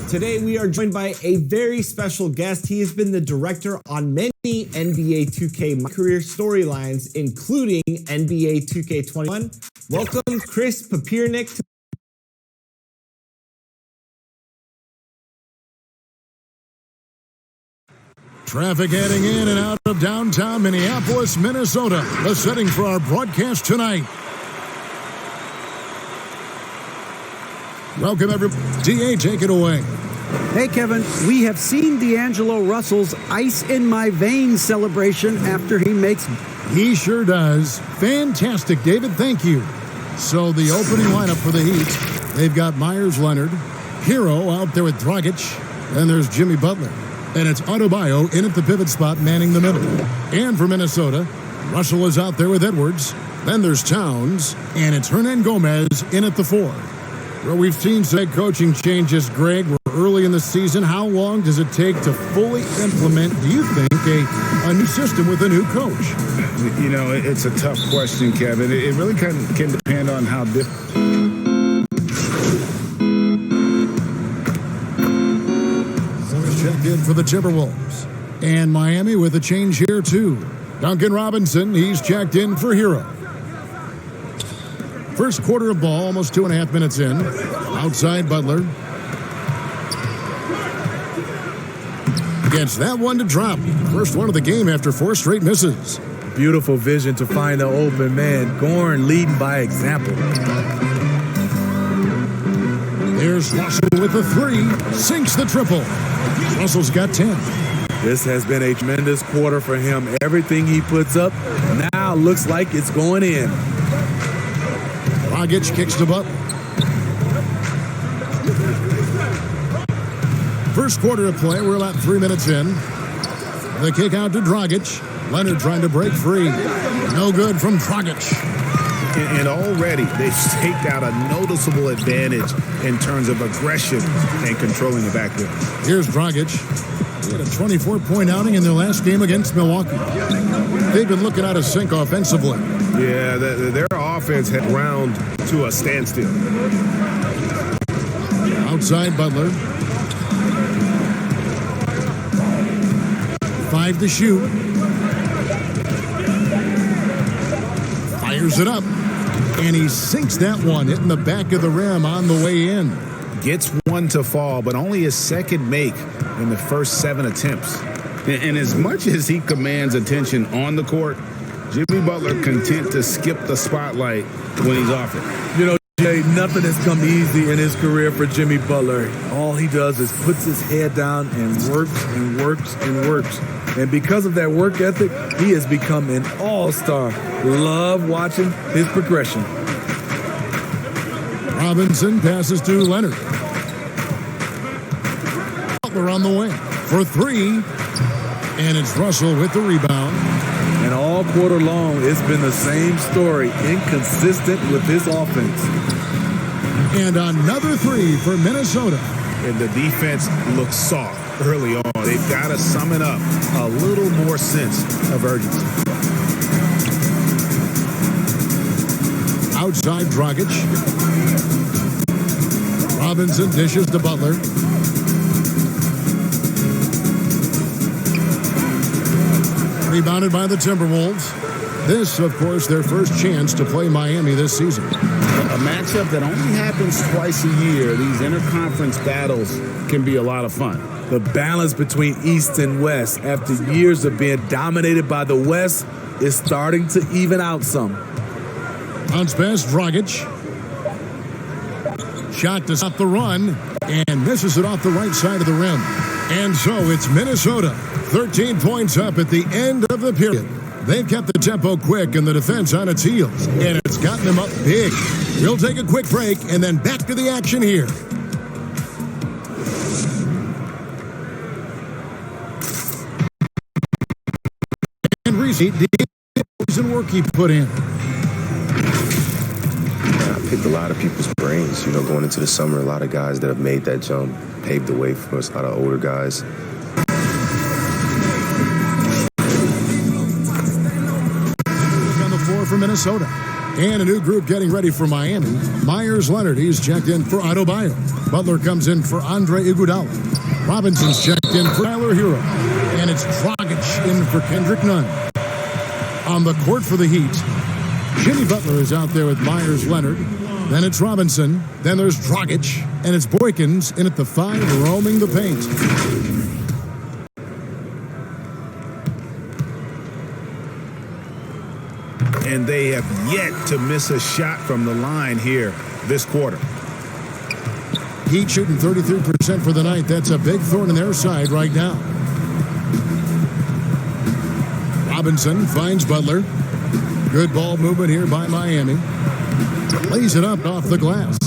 Today we are joined by a very special guest. He has been the director on many NBA 2K My Career storylines, including NBA 2K21. Welcome, Chris Papiernik. Traffic heading in and out of downtown Minneapolis, Minnesota. The setting for our broadcast tonight. Welcome, everyone. DA, take it away. Hey, Kevin, we have seen D'Angelo Russell's Ice in My Veins celebration after he makes... He sure does. Fantastic, David. Thank you. So the opening lineup for the Heat, they've got Myers Leonard, Hero out there with Dragic, and there's Jimmy Butler. And it's Adebayo in at the pivot spot, manning the middle. And for Minnesota, Russell is out there with Edwards. Then there's Towns, and it's Hernan Gomez in at the 4. Well, we've seen some coaching changes, Greg. We're early in the season. How long does it take to fully implement, do you think, a new system with a new coach? You know, it's a tough question, Kevin. It really can depend on how different. Checked in for the Timberwolves. And Miami with a change here, too. Duncan Robinson, he's checked in for Hero. First quarter of ball, almost 2.5 minutes in. Outside Butler. Gets that one to drop. First one of the game after 4 straight misses. Beautiful vision to find the open man. Gorn leading by example. There's Russell with a 3. Sinks the triple. Russell's got 10. This has been a tremendous quarter for him. Everything he puts up now looks like it's going in. Dragic kicks to Butler. First quarter of play, we're about 3 minutes in. The kick out to Dragic. Leonard trying to break free. No good from Dragic. And already they've staked out a noticeable advantage in terms of aggression and controlling the backcourt. Here's Dragic. He had a 24-point outing in their last game against Milwaukee. They've been looking out of sync offensively. Yeah, their offense had ground to a standstill. Outside Butler. 5 to shoot. Fires it up. And he sinks that one, hitting the back of the rim on the way in. Gets one to fall, but only his second make in the first 7 attempts. And as much as he commands attention on the court, Jimmy Butler content to skip the spotlight when he's off it. You know, Jay, nothing has come easy in his career for Jimmy Butler. All he does is puts his head down and works and works and works. And because of that work ethic, he has become an all-star. Love watching his progression. Robinson passes to Leonard. Butler on the wing for three. And it's Russell with the rebound. And all quarter long, it's been the same story, inconsistent with his offense. And another three for Minnesota. And the defense looks soft early on. They've got to summon up a little more sense of urgency. Outside Dragic. Robinson dishes to Butler. Rebounded by the Timberwolves. This, of course, their first chance to play Miami this season. A matchup that only happens twice a year. These interconference battles can be a lot of fun. The balance between East and West after years of being dominated by the West is starting to even out some. Bounce pass, Dragic. Shot to stop the run and misses it off the right side of the rim. And so it's Minnesota, 13 points up at the end of the period. They've kept the tempo quick and the defense on its heels, and it's gotten them up big. We'll take a quick break and then back to the action here. And Reese, the work he put in. I picked a lot of people's brains, going into the summer. A lot of guys that have made that jump, paved the way for us, a lot of older guys. On the floor for Minnesota. And a new group getting ready for Miami. Myers Leonard, he's checked in for Adebayo. Butler comes in for Andre Iguodala. Robinson's checked in for Tyler Hero. And it's Dragic in for Kendrick Nunn. On the court for the Heat, Jimmy Butler is out there with Myers Leonard. Then it's Robinson. Then there's Dragic. And it's Boykins in at the 5, roaming the paint. And they have yet to miss a shot from the line here this quarter. Heat shooting 33% for the night. That's a big thorn in their side right now. Robinson finds Butler. Good ball movement here by Miami. Lays it up off the glass.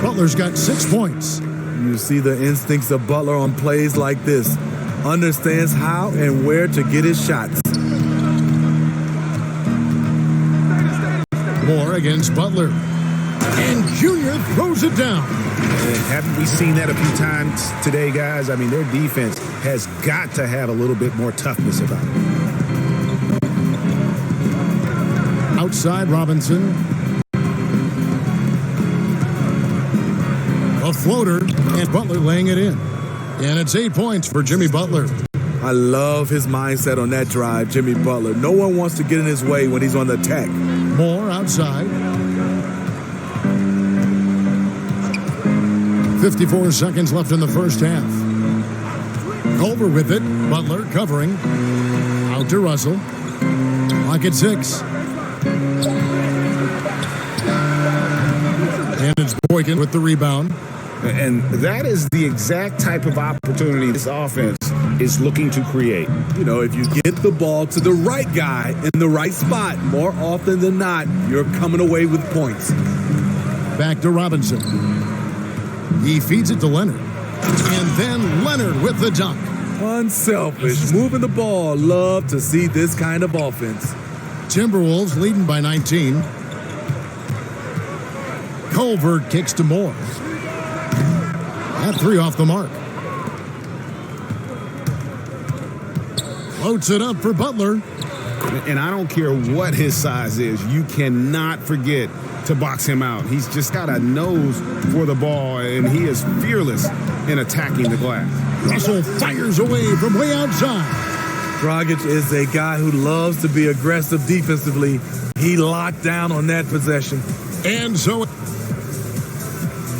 Butler's got 6 points. You see the instincts of Butler on plays like this. Understands how and where to get his shots. Moore against Butler. And Junior throws it down. And haven't we seen that a few times today, guys? I mean, their defense has got to have a little bit more toughness about it. Outside Robinson. A floater, and Butler laying it in. And it's 8 points for Jimmy Butler. I love his mindset on that drive, Jimmy Butler. No one wants to get in his way when he's on the attack. Moore outside. 54 seconds left in the first half. Culver with it. Butler covering. Out to Russell. Clock at 6. And it's Boykin with the rebound. And that is the exact type of opportunity this offense is looking to create. If you get the ball to the right guy in the right spot, more often than not, you're coming away with points. Back to Robinson. He feeds it to Leonard. And then Leonard with the dunk. Unselfish, moving the ball. Love to see this kind of offense. Timberwolves leading by 19. Culver kicks to Moore. That 3 off the mark. Floats it up for Butler. And I don't care what his size is. You cannot forget to box him out. He's just got a nose for the ball, and he is fearless in attacking the glass. Russell fires away from way outside. Dragic is a guy who loves to be aggressive defensively. He locked down on that possession. And so,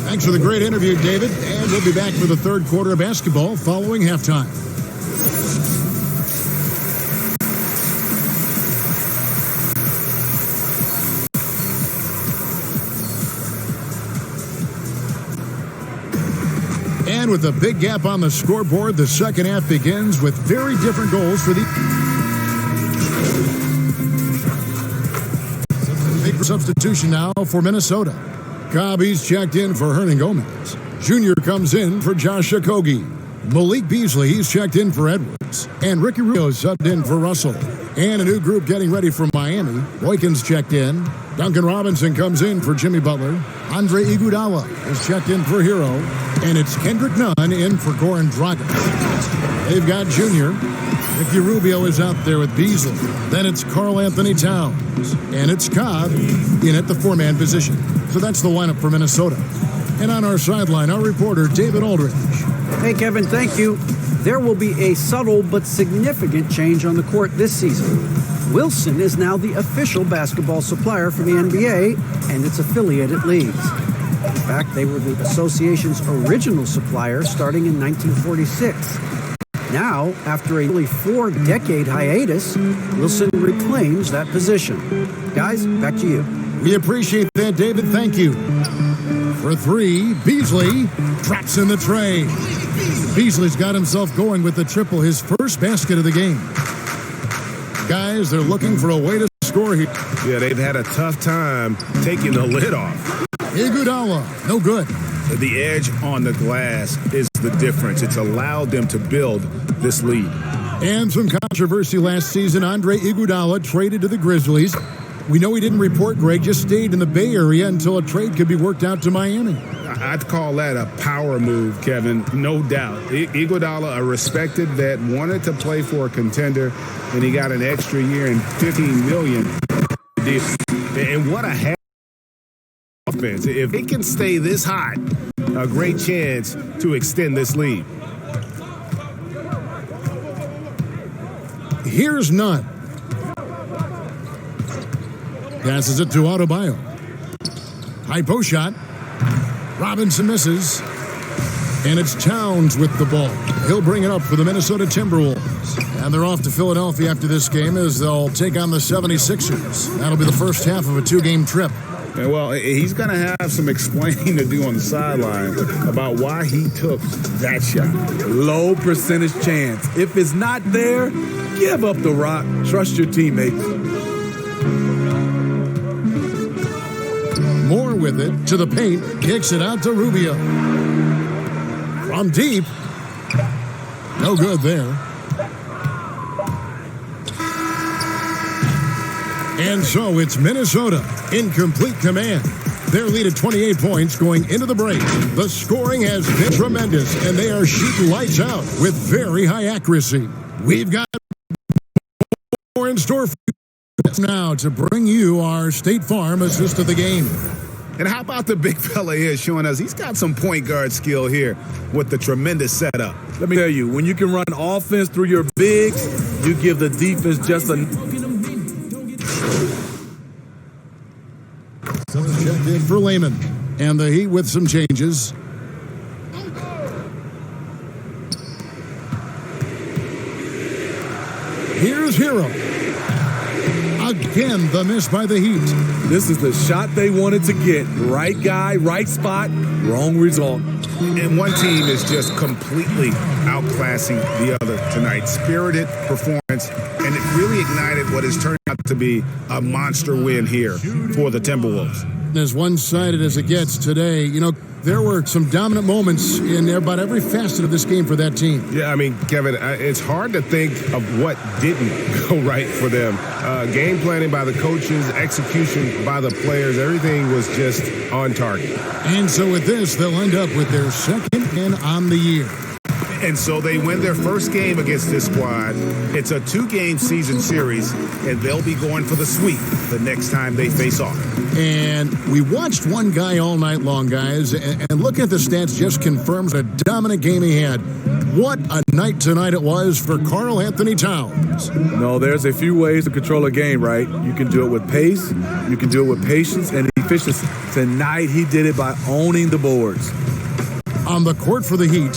thanks for the great interview, David. And we'll be back for the third quarter of basketball following halftime. And with a big gap on the scoreboard, the second half begins with very different goals for the... Big substitution now for Minnesota. Cobb's checked in for Hernan Gomez. Junior comes in for Josh Okogie. Malik Beasley, he's checked in for Edwards. And Ricky Rio subbed in for Russell. And a new group getting ready for Miami. Boykin's checked in. Duncan Robinson comes in for Jimmy Butler. Andre Iguodala is checked in for Hero. And it's Kendrick Nunn in for Goran Dragic. They've got Junior. Ricky Rubio is out there with Beasley. Then it's Karl Anthony Towns. And it's Cobb in at the four-man position. So that's the lineup for Minnesota. And on our sideline, our reporter, David Aldridge. Hey, Kevin, thank you. There will be a subtle but significant change on the court this season. Wilson is now the official basketball supplier for the NBA and its affiliated leagues. In fact, they were the association's original supplier starting in 1946. Now, after a nearly 4-decade hiatus, Wilson reclaims that position. Guys, back to you. We appreciate that, David. Thank you. For three, Beasley drops in the tray. Beasley's got himself going with the triple, his first basket of the game. Guys, they're looking for a way to score here. Yeah, they've had a tough time taking the lid off. Iguodala, no good. The edge on the glass is the difference. It's allowed them to build this lead. And some controversy last season. Andre Iguodala traded to the Grizzlies. We know he didn't report, Greg, just stayed in the Bay Area until a trade could be worked out to Miami. I'd call that a power move, Kevin, no doubt. Iguodala, a respected vet, wanted to play for a contender, and he got an extra year and $15 million. And what a half offense. If it can stay this hot, a great chance to extend this lead. Here's Nunn. Passes it to Adebayo. High post shot. Robinson misses. And it's Towns with the ball. He'll bring it up for the Minnesota Timberwolves. And they're off to Philadelphia after this game as they'll take on the 76ers. That'll be the first half of a 2-game trip. Well, he's going to have some explaining to do on the sideline about why he took that shot. Low percentage chance. If it's not there, give up the rock. Trust your teammates. Moore with it to the paint. Kicks it out to Rubio. From deep. No good there. And so it's Minnesota in complete command. Their lead at 28 points going into the break. The scoring has been tremendous, and they are shooting lights out with very high accuracy. We've got more in store for you now to bring you our State Farm assist of the game. And how about the big fella here showing us he's got some point guard skill here with the tremendous setup. Let me tell you, when you can run offense through your bigs, you give the defense just a... Checked in for Lehman. And the Heat with some changes. Here's Hero. Again, the miss by the Heat. This is the shot they wanted to get. Right guy, right spot, wrong result. And one team is just completely outclassing the other tonight. Spirited performance, and it really ignited what has turned out to be a monster win here for the Timberwolves. As one-sided as it gets today, you know, there were some dominant moments in about every facet of this game for that team. Yeah, I mean, Kevin, it's hard to think of what didn't go right for them. Game planning by the coaches, execution by the players, everything was just on target. And so with this, they'll end up with their second win on the year. And so they win their first game against this squad. It's a 2-game season series, and they'll be going for the sweep the next time they face off. And we watched one guy all night long, guys, and looking at the stats just confirms a dominant game he had. What a night tonight it was for Karl Anthony Towns. No, there's a few ways to control a game, right? You can do it with pace, you can do it with patience and efficiency. Tonight he did it by owning the boards. On the court for the Heat,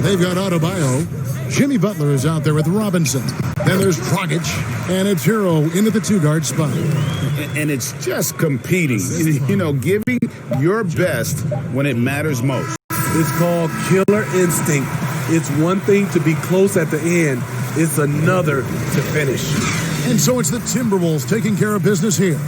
they've got Adebayo. Jimmy Butler is out there with Robinson. Then there's Dragic, and it's Hero into the 2-guard spot. And it's just competing, you know, giving your best when it matters most. It's called killer instinct. It's one thing to be close at the end. It's another to finish. And so it's the Timberwolves taking care of business here.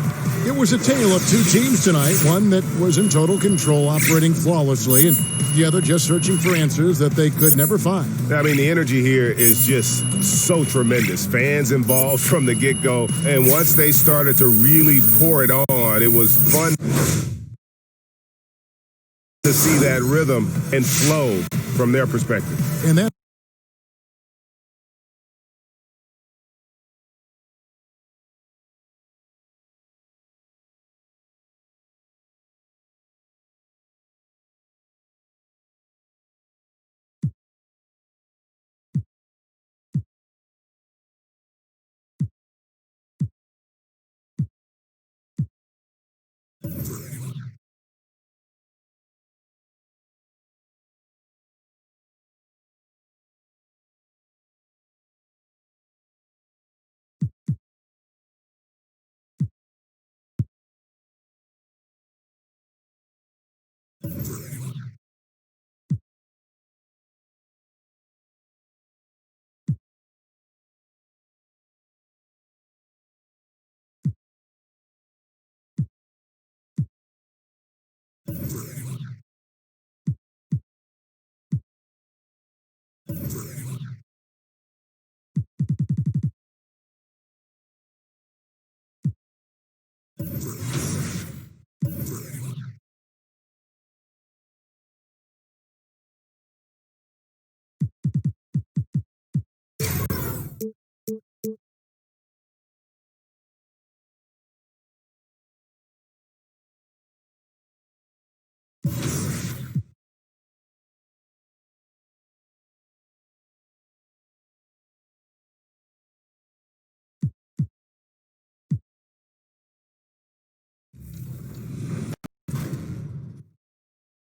It was a tale of two teams tonight, one that was in total control, operating flawlessly, and the other just searching for answers that they could never find. I mean, the energy here is just so tremendous. Fans involved from the get-go, and once they started to really pour it on, it was fun to see that rhythm and flow from their perspective. And that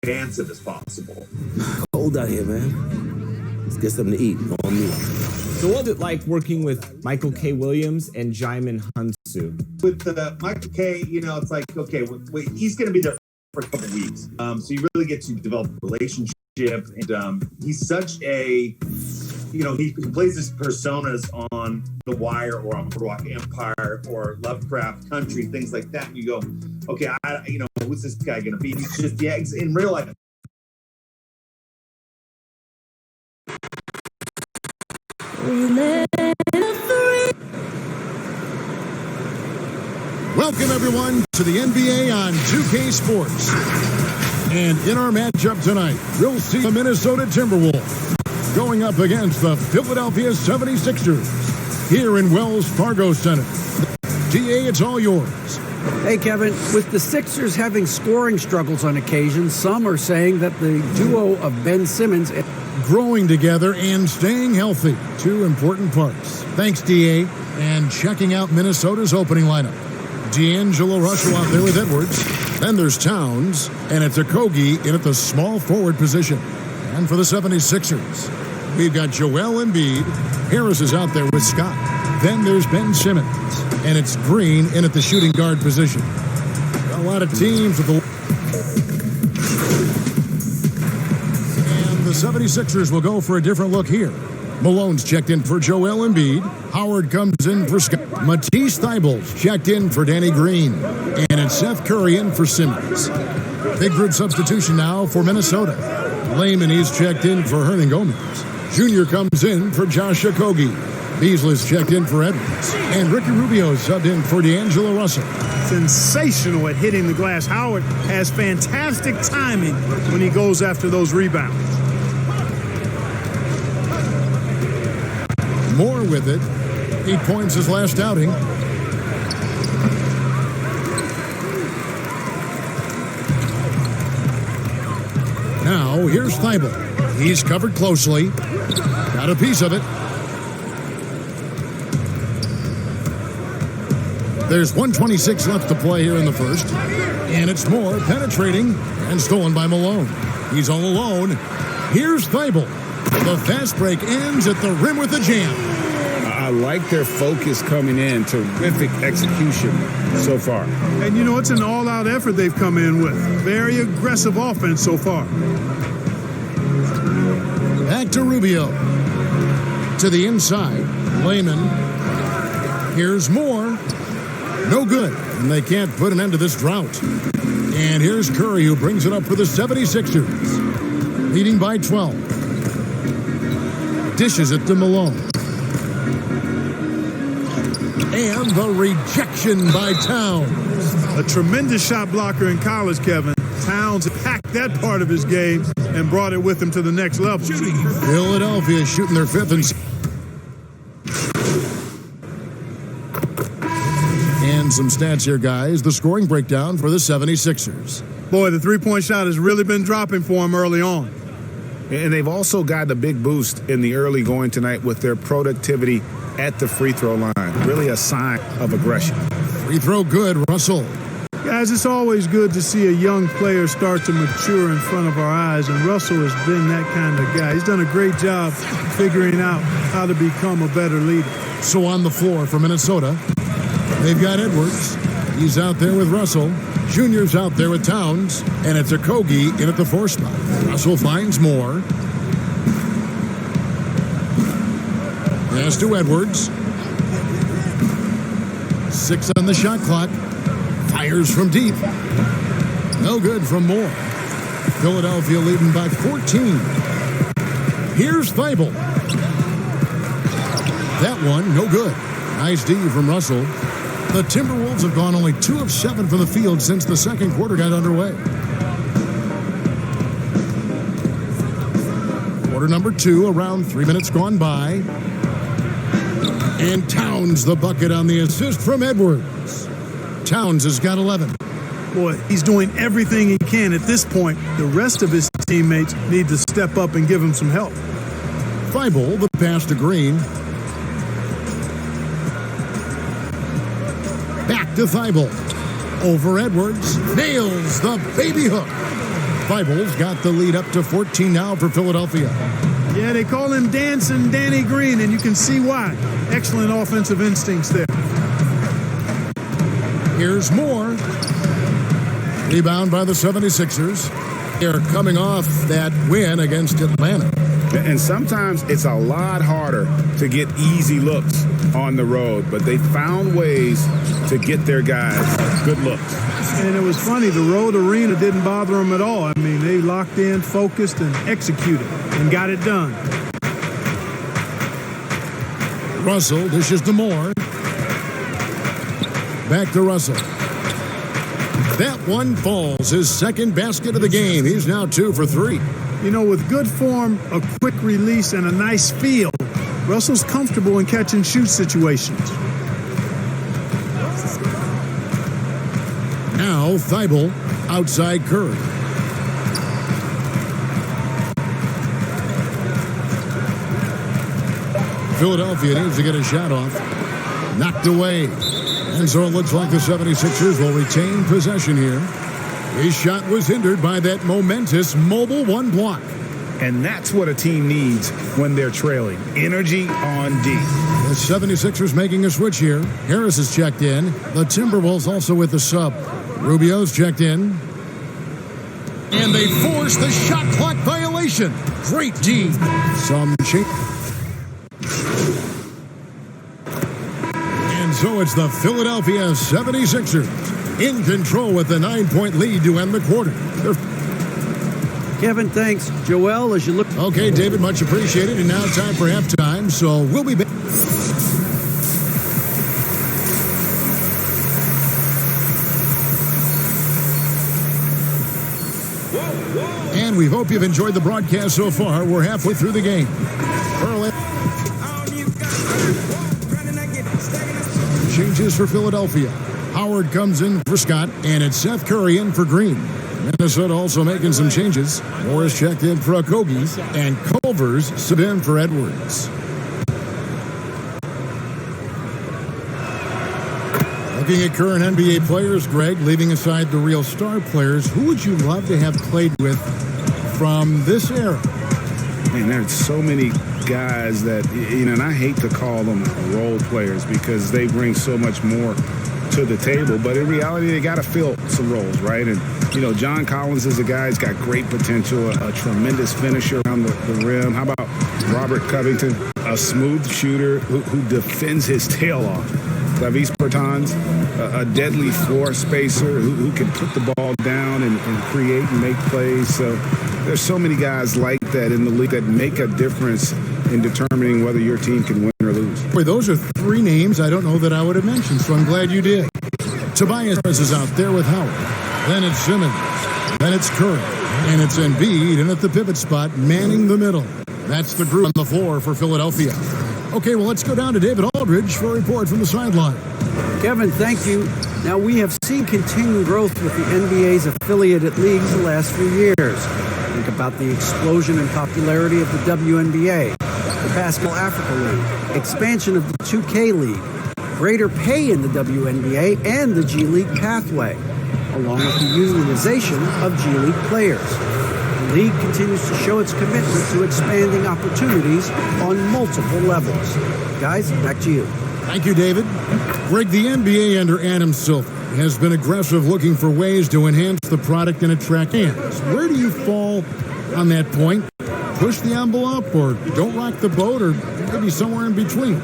expansive as possible. Cold out here, man. Let's get something to eat on me. So what was it like working with Michael K. Williams and Jaimin Hunsu? With Michael K., it's like, okay, wait, he's going to be there for a couple of weeks. So you really get to develop a relationship. And he's such a, he plays his personas on The Wire or on Boardwalk Empire or Lovecraft Country, things like that. And you go, okay, who's this guy going to be? He's just, in real life. Welcome, everyone, to the NBA on 2K Sports. And in our matchup tonight, we'll see the Minnesota Timberwolves going up against the Philadelphia 76ers here in Wells Fargo Center. DA, it's all yours. Hey, Kevin, with the Sixers having scoring struggles on occasion, some are saying that the duo of Ben Simmons growing together and staying healthy, two important parts. Thanks, DA. And checking out Minnesota's opening lineup. D'Angelo Russell out there with Edwards. Then there's Towns, and it's Okogie in at the small forward position. And for the 76ers, we've got Joel Embiid. Harris is out there with Scott. Then there's Ben Simmons, and it's Green in at the shooting guard position. Got a lot of teams with the... And the 76ers will go for a different look here. Malone's checked in for Joel Embiid. Howard comes in for Scott. Matisse Thybulle's checked in for Danny Green. And it's Seth Curry in for Simmons. Big group substitution now for Minnesota. Layman is checked in for Hernangomez. Junior comes in for Josh Okogie. Beasley's checked in for Edwards. And Ricky Rubio subbed in for D'Angelo Russell. Sensational at hitting the glass. Howard has fantastic timing when he goes after those rebounds. Moore with it. 8 points his last outing. Now, here's Thybulle. He's covered closely. Got a piece of it. There's 1:26 left to play here in the first. And it's Moore penetrating and stolen by Malone. He's all alone. Here's Thybulle. The fast break ends at the rim with a jam. I like their focus coming in. Terrific execution so far. And it's an all-out effort they've come in with. Very aggressive offense so far. Back to Rubio. To the inside. Lehman. Here's Moore. No good. And they can't put an end to this drought. And here's Curry, who brings it up for the 76ers. Leading by 12. Dishes it to Malone. And the rejection by Towns. A tremendous shot blocker in college, Kevin. Towns packed that part of his game and brought it with him to the next level. Philadelphia shooting their fifth and some stats here, guys. The scoring breakdown for the 76ers. Boy, the three-point shot has really been dropping for him early on. And they've also gotten a big boost in the early going tonight with their productivity at the free throw line. Really a sign of aggression. Free throw good, Russell. Guys, it's always good to see a young player start to mature in front of our eyes, and Russell has been that kind of guy. He's done a great job figuring out how to become a better leader. So on the floor for Minnesota, they've got Edwards. He's out there with Russell. Junior's out there with Towns. And it's Okogie in at the 4 spot. Russell finds Moore. Pass to Edwards. 6 on the shot clock. Fires from deep. No good from Moore. Philadelphia leading by 14. Here's Thibault. That one, no good. Nice D from Russell. The Timberwolves have gone only 2 of 7 from the field since the second quarter got underway. Quarter number 2, around 3 minutes gone by. And Towns the bucket on the assist from Edwards. Towns has got 11. Boy, he's doing everything he can at this point. The rest of his teammates need to step up and give him some help. Thibault, the pass to Green. Back to Thibault. Over Edwards. Nails the baby hook. Thibault's got the lead up to 14 now for Philadelphia. Yeah, they call him Dancing Danny Green, and you can see why. Excellent offensive instincts there. Here's Moore. Rebound by the 76ers. They're coming off that win against Atlanta. And sometimes it's a lot harder to get easy looks on the road, but they found ways to get their guys good looks. And it was funny, the road arena didn't bother them at all. I mean, they locked in, focused, and executed, and got it done. Russell dishes to Moore. Back to Russell. That one falls, his second basket of the game. He's now 2 for 3. You know, with good form, a quick release, and a nice feel, Russell's comfortable in catch and shoot situations. Now Thibault outside Curry. Philadelphia needs to get a shot off. Knocked away. And so it looks like the 76ers will retain possession here. His shot was hindered by that momentous mobile 1 block. And that's what a team needs when they're trailing. Energy on D. The 76ers making a switch here. Harris is checked in. The Timberwolves also with the sub. Rubio's checked in. And they force the shot clock violation. Great D. Some change. And so it's the Philadelphia 76ers in control with the 9-point lead to end the quarter. Kevin, thanks. Joel, as you look... Okay, David, much appreciated. And now time for halftime, so we'll be back. And we hope you've enjoyed the broadcast so far. We're halfway through the game. Changes for Philadelphia. Howard comes in for Scott, and it's Seth Curry in for Green. Minnesota also making some changes. Morris checked in for Okogie, and Culver's sub in for Edwards. Looking at current NBA players, Greg, leaving aside the real star players, who would you love to have played with from this era? Man, there's so many guys that, you know, and I hate to call them role players because they bring so much more to the table, but in reality, they got to fill some roles, right? And, John Collins is a guy who's got great potential, a tremendous finisher around the rim. How about Robert Covington, a smooth shooter who defends his tail off? Clavis Bertans, a deadly floor spacer who can put the ball down and create and make plays. So there's so many guys like that in the league that make a difference in determining whether your team can win or lose. Boy, those are three names I don't know that I would have mentioned, so I'm glad you did. Tobias is out there with Howard. Then it's Simmons. Then it's Curry. And it's Embiid in at the pivot spot, manning the middle. That's the group on the floor for Philadelphia. Okay, well, let's go down to David Aldridge for a report from the sideline. Kevin, thank you. Now, we have seen continued growth with the NBA's affiliated leagues the last few years. Think about the explosion in popularity of the WNBA, the Basketball Africa League, expansion of the 2K League, greater pay in the WNBA and the G League pathway, along with the unionization of G League players. The league continues to show its commitment to expanding opportunities on multiple levels. Guys, back to you. Thank you, David. Greg, the NBA under Adam Silver has been aggressive looking for ways to enhance the product and attract fans. Where do you fall on that point? Push the envelope or don't rock the boat or maybe somewhere in between?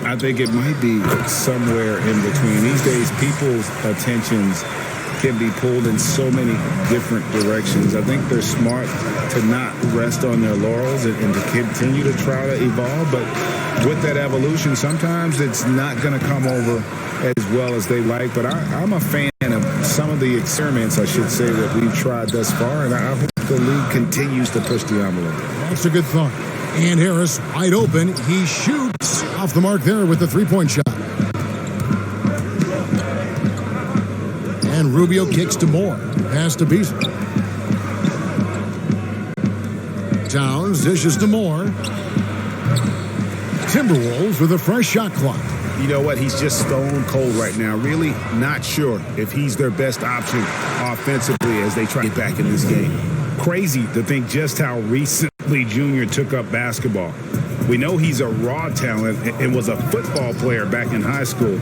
I think it might be somewhere in between. These days, people's attentions can be pulled in so many different directions. I think they're smart to not rest on their laurels and to continue to try to evolve. But with that evolution, sometimes it's not going to come over as well as they like. But I'm a fan of some of the experiments, I should say, that we've tried thus far. And I hope the league continues to push the envelope. That's a good thought. And Harris, wide open. He shoots off the mark there with the three-point shot. And Rubio kicks to Moore. Pass to Beasley. Towns dishes to Moore. Timberwolves with a fresh shot clock. You know what? He's just stone cold right now. Really not sure if he's their best option offensively as they try to get back in this game. Crazy to think just how recently Junior took up basketball. We know he's a raw talent and was a football player back in high school.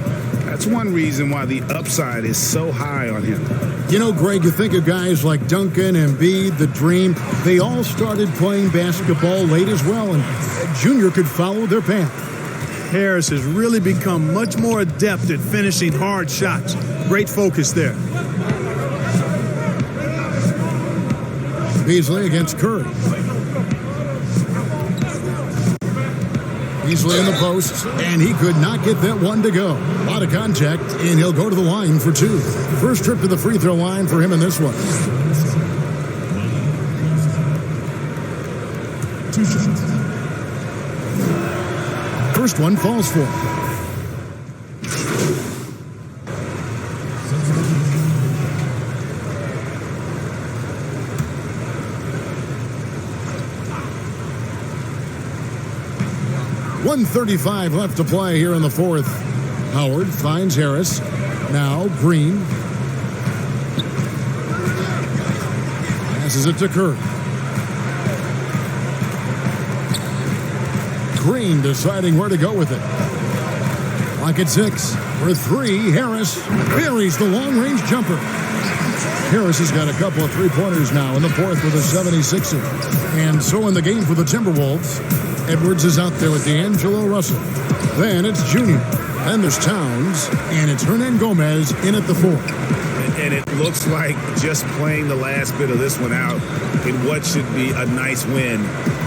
That's one reason why the upside is so high on him. You know, Greg, you think of guys like Duncan, Embiid, the Dream. They all started playing basketball late as well, and Junior could follow their path. Harris has really become much more adept at finishing hard shots. Great focus there. Beasley against Curry. Beasley in the post, and he could not get that one to go. A lot of contact, and he'll go to the line for two. First trip to the free throw line for him in this one. 2 shots. First one falls for him. .135 left to play here in the fourth. Howard finds Harris. Now Green. Passes it to Curry. Green deciding where to go with it. Clock at 6. For 3, Harris buries the long-range jumper. Harris has got a couple of three-pointers now in the fourth with a 76er. And so in the game for the Timberwolves, Edwards is out there with D'Angelo Russell. Then it's Junior. Then there's Towns. And it's Hernan Gomez in at the 4. And it looks like just playing the last bit of this one out in what should be a nice win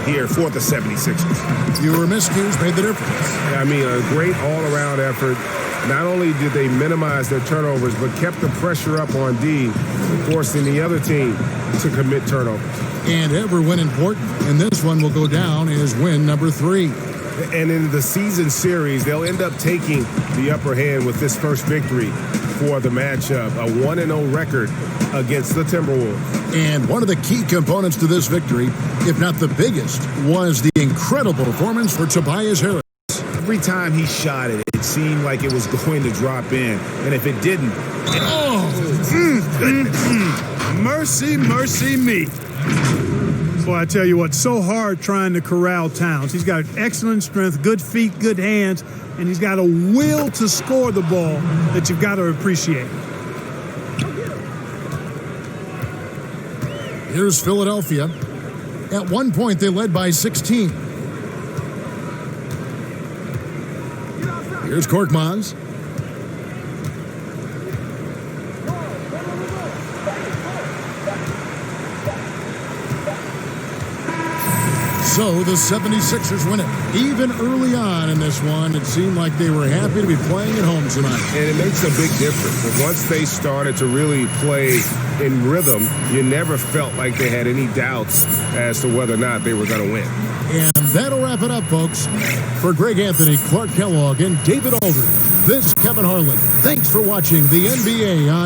here for the 76ers. Fewer miscues made the difference. I mean, a great all-around effort. Not only did they minimize their turnovers, but kept the pressure up on D, forcing the other team to commit turnovers. And every win important, and this one will go down as win number 3. And in the season series, they'll end up taking the upper hand with this first victory for the matchup, a 1-0 record against the Timberwolves. And one of the key components to this victory, if not the biggest, was the incredible performance for Tobias Harris. Every time he shot it, it seemed like it was going to drop in. And if it didn't... Mercy, mercy me. Boy, I tell you what, so hard trying to corral Towns. He's got excellent strength, good feet, good hands, and he's got a will to score the ball that you've got to appreciate. Here's Philadelphia. At one point, they led by 16. Here's Korkmaz. So the 76ers win it. Even early on in this one, it seemed like they were happy to be playing at home tonight. And it makes a big difference. And once they started to really play in rhythm, you never felt like they had any doubts as to whether or not they were going to win. And that'll wrap it up, folks. For Greg Anthony, Clark Kellogg, and David Aldridge, this is Kevin Harlan. Thanks for watching the NBA on